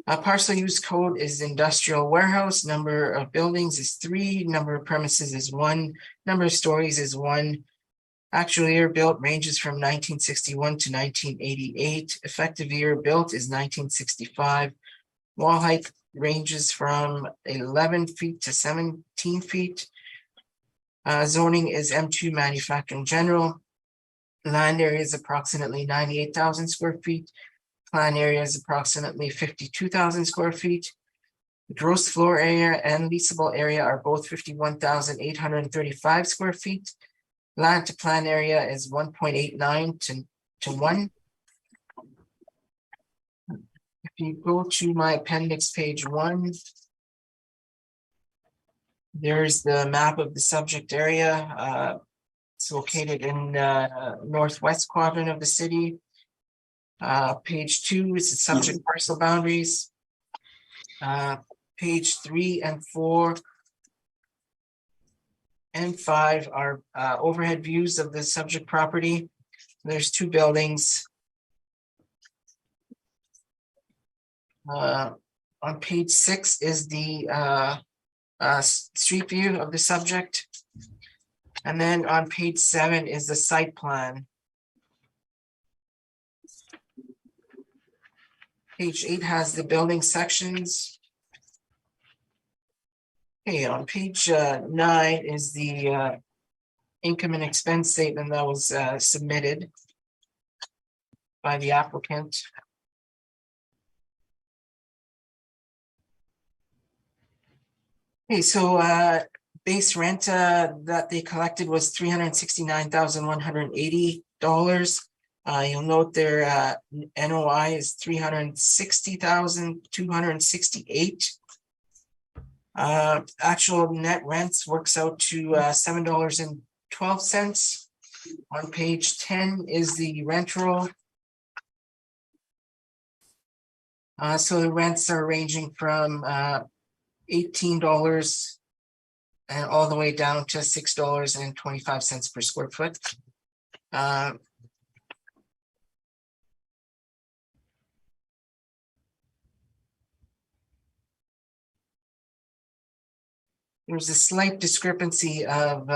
Parcel use code is industrial warehouse. Number of buildings is 3. Number of premises is 1. Number of stories is 1. Actual year built ranges from 1961 to 1988. Effective year built is 1965. Wall height ranges from 11 feet to 17 feet. Zoning is M2 manufacturing general. Land area is approximately 98,000 square feet. Plan area is approximately 52,000 square feet. The gross floor area and leasable area are both 51,835 square feet. Land to plan area is 1.89 to 1. If you go to my appendix, page 1, there's the map of the subject area. It's located in northwest quadrant of the city. Page 2 is the subject parcel boundaries. Page 3 and 4 and 5 are overhead views of the subject property. There's 2 buildings. On page 6 is the street view of the subject. And then on page 7 is the site plan. Page 8 has the building sections. Okay, on page 9 is the income and expense statement that was submitted by the applicant. Okay, so base rent that they collected was $369,180. You'll note their NOI is $360,268. Actual net rents works out to $7.12. On page 10 is the rent roll. So the rents are ranging from $18 and all the way down to $6.25 per square foot. There's a slight discrepancy of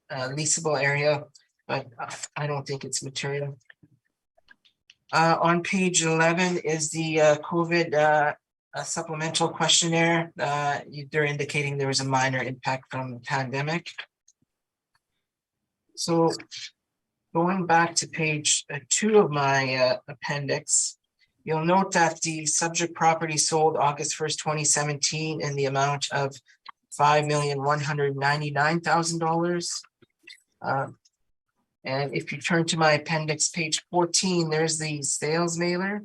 leasable area, but I don't think it's material. On page 11 is the COVID supplemental questionnaire. They're indicating there was a minor impact from the pandemic. So going back to page 2 of my appendix, you'll note that the subject property sold August 1st, 2017 in the amount of $5,199,000. And if you turn to my appendix, page 14, there's the sales mailer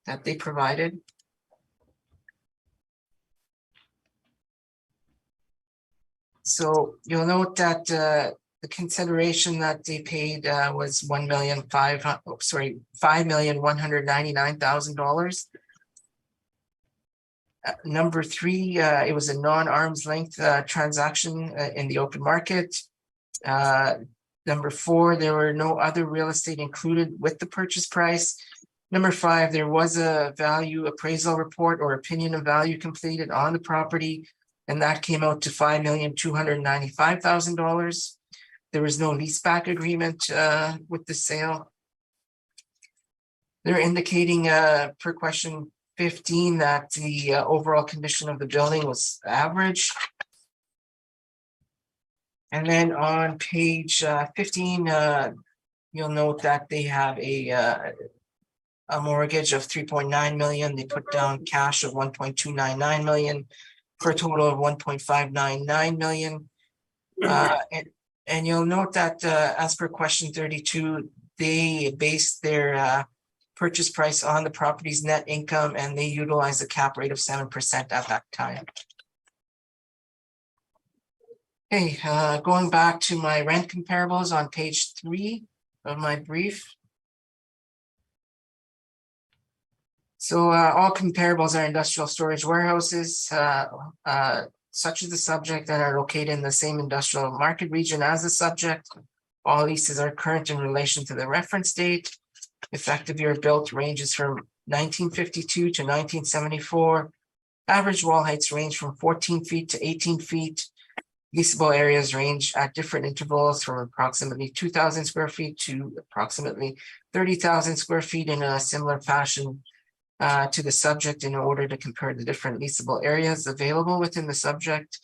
that they provided. So you'll note that the consideration that they paid was $5,199,000. Number 3, it was a non-arm's length transaction in the open market. Number 4, there were no other real estate included with the purchase price. Number 5, there was a value appraisal report or opinion of value completed on the property, and that came out to $5,295,000. There was no leaseback agreement with the sale. They're indicating per question 15 that the overall condition of the building was average. And then on page 15, you'll note that they have a mortgage of $3.9 million. They put down cash of $1.299 million for a total of $1.599 million. And you'll note that as per question 32, they based their purchase price on the property's net income, and they utilized a cap rate of 7% at that time. Okay, going back to my rent comparables on page 3 of my brief. So all comparables are industrial storage warehouses, such as the subject, that are located in the same industrial market region as the subject. All leases are current in relation to the reference date. Effective year built ranges from 1952 to 1974. Average wall heights range from 14 feet to 18 feet. Leasable areas range at different intervals from approximately 2,000 square feet to approximately 30,000 square feet in a similar fashion to the subject in order to compare the different leasable areas available within the subject.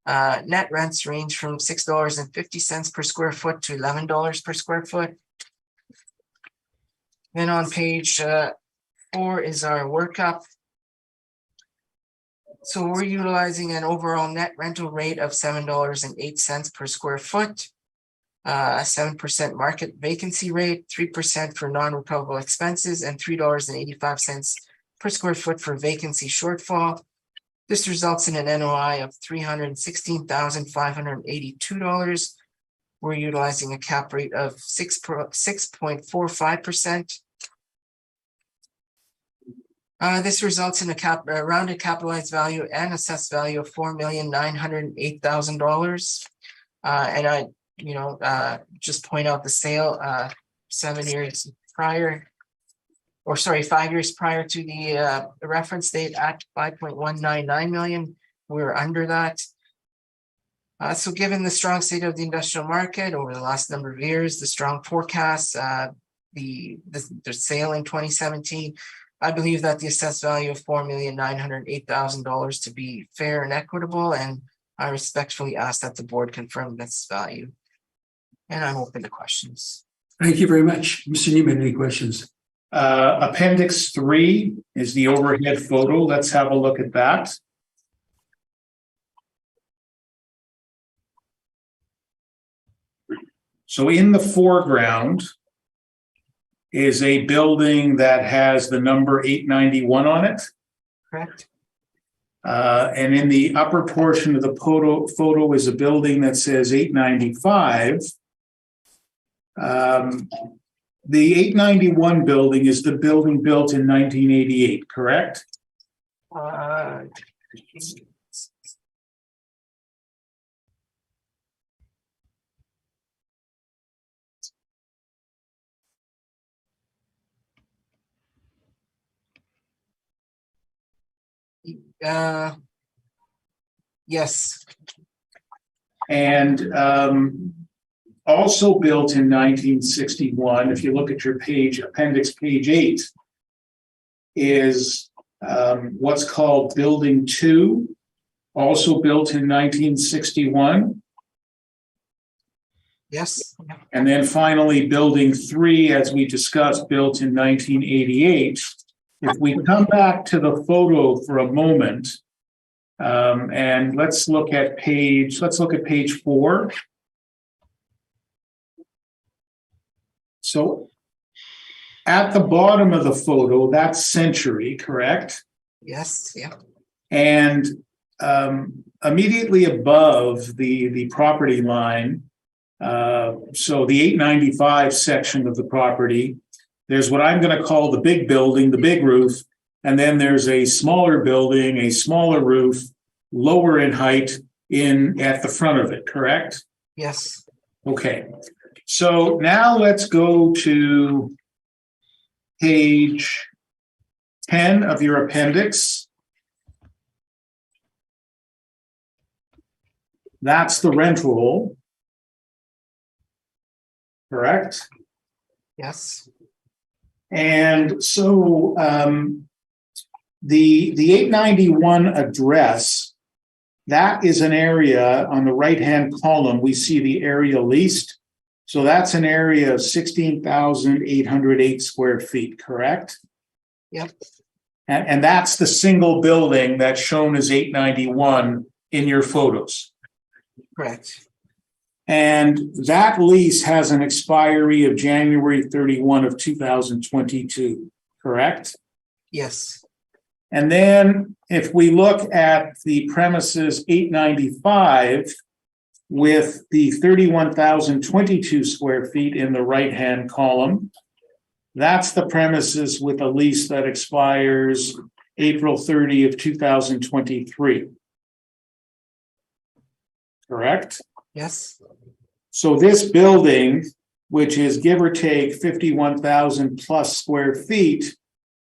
Net rents range from $6.50 per square foot to $11 per square foot. Then on page 4 is our workup. So we're utilizing an overall net rental rate of $7.08 per square foot, a 7% market vacancy rate, 3% for non-recoverable expenses, and $3.85 per square foot for vacancy shortfall. This results in an NOI of $316,582. We're utilizing a cap rate of 6.45%. This results in a rounded capitalized value and assessed value of $4,908,000. And I, just point out the sale 5 years prior to the reference date at $5.199 million. We're under that. So given the strong state of the industrial market over the last number of years, the strong forecasts, the sale in 2017, I believe that the assessed value of $4,908,000 to be fair and equitable, and I respectfully ask that the board confirm this value. And I'm open to questions. Thank you very much. Mr. Neiman, any questions? Appendix 3 is the overhead photo. Let's have a look at that. So in the foreground is a building that has the number 891 on it. Correct. And in the upper portion of the photo is a building that says 895. The 891 building is the building built in 1988, correct? Yes, And also built in 1961, if you look at your page, appendix page 8, is what's called Building 2, also built in 1961. yes, And then finally, Building 3, as we discussed, built in 1988. If we come back to the photo for a moment, and let's look at page 4. So at the bottom of the photo, that's Century, correct? yes, yeah, And immediately above the property line, so the 895 section of the property, there's what I'm going to call the big building, the big roof, and then there's a smaller building, a smaller roof, lower in height at the front of it, correct? yes, Okay. So now let's go to page 10 of your appendix. That's the rent roll. Correct? yes, And so the 891 address, that is an area on the right-hand column. We see the area leased. So that's an area of 16,808 square feet, correct? yep, And that's the single building that's shown as 891 in your photos. correct. And that lease has an expiry of January 31 of 2022, correct? Yes, And then if we look at the premises 895 with the 31,022 square feet in the right-hand column, that's the premises with a lease that expires April 30 of 2023. Correct? yes, So this building, which is give or take 51,000 plus square feet,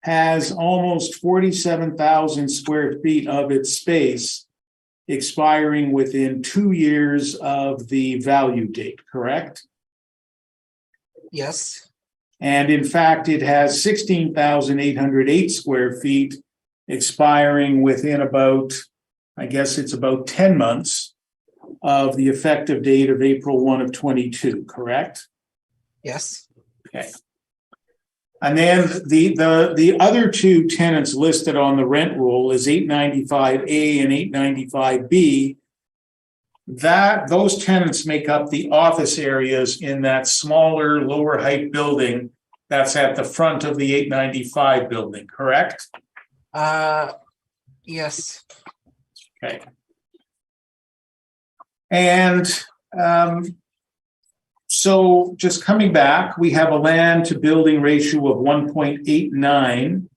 has almost 47,000 square feet of its space expiring within 2 years of the value date, correct? yes, And in fact, it has 16,808 square feet expiring within about, I guess it's about 10 months of the effective date of April 1 of 22, correct? yes, Okay. And then the other two tenants listed on the rent roll is 895A and 895B. Those tenants make up the office areas in that smaller, lower height building that's at the front of the 895 building, correct? yes, Okay. And so just coming back, we have a land to building ratio of 1.89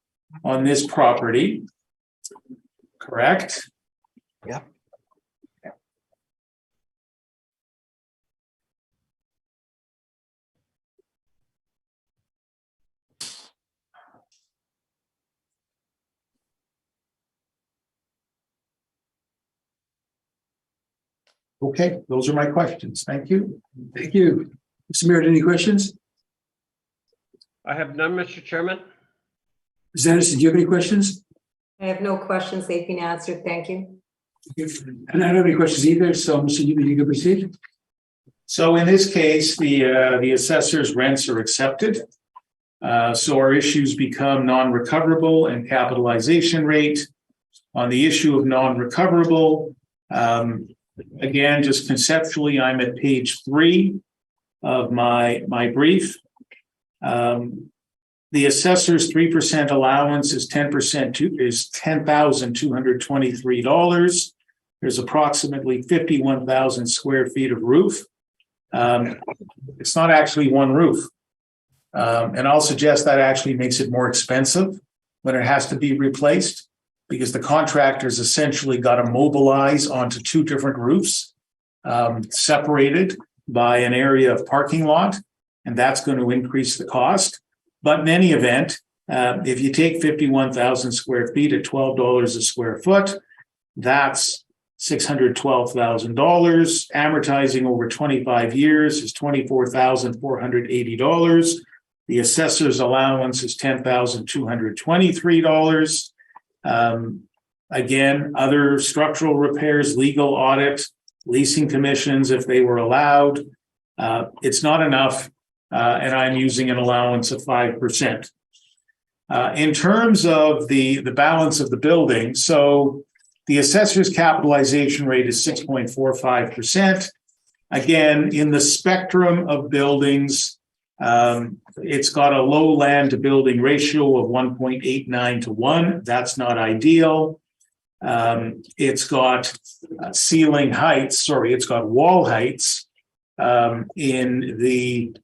on this property, correct? Yep. Okay, those are my questions. Thank you. Thank you. Mr. Merritt, any questions? I have none, Mr. Chairman. Ms. Anderson, do you have any questions? I have no questions. They've been answered. Thank you. And I don't have any questions either, so Mr. Newman, you can proceed. So in this case, the assessor's rents are accepted. So our issues become non-recoverable and capitalization rate. On the issue of non-recoverable, again, just conceptually, I'm at page 3 of my brief. The assessor's 3% allowance is 10% is $10,223. There's approximately 51,000 square feet of roof. It's not actually one roof. And I'll suggest that actually makes it more expensive when it has to be replaced, because the contractors essentially got to mobilize onto 2 different roofs, separated by an area of parking lot, and that's going to increase the cost. But in any event, If you take 51,000 square feet at $12 a square foot, that's $612,000. Amortizing over 25 years is $24,480. The assessor's allowance is $10,223. Again, other structural repairs, legal audit, leasing commissions, if they were allowed. It's not enough, and I'm using an allowance of 5%. In terms of the balance of the building, so the assessor's capitalization rate is 6.45%. Again, in the spectrum of buildings, it's got a low land to building ratio of 1.89 to 1. That's not ideal. It's got it's got wall heights in the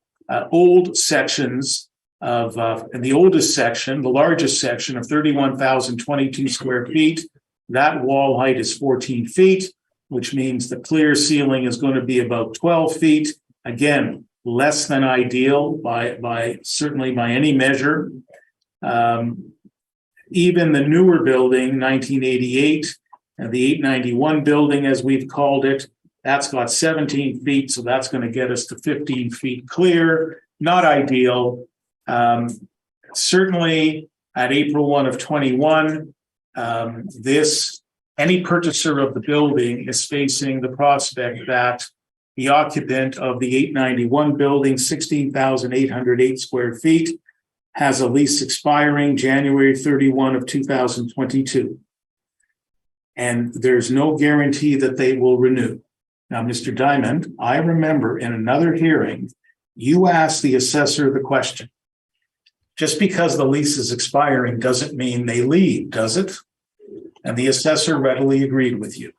old sections of in the oldest section, the largest section of 31,022 square feet. That wall height is 14 feet, which means the clear ceiling is going to be about 12 feet. Again, less than ideal by certainly by any measure. Even the newer building, 1988, and the 891 building, as we've called it, that's got 17 feet, so that's going to get us to 15 feet clear. Not ideal. Certainly at April 1 of 21, any purchaser of the building is facing the prospect that the occupant of the 891 building, 16,808 square feet, has a lease expiring January 31 of 2022. And there's no guarantee that they will renew. Now, Mr. Diamond, I remember in another hearing, you asked the assessor the question. Just because the lease is expiring doesn't mean they leave, does it? And the assessor readily agreed with you.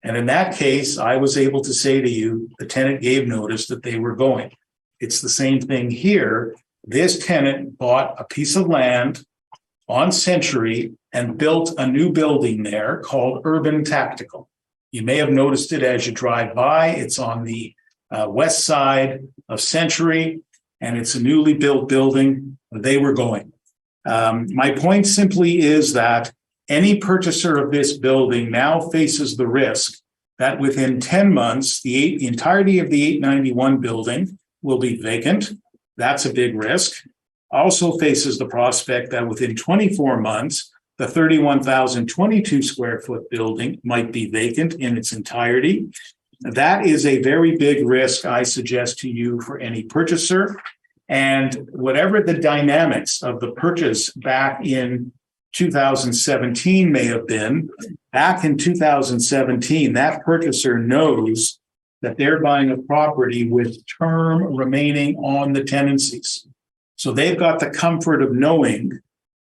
And in that case, I was able to say to you, the tenant gave notice that they were going. It's the same thing here. This tenant bought a piece of land on Century and built a new building there called Urban Tactical. You may have noticed it as you drive by. It's on the west side of Century, and it's a newly built building. They were going. My point simply is that any purchaser of this building now faces the risk that within 10 months, the entirety of the 891 building will be vacant. That's a big risk. Also faces the prospect that within 24 months, the 31,022 square foot building might be vacant in its entirety. That is a very big risk, I suggest to you, for any purchaser. And whatever the dynamics of the purchase back in 2017 may have been, back in 2017, that purchaser knows that they're buying a property with term remaining on the tenancies. So they've got the comfort of knowing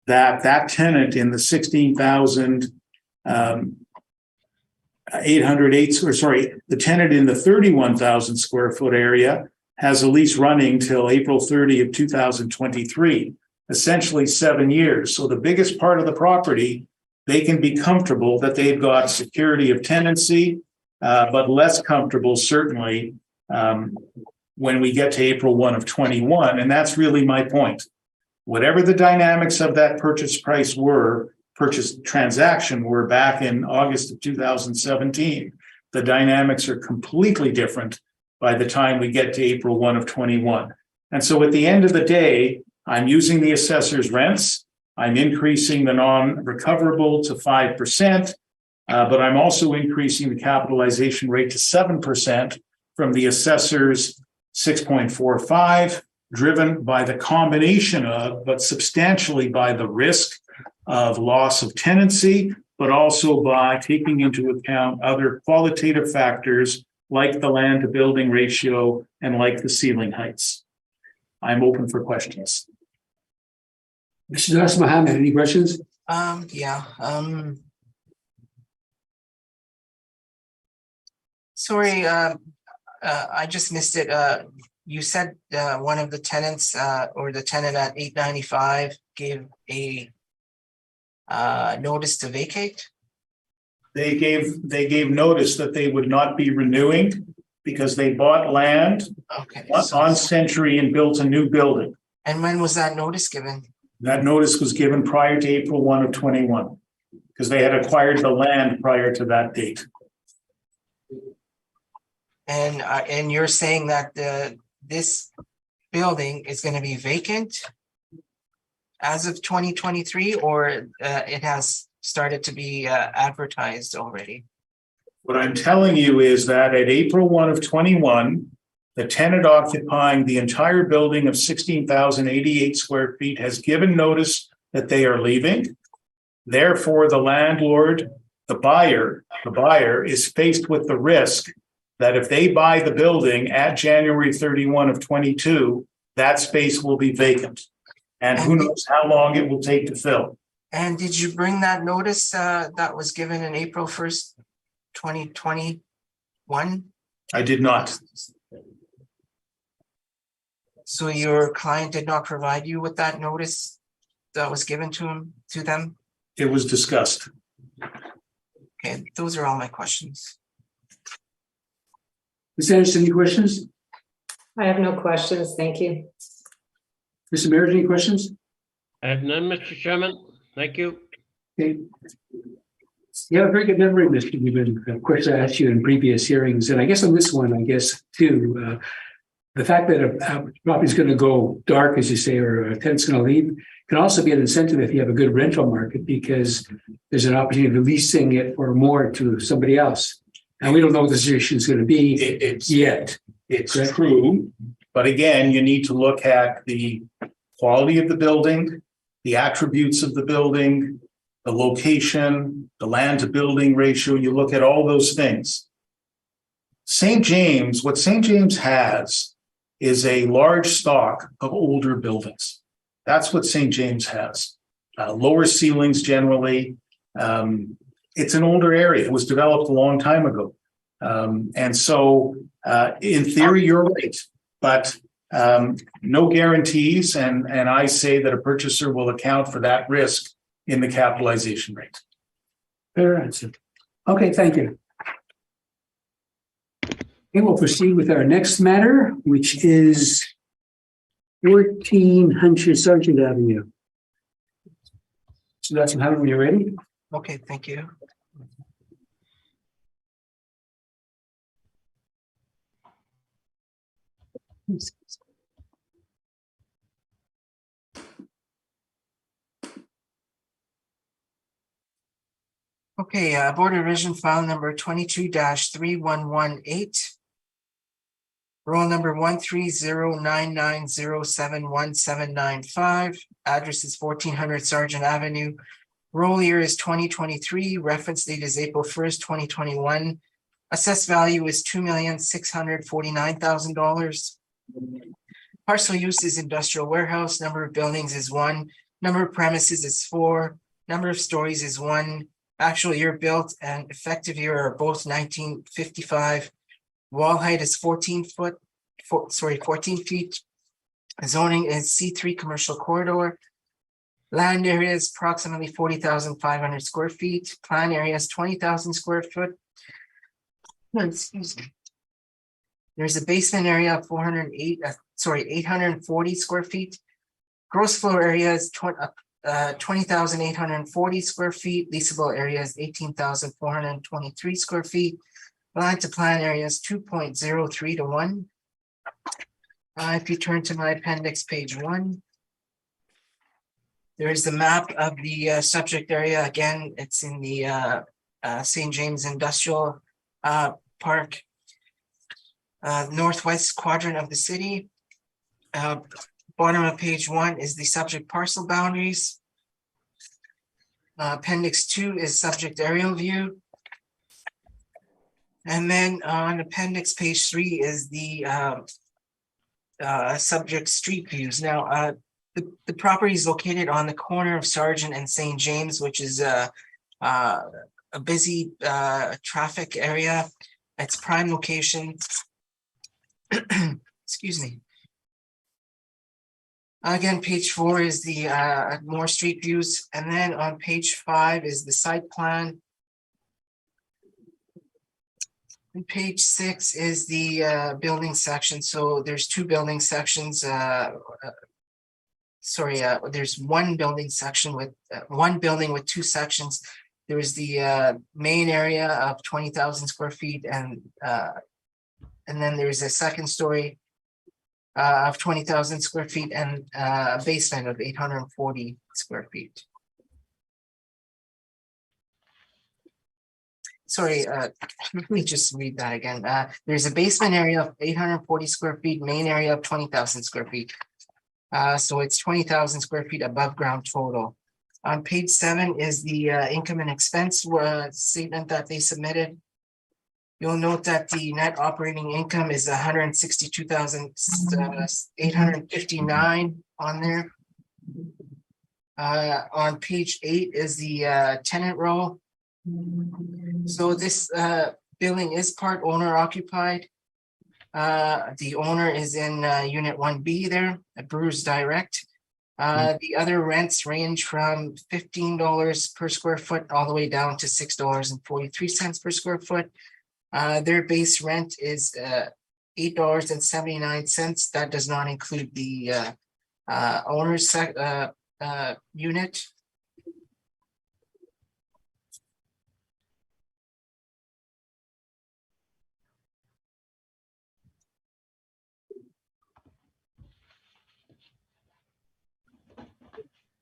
that that tenant in the 16,808, the tenant in the 31,000 square foot area has a lease running till April 30 of 2023. Essentially 7 years. So the biggest part of the property, they can be comfortable that they've got security of tenancy, but less comfortable certainly when we get to April 1 of 21. And that's really my point. Whatever the dynamics of that purchase transaction were back in August of 2017, the dynamics are completely different by the time we get to April 1 of 21. And so at the end of the day, I'm using the assessor's rents. I'm increasing the non-recoverable to 5%, but I'm also increasing the capitalization rate to 7% from the assessor's 6.45, driven by the combination of, but substantially by the risk of loss of tenancy, but also by taking into account other qualitative factors like the land to building ratio and like the ceiling heights. I'm open for questions. Mr. Das Mohammed, any questions? Sorry, I just missed it. You said one of the tenants or the tenant at 895 gave a notice to vacate? They gave notice that they would not be renewing because they bought land on Century and built a new building. And when was that notice given? That notice was given prior to April 1 of 21, because they had acquired the land prior to that date. And you're saying that this building is going to be vacant as of 2023, or it has started to be advertised already? What I'm telling you is that at April 1 of 21, the tenant occupying the entire building of 16,088 square feet has given notice that they are leaving. Therefore, the landlord, the buyer is faced with the risk that if they buy the building at January 31 of 22, that space will be vacant. And who knows how long it will take to fill. And did you bring that notice that was given in April 1st, 2021? I did not. So your client did not provide you with that notice that was given to them? It was discussed. Okay, those are all my questions. Ms. Anderson, any questions? I have no questions. Thank you. Mr. Mayor, any questions? I have none, Mr. Chairman. Thank you. Okay. Yeah, very good memory, Mr. Gibbon. Of course, I asked you in previous hearings, and I guess on this one, too, the fact that a property is going to go dark, as you say, or a tenant's going to leave, can also be an incentive if you have a good rental market, because there's an opportunity of leasing it or more to somebody else. And we don't know what the situation is going to be yet. It's true, but again, you need to look at the quality of the building, the attributes of the building, the location, the land to building ratio. You look at all those things. St. James, what St. James has is a large stock of older buildings. That's what St. James has. Lower ceilings generally. It's an older area. It was developed a long time ago. And so in theory, you're right, but no guarantees. And I say that a purchaser will account for that risk in the capitalization rate. Fair answer. Okay, thank you. Okay, we'll proceed with our next matter, which is 1400 Sargent Avenue. So that's when you're ready. Okay, thank you. Okay, Board of Revision file number 22-3118. Roll number 13099071795. Address is 1400 Sargent Avenue. Roll year is 2023. Reference date is April 1st, 2021. Assessed value is $2,649,000. Parcel use is industrial warehouse. Number of buildings is 1. Number of premises is 4. Number of stories is 1. Actual year built and effective year are both 1955. Wall height is 14 feet. Zoning is C3 commercial corridor. Land area is approximately 40,500 square feet. Plan area is 20,000 square foot. Excuse me. There's a basement area of 840 square feet. Gross floor area is 20,840 square feet. Leasable area is 18,423 square feet. Line to plan area is 2.03 to 1. If you turn to my appendix, page 1, there is the map of the subject area. Again, it's in the St. James Industrial Park, northwest quadrant of the city. Bottom of page 1 is the subject parcel boundaries. Appendix 2 is subject aerial view. And then on appendix page 3 is the subject street views. Now, the property is located on the corner of Sargent and St. James, which is a busy traffic area. It's prime location. Excuse me. Again, page 4 is the more street views, and then on page 5 is the site plan. And page 6 is the building section. So there's 2 building sections. there's one building section with one building with two sections. There is the main area of 20,000 square feet, and then there's a second story of 20,000 square feet and a basement of 840 square feet. Sorry, let me just read that again. There's a basement area of 840 square feet, main area of 20,000 square feet. So it's 20,000 square feet above ground total. On page 7 is the income and expense statement that they submitted. You'll note that the net operating income is 162,859 on there. On page 8 is the tenant roll. So this building is part owner occupied. The owner is in unit 1B there at Brewers Direct. The other rents range from $15 per square foot all the way down to $6.43 per square foot. Their base rent is $8.79. That does not include the owner's unit.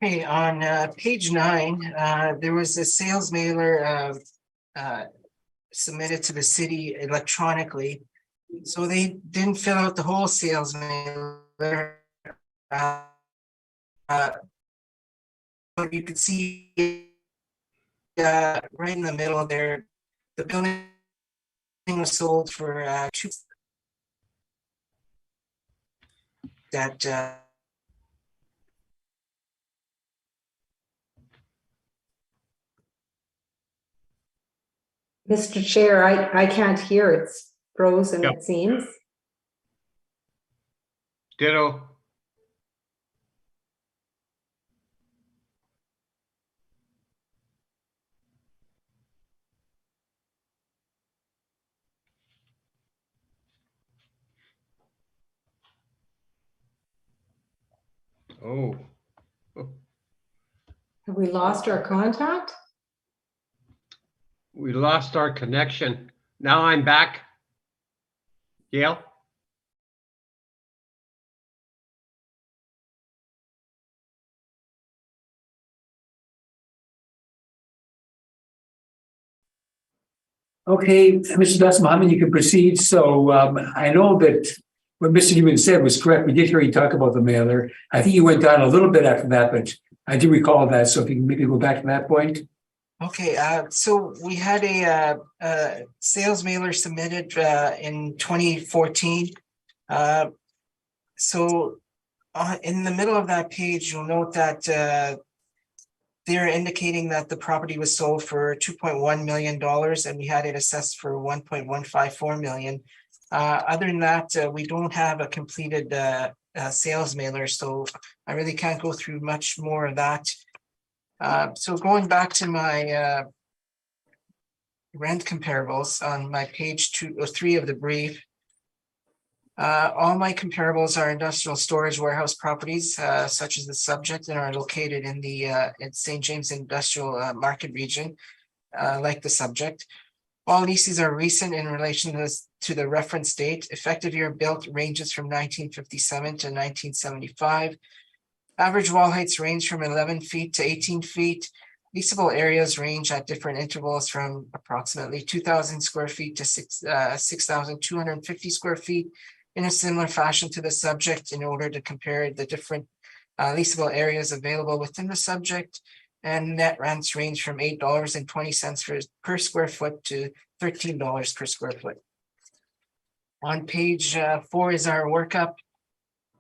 Okay, on page 9, there was a sales mailer submitted to the city electronically. So they didn't fill out the whole sales mailer. But you can see right in the middle there, the building was sold for that Mr. Chair, I can't hear. It's frozen, Yep. it seems. Ditto. Oh, Have we lost our contact? we lost our connection. Now I'm back. Gail? Okay, Mr. Das Mohammed, you can proceed. So I know that what Mr. Newman said was correct. We did hear you talk about the mailer. I think you went down a little bit after that, but I do recall that. So if you can maybe go back to that point. Okay, so we had a sales mailer submitted in 2014. So in the middle of that page, you'll note that they're indicating that the property was sold for $2.1 million and we had it assessed for $1.154 million. Other than that, we don't have a completed sales mailer, so I really can't go through much more of that. So going back to my rent comparables on my page 2 or 3 of the brief, all my comparables are industrial storage warehouse properties, such as the subject, and are located in the in St. James Industrial Market region, like the subject. All leases are recent in relation to the reference date. Effective year built ranges from 1957 to 1975. Average wall heights range from 11 feet to 18 feet. Leasable areas range at different intervals from approximately 2,000 square feet to 6,250 square feet, in a similar fashion to the subject, in order to compare the different leasable areas available within the subject. And net rents range from $8.20 per square foot to $13 per square foot. On page 4 is our workup.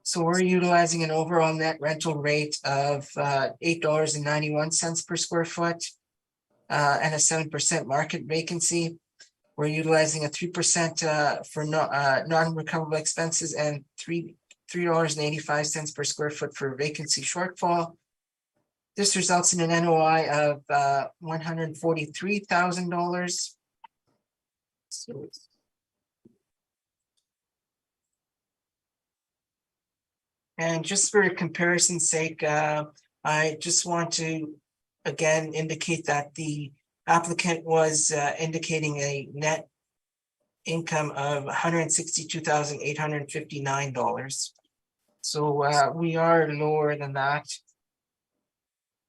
So we're utilizing an overall net rental rate of $8.91 per square foot and a 7% market vacancy. We're utilizing a 3% for non-recoverable expenses and $3.85 per square foot for vacancy shortfall. This results in an NOI of $143,000. And just for comparison's sake, I just want to again indicate that the applicant was indicating a net income of $162,859. So we are lower than that.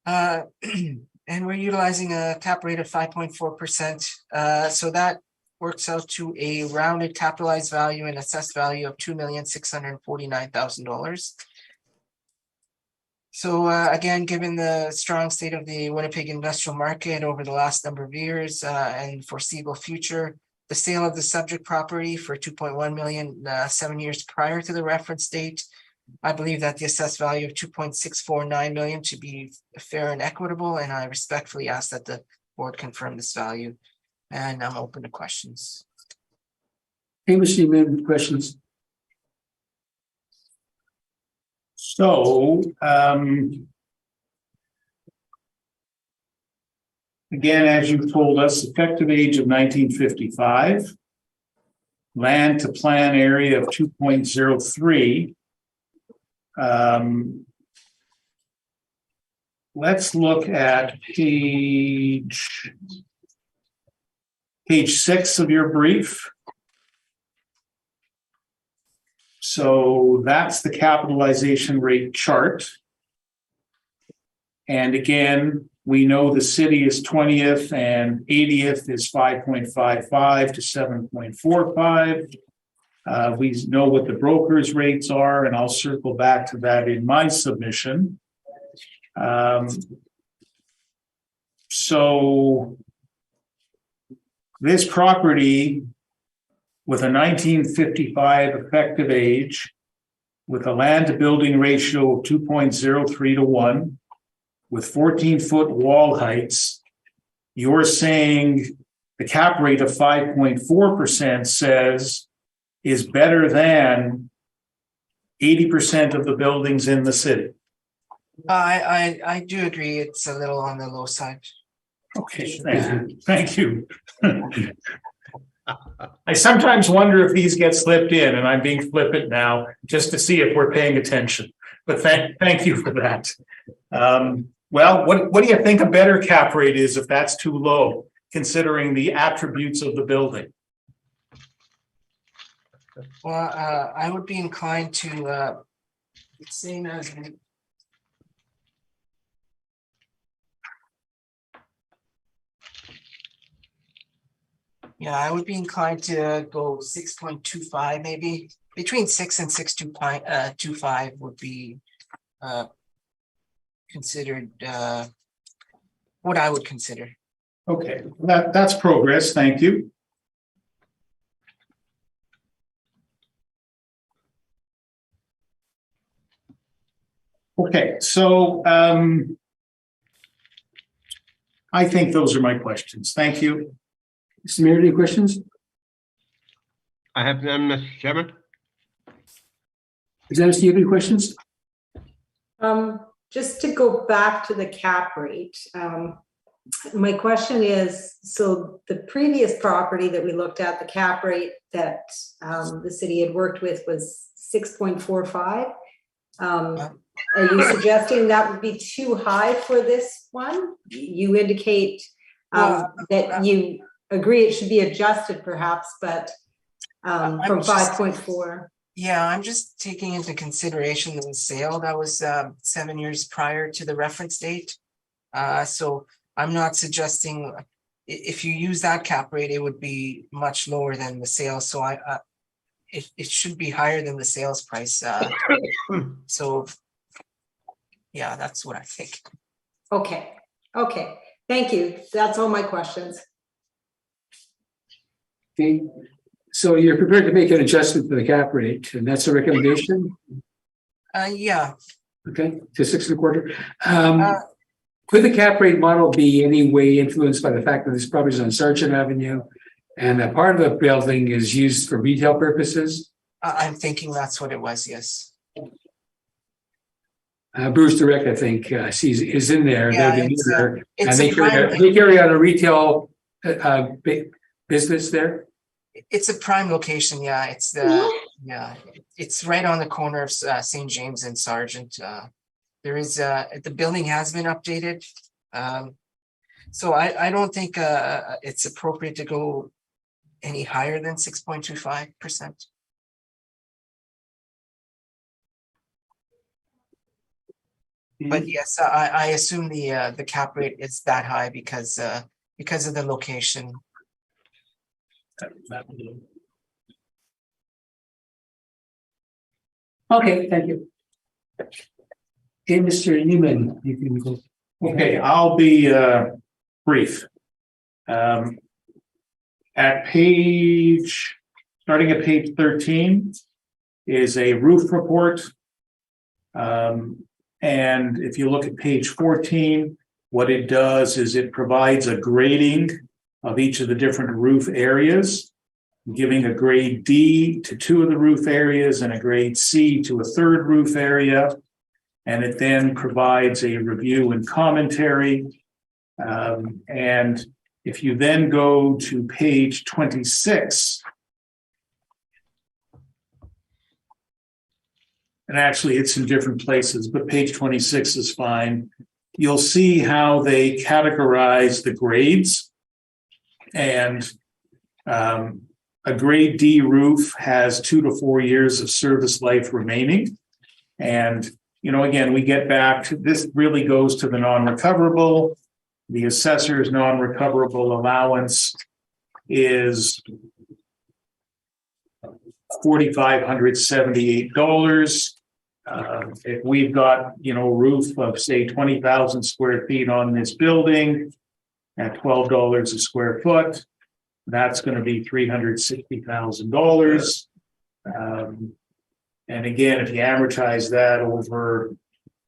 And we're utilizing a cap rate of 5.4%. So that works out to a rounded capitalized value and assessed value of $2,649,000. So again, given the strong state of the Winnipeg industrial market over the last number of years and foreseeable future, the sale of the subject property for $2.1 million 7 years prior to the reference date, I believe that the assessed value of $2.649 million should be fair and equitable, and I respectfully ask that the board confirm this value. And I'm open to questions. Hey, Mr. Newman, questions? So, again, as you told us, effective age of 1955, land to plan area of 2.03. Let's look at page 6 of your brief. So that's the capitalization rate chart. And again, we know the city is 20th and 80th is 5.55 to 7.45. We know what the broker's rates are, and I'll circle back to that in my submission. So this property with a 1955 effective age, with a land to building ratio of 2.03 to 1, with 14-foot wall heights, you're saying the cap rate of 5.4% says is better than 80% of the buildings in the city. I do agree it's a little on the low side. Okay, thank you. I sometimes wonder if these get slipped in, and I'm being flippant now just to see if we're paying attention. But thank you for that. Well, what do you think a better cap rate is if that's too low, considering the attributes of the building? Well, I would be inclined to same as I would be inclined to go 6.25, maybe between 6 and 6.25 would be considered what I would consider. Okay, that's progress. Thank you. Okay, so I think those are my questions. Thank you. Mr. Mayor, any questions? I have none, Mr. Chairman. Dennis, do you have any questions? Just to go back to the cap rate, my question is, so the previous property that we looked at, the cap rate that the city had worked with was 6.45. Are you suggesting that would be too high for this one? You indicate that you agree it should be adjusted perhaps, but from 5.4. Yeah, I'm just taking into consideration the sale that was 7 years prior to the reference date. So I'm not suggesting if you use that cap rate, it would be much lower than the sale. So it should be higher than the sales price. So yeah, that's what I think. Okay. Thank you. That's all my questions. Okay, so you're prepared to make an adjustment to the cap rate, and that's a recommendation? Yeah. Okay, to 6.25. Could the cap rate model be any way influenced by the fact that this property is on Sargent Avenue and that part of the building is used for retail purposes? I'm thinking that's what it was, yes. Bruce Direct, I think, is in there. Yeah, And they carry out a retail business there. It's a prime location, yeah. It's the Yeah, it's right on the corner of St. James and Sargent. There is, the building has been updated. So I don't think it's appropriate to go any higher than 6.25%. But yes, I assume the cap rate is that high because of the location. Okay, thank you. Okay, Mr. Newman, you can go. Okay, I'll be brief. At page, starting at page 13 is a roof report. And if you look at page 14, what it does is it provides a grading of each of the different roof areas, giving a grade D to 2 of the roof areas and a grade C to a 3rd roof area. And it then provides a review and commentary. And if you then go to page 26, and actually it's in different places, but page 26 is fine. You'll see how they categorize the grades. And a grade D roof has 2 to 4 years of service life remaining. And, you know, again, we get back to this, really goes to the non-recoverable. The assessor's non-recoverable allowance is $4,578. If we've got, you know, roof of say 20,000 square feet on this building at $12 a square foot, that's going to be $360,000. And again, if you amortize that over,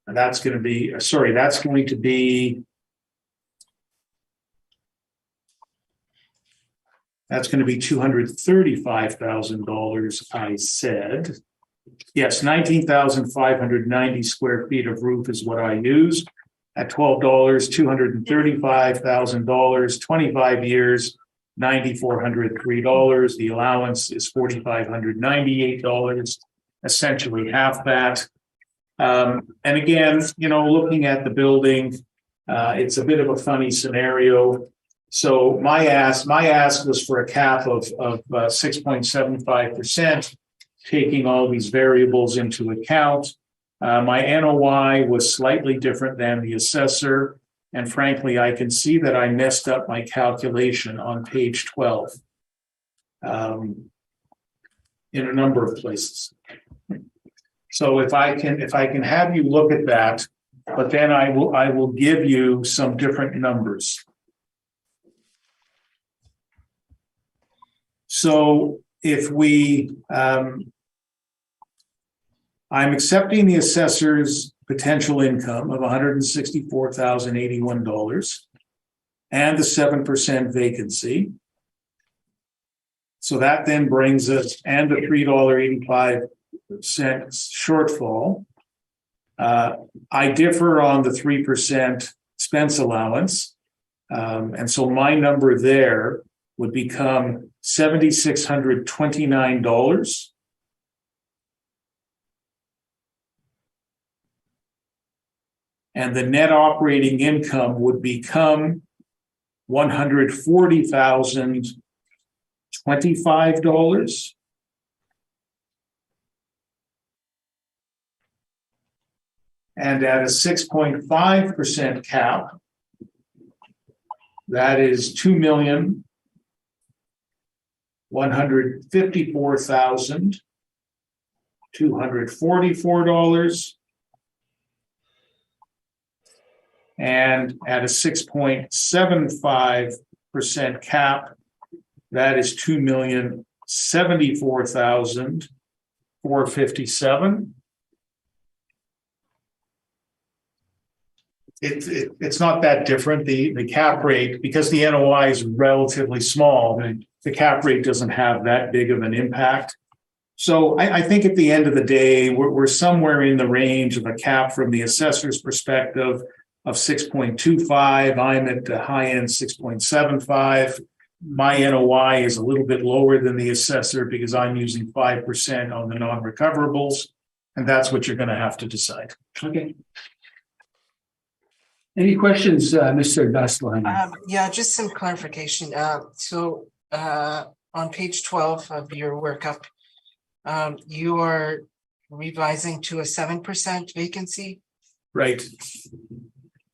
that's going to be $235,000, I said. Yes, 19,590 square feet of roof is what I used. At $12, $235,000, 25 years, $9,403. The allowance is $4,598, essentially half that. And again, you know, looking at the building, it's a bit of a funny scenario. So my ask was for a cap of 6.75%, taking all these variables into account. My NOI was slightly different than the assessor. And frankly, I can see that I messed up my calculation on page 12 in a number of places. So if I can have you look at that, but then I will give you some different numbers. So if we, I'm accepting the assessor's potential income of $164,081 and the 7% vacancy. So that then brings us, and the $3.85 shortfall. I differ on the 3% expense allowance. And so my number there would become $7,629. And the net operating income would become $140,025. And at a 6.5% cap, that is $2,154,244. And at a 6.75% cap, that is $2,074,457. It's not that different. The cap rate, because the NOI is relatively small, the cap rate doesn't have that big of an impact. So I think at the end of the day, we're somewhere in the range of a cap from the assessor's perspective of 6.25. I'm at the high end 6.75. my NOI is a little bit lower than the assessor because I'm using 5% on the non-recoverables. And that's what you're gonna have to decide. Okay. Any questions, Mr. Daslan? Yeah, just some clarification. On page 12 of your workup, you are revising to a 7% vacancy, Right.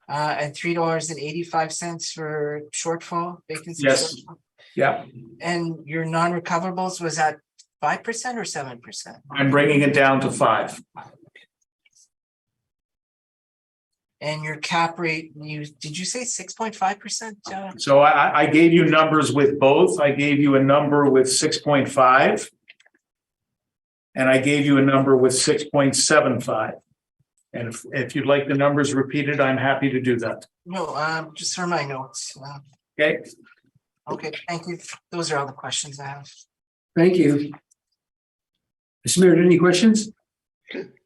and $3.85 for shortfall vacancy. Yes. Shortfall. Yeah, And your non-recoverables was at 5% or 7%? I'm bringing it down to 5. And your cap rate, did you say 6.5%? So I gave you numbers with both. I gave you a number with 6.5. And I gave you a number with 6.75. And if you'd like the numbers repeated, I'm happy to do that. No, just for my notes. Okay, Okay, thank you. Those are all the questions I have. Thank you. Ms. Merritt, any questions?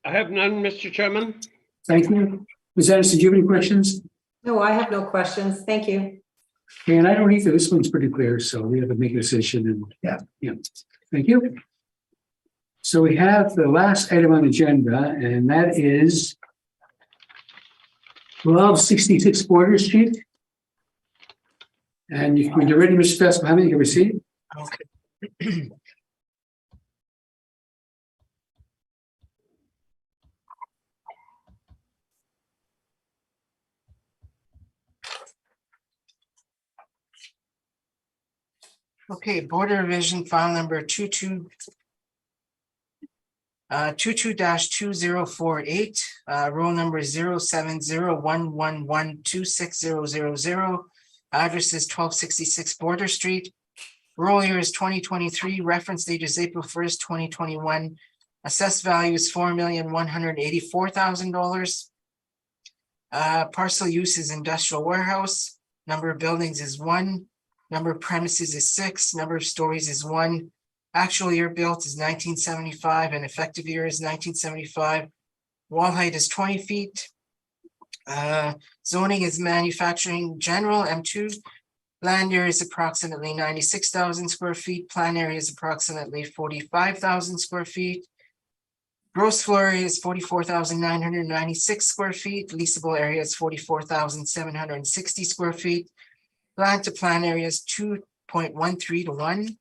I have none, Mr. Chairman. Thank you. Ms. Anderson, do you have any questions? No, I have no questions. Thank you. Okay, and I don't either. This one's pretty clear, so we have to make a decision and yeah. Thank you. So we have the last item on the agenda, and that is 1266 Border Street. And when you're ready, Mr. Daslan, you can proceed. Okay. Okay, Border Revision file number 22-2048, roll number 070111260000. Address is 1266 Border Street. Roll year is 2023, reference date is April 1st, 2021. Assessed value is $4,184,000. Parcel use is industrial warehouse. Number of buildings is 1. Number of premises is 6. Number of stories is 1. Actual year built is 1975 and effective year is 1975. Wall height is 20 feet. Zoning is manufacturing general M2. Land area is approximately 96,000 square feet. Plan area is approximately 45,000 square feet. Gross floor area is 44,996 square feet. Leasable area is 44,760 square feet. Plan to plan area is 2.13 to 1.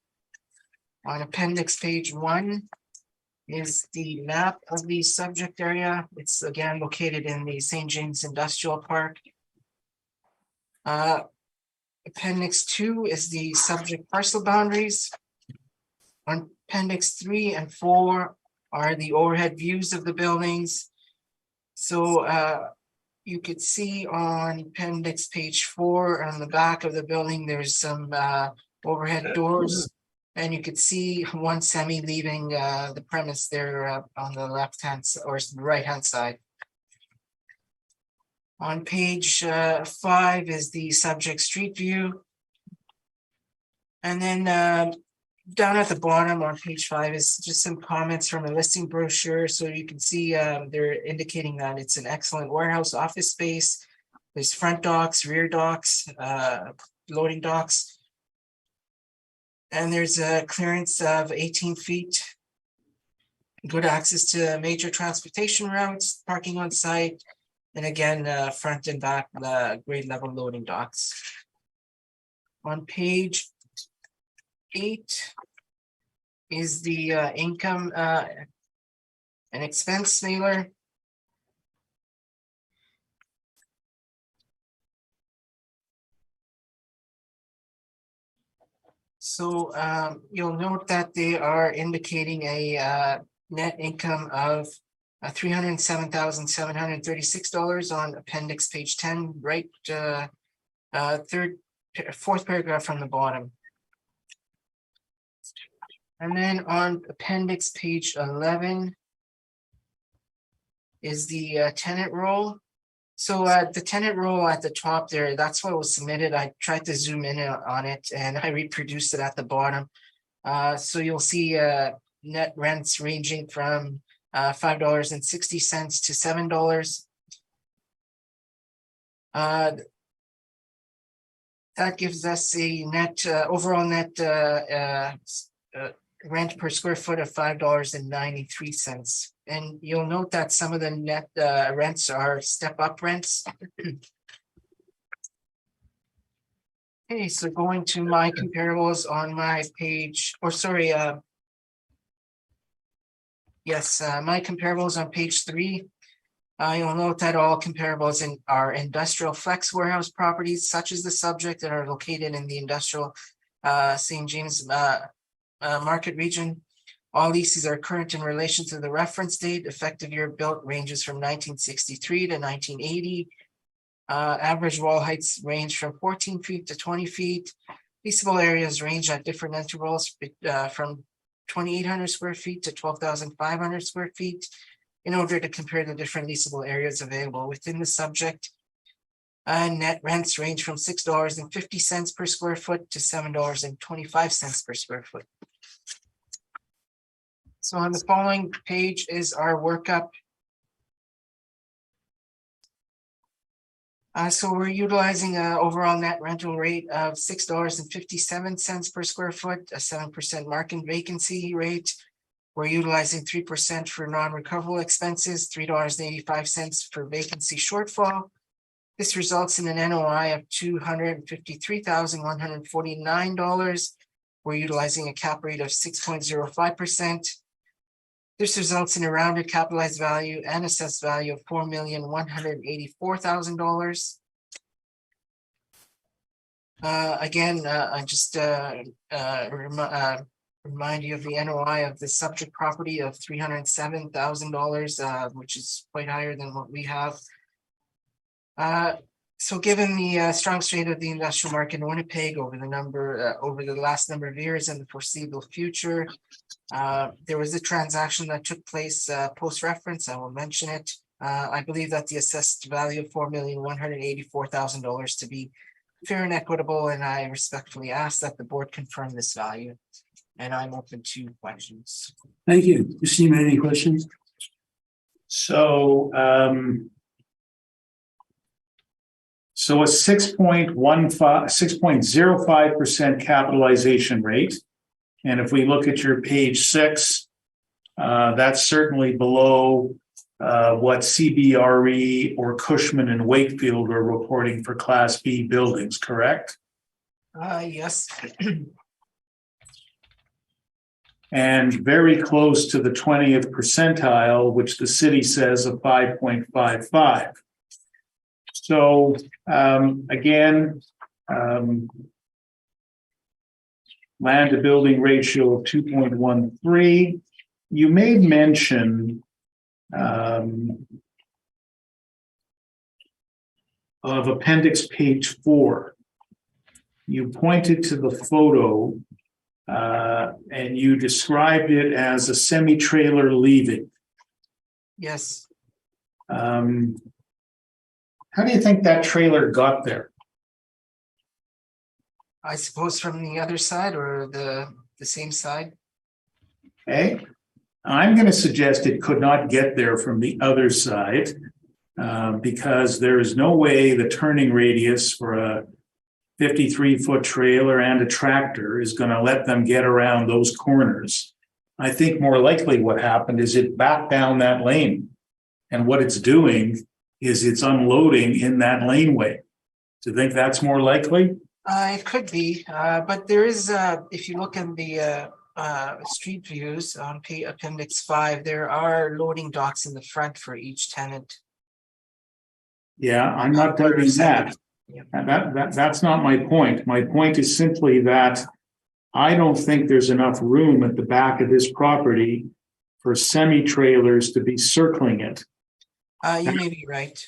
On appendix page 1 is the map of the subject area. It's again located in the St. James Industrial Park. Appendix 2 is the subject parcel boundaries. On appendix 3 and 4 are the overhead views of the buildings. So you could see on appendix page 4 on the back of the building, there's some overhead doors. And you could see one semi leaving the premise there on the left hand or right hand side. On page 5 is the subject street view. And then down at the bottom on page 5 is just some comments from a listing brochure. So you can see they're indicating that it's an excellent warehouse office space. There's front docks, rear docks, loading docks. And there's a clearance of 18 feet. Good access to major transportation routes, parking on site. And again, front and back grade level loading docks. On page 8 is the income and expense mailer. So you'll note that they are indicating a net income of $307,736 on appendix page 10, right? Fourth paragraph from the bottom. And then on appendix page 11 is the tenant roll. So the tenant roll at the top there, that's what was submitted. I tried to zoom in on it and I reproduced it at the bottom. So you'll see net rents ranging from $5.60 to $7. that gives us a net, overall net rent per square foot of $5.93. And you'll note that some of the net rents are step-up rents. Okay, so going to my comparables on my page, or sorry, yes, my comparables on page 3. You'll note that all comparables are industrial flex warehouse properties, such as the subject, that are located in the industrial St. James market region. All leases are current in relation to the reference date. Effective year built ranges from 1963 to 1980. Average wall heights range from 14 feet to 20 feet. Leasable areas range at different intervals from 2,800 square feet to 12,500 square feet in order to compare the different leasable areas available within the subject. Net rents range from $6.50 per square foot to $7.25 per square foot. So on the following page is our workup. So we're utilizing an overall net rental rate of $6.57 per square foot, a 7% market vacancy rate. We're utilizing 3% for non-recoverable expenses, $3.85 for vacancy shortfall. This results in an NOI of $253,149. We're utilizing a cap rate of 6.05%. This results in a rounded capitalized value and assessed value of $4,184,000. Again, I just remind you of the NOI of the subject property of $307,000, which is quite higher than what we have. So given the strong state of the industrial market in Winnipeg over the last number of years and the foreseeable future, there was a transaction that took place post-reference. I will mention it. I believe that the assessed value of $4,184,000 to be fair and equitable, and I respectfully ask that the board confirm this value. And I'm open to questions. Thank you. Christine, any questions? So, so a 6.05% capitalization rate. And if we look at your page 6, that's certainly below what CBRE or Cushman and Wakefield are reporting for Class B buildings, correct? Yes. And very close to the 20th percentile, which the city says of 5.55. So again, land to building ratio of 2.13. You made mention of appendix page 4. You pointed to the photo and you described it as a semi-trailer leaving. Yes. How do you think that trailer got there? I suppose from the other side or the same side. Okay. I'm going to suggest it could not get there from the other side because there is no way the turning radius for a 53-foot trailer and a tractor is going to let them get around those corners. I think more likely what happened is it backed down that lane. And what it's doing is it's unloading in that laneway. Do you think that's more likely? It could be, but there is, if you look in the street views on appendix 5, there are loading docks in the front for each tenant. Yeah, I'm not doubting that. Yeah. That's not my point. My point is simply that I don't think there's enough room at the back of this property for semi-trailers to be circling it. You may be right.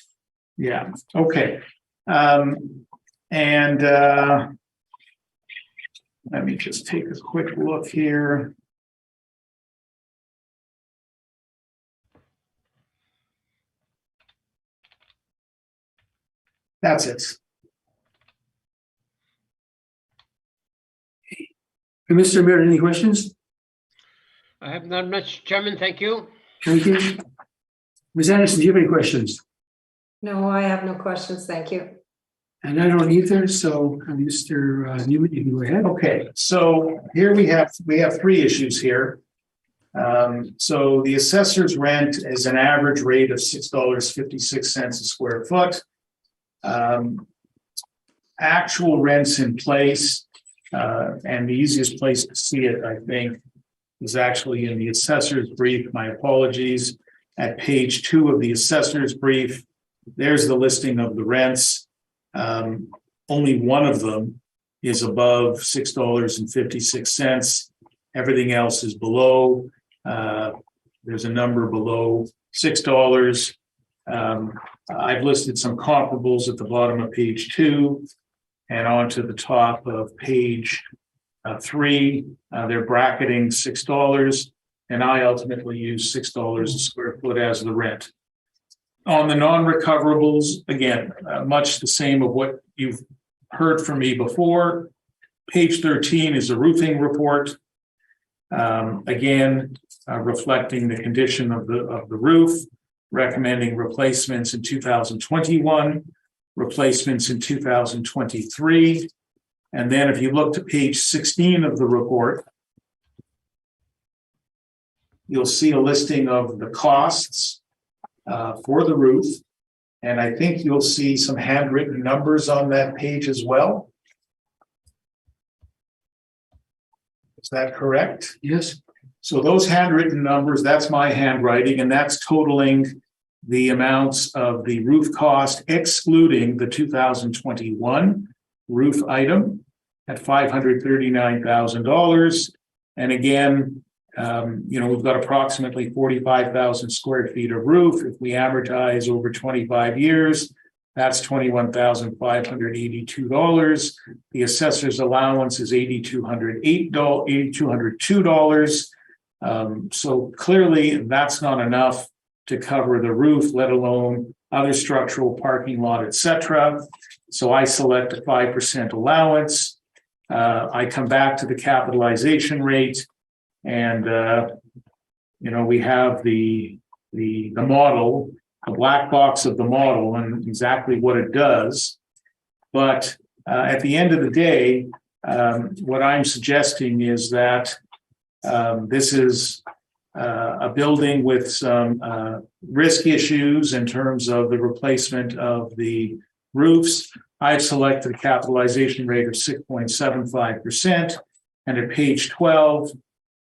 Yeah, okay. Let me just take a quick look here. That's it. Mr. Mayor, any questions? I have not much, Chairman. Thank you. Thank you. Ms. Anderson, do you have any questions? No, I have no questions. Thank you. And I don't either, so Mr. Newman, you can go ahead. Okay, so here we have three issues here. So the assessor's rent is an average rate of $6.56 a square foot. Actual rents in place, and the easiest place to see it, I think, is actually in the assessor's brief. My apologies. At page 2 of the assessor's brief, there's the listing of the rents. Only one of them is above $6.56. Everything else is below. There's a number below $6. I've listed some comparables at the bottom of page 2 and onto the top of page 3. They're bracketing $6, and I ultimately use $6 a square foot as the rent. On the non-recoverables, again, much the same of what you've heard from me before. Page 13 is a roofing report. Again, reflecting the condition of the roof, recommending replacements in 2021, replacements in 2023. And then if you look to page 16 of the report, you'll see a listing of the costs for the roof. And I think you'll see some handwritten numbers on that page as well. Is that correct? Yes. So those handwritten numbers, that's my handwriting, and that's totaling the amounts of the roof cost, excluding the 2021 roof item at $539,000. And again, we've got approximately 45,000 square feet of roof. If we amortize over 25 years, that's $21,582. The assessor's allowance is $8,202. So clearly that's not enough to cover the roof, let alone other structural, parking lot, etc. So I select a 5% allowance. I come back to the capitalization rate, and we have the model, the black box of the model, and exactly what it does. But at the end of the day, what I'm suggesting is that this is a building with some risk issues in terms of the replacement of the roofs. I've selected a capitalization rate of 6.75%. And at page 12,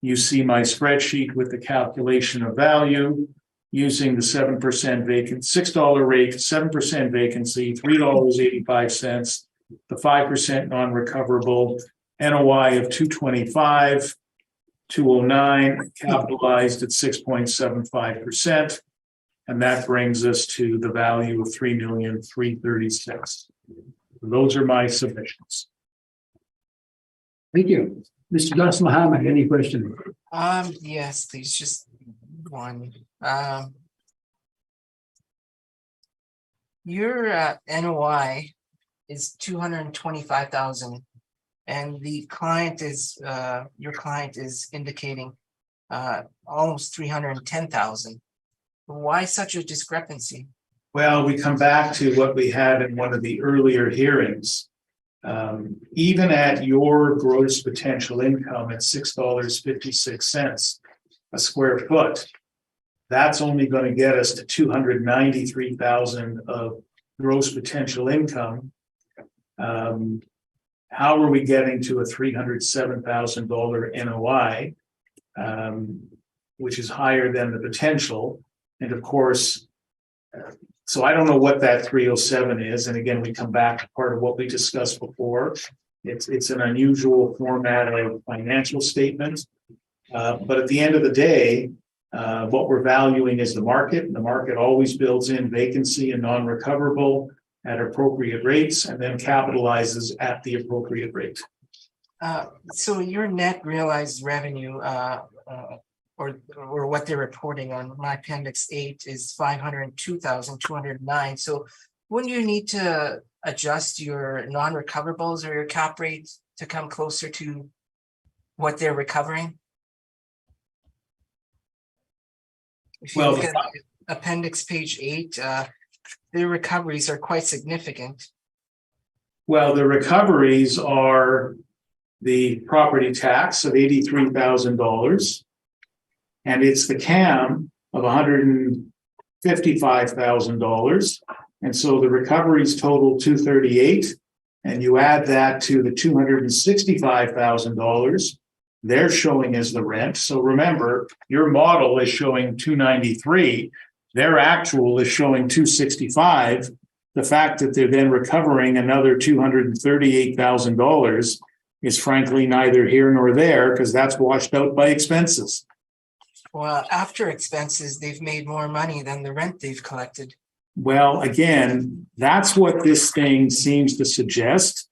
you see my spreadsheet with the calculation of value using the 7% vacant, $6 rate, 7% vacancy, $3.85, the 5% non-recoverable, NOI of $225, $209, capitalized at 6.75%. And that brings us to the value of $3,336,000. Those are my submissions. Thank you. Mr. Das Mohammed, any questions? Yes, please, just one. Your NOI is 225,000, and the client is your client is indicating almost 310,000. Why such a discrepancy? Well, we come back to what we had in one of the earlier hearings. Even at your gross potential income at $6.56 a square foot, that's only going to get us to $293,000 of gross potential income. How are we getting to a $307,000 NOI, which is higher than the potential? And of course, so I don't know what that 307 is. And again, we come back to part of what we discussed before. It's an unusual format of financial statement. But at the end of the day, what we're valuing is the market. The market always builds in vacancy and non-recoverable at appropriate rates and then capitalizes at the appropriate rate. So your net realized revenue or what they're reporting on my appendix 8 is 502,209. So wouldn't you need to adjust your non-recoverables or your cap rate to come closer to what they're recovering? If you look at appendix page 8, their recoveries are quite significant. Well, the recoveries are the property tax of $83,000. And it's the CAM of $155,000. And so the recoveries total $238,000. And you add that to the $265,000 they're showing as the rent. So remember, your model is showing $293,000. Their actual is showing $265,000. The fact that they're then recovering another $238,000 is frankly neither here nor there, because that's washed out by expenses. Well, after expenses, they've made more money than the rent they've collected. Well, again, that's what this thing seems to suggest.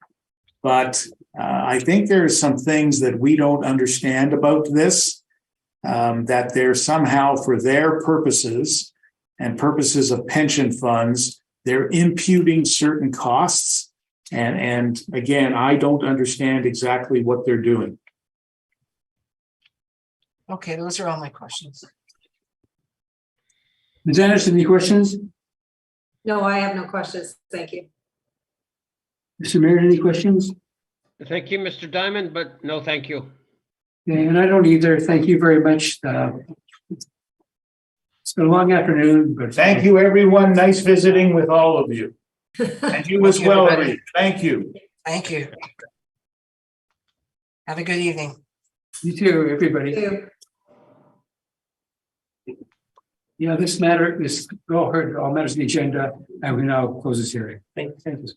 But I think there's some things that we don't understand about this, that they're somehow, for their purposes and purposes of pension funds, they're imputing certain costs. And again, I don't understand exactly what they're doing. Okay, those are all my questions. Ms. Anderson, any questions? No, I have no questions. Thank you. Mr. Mayor, any questions? Thank you, Mr. Diamond, but no, thank you. And I don't either. Thank you very much. It's been a long afternoon, but Thank you, everyone. Nice visiting with all of you. And you as well, everybody. Reed. Thank you. Thank you. Have a good evening. You too, everybody. Yeah, this all matters on the agenda, and we now close this hearing. Thank you.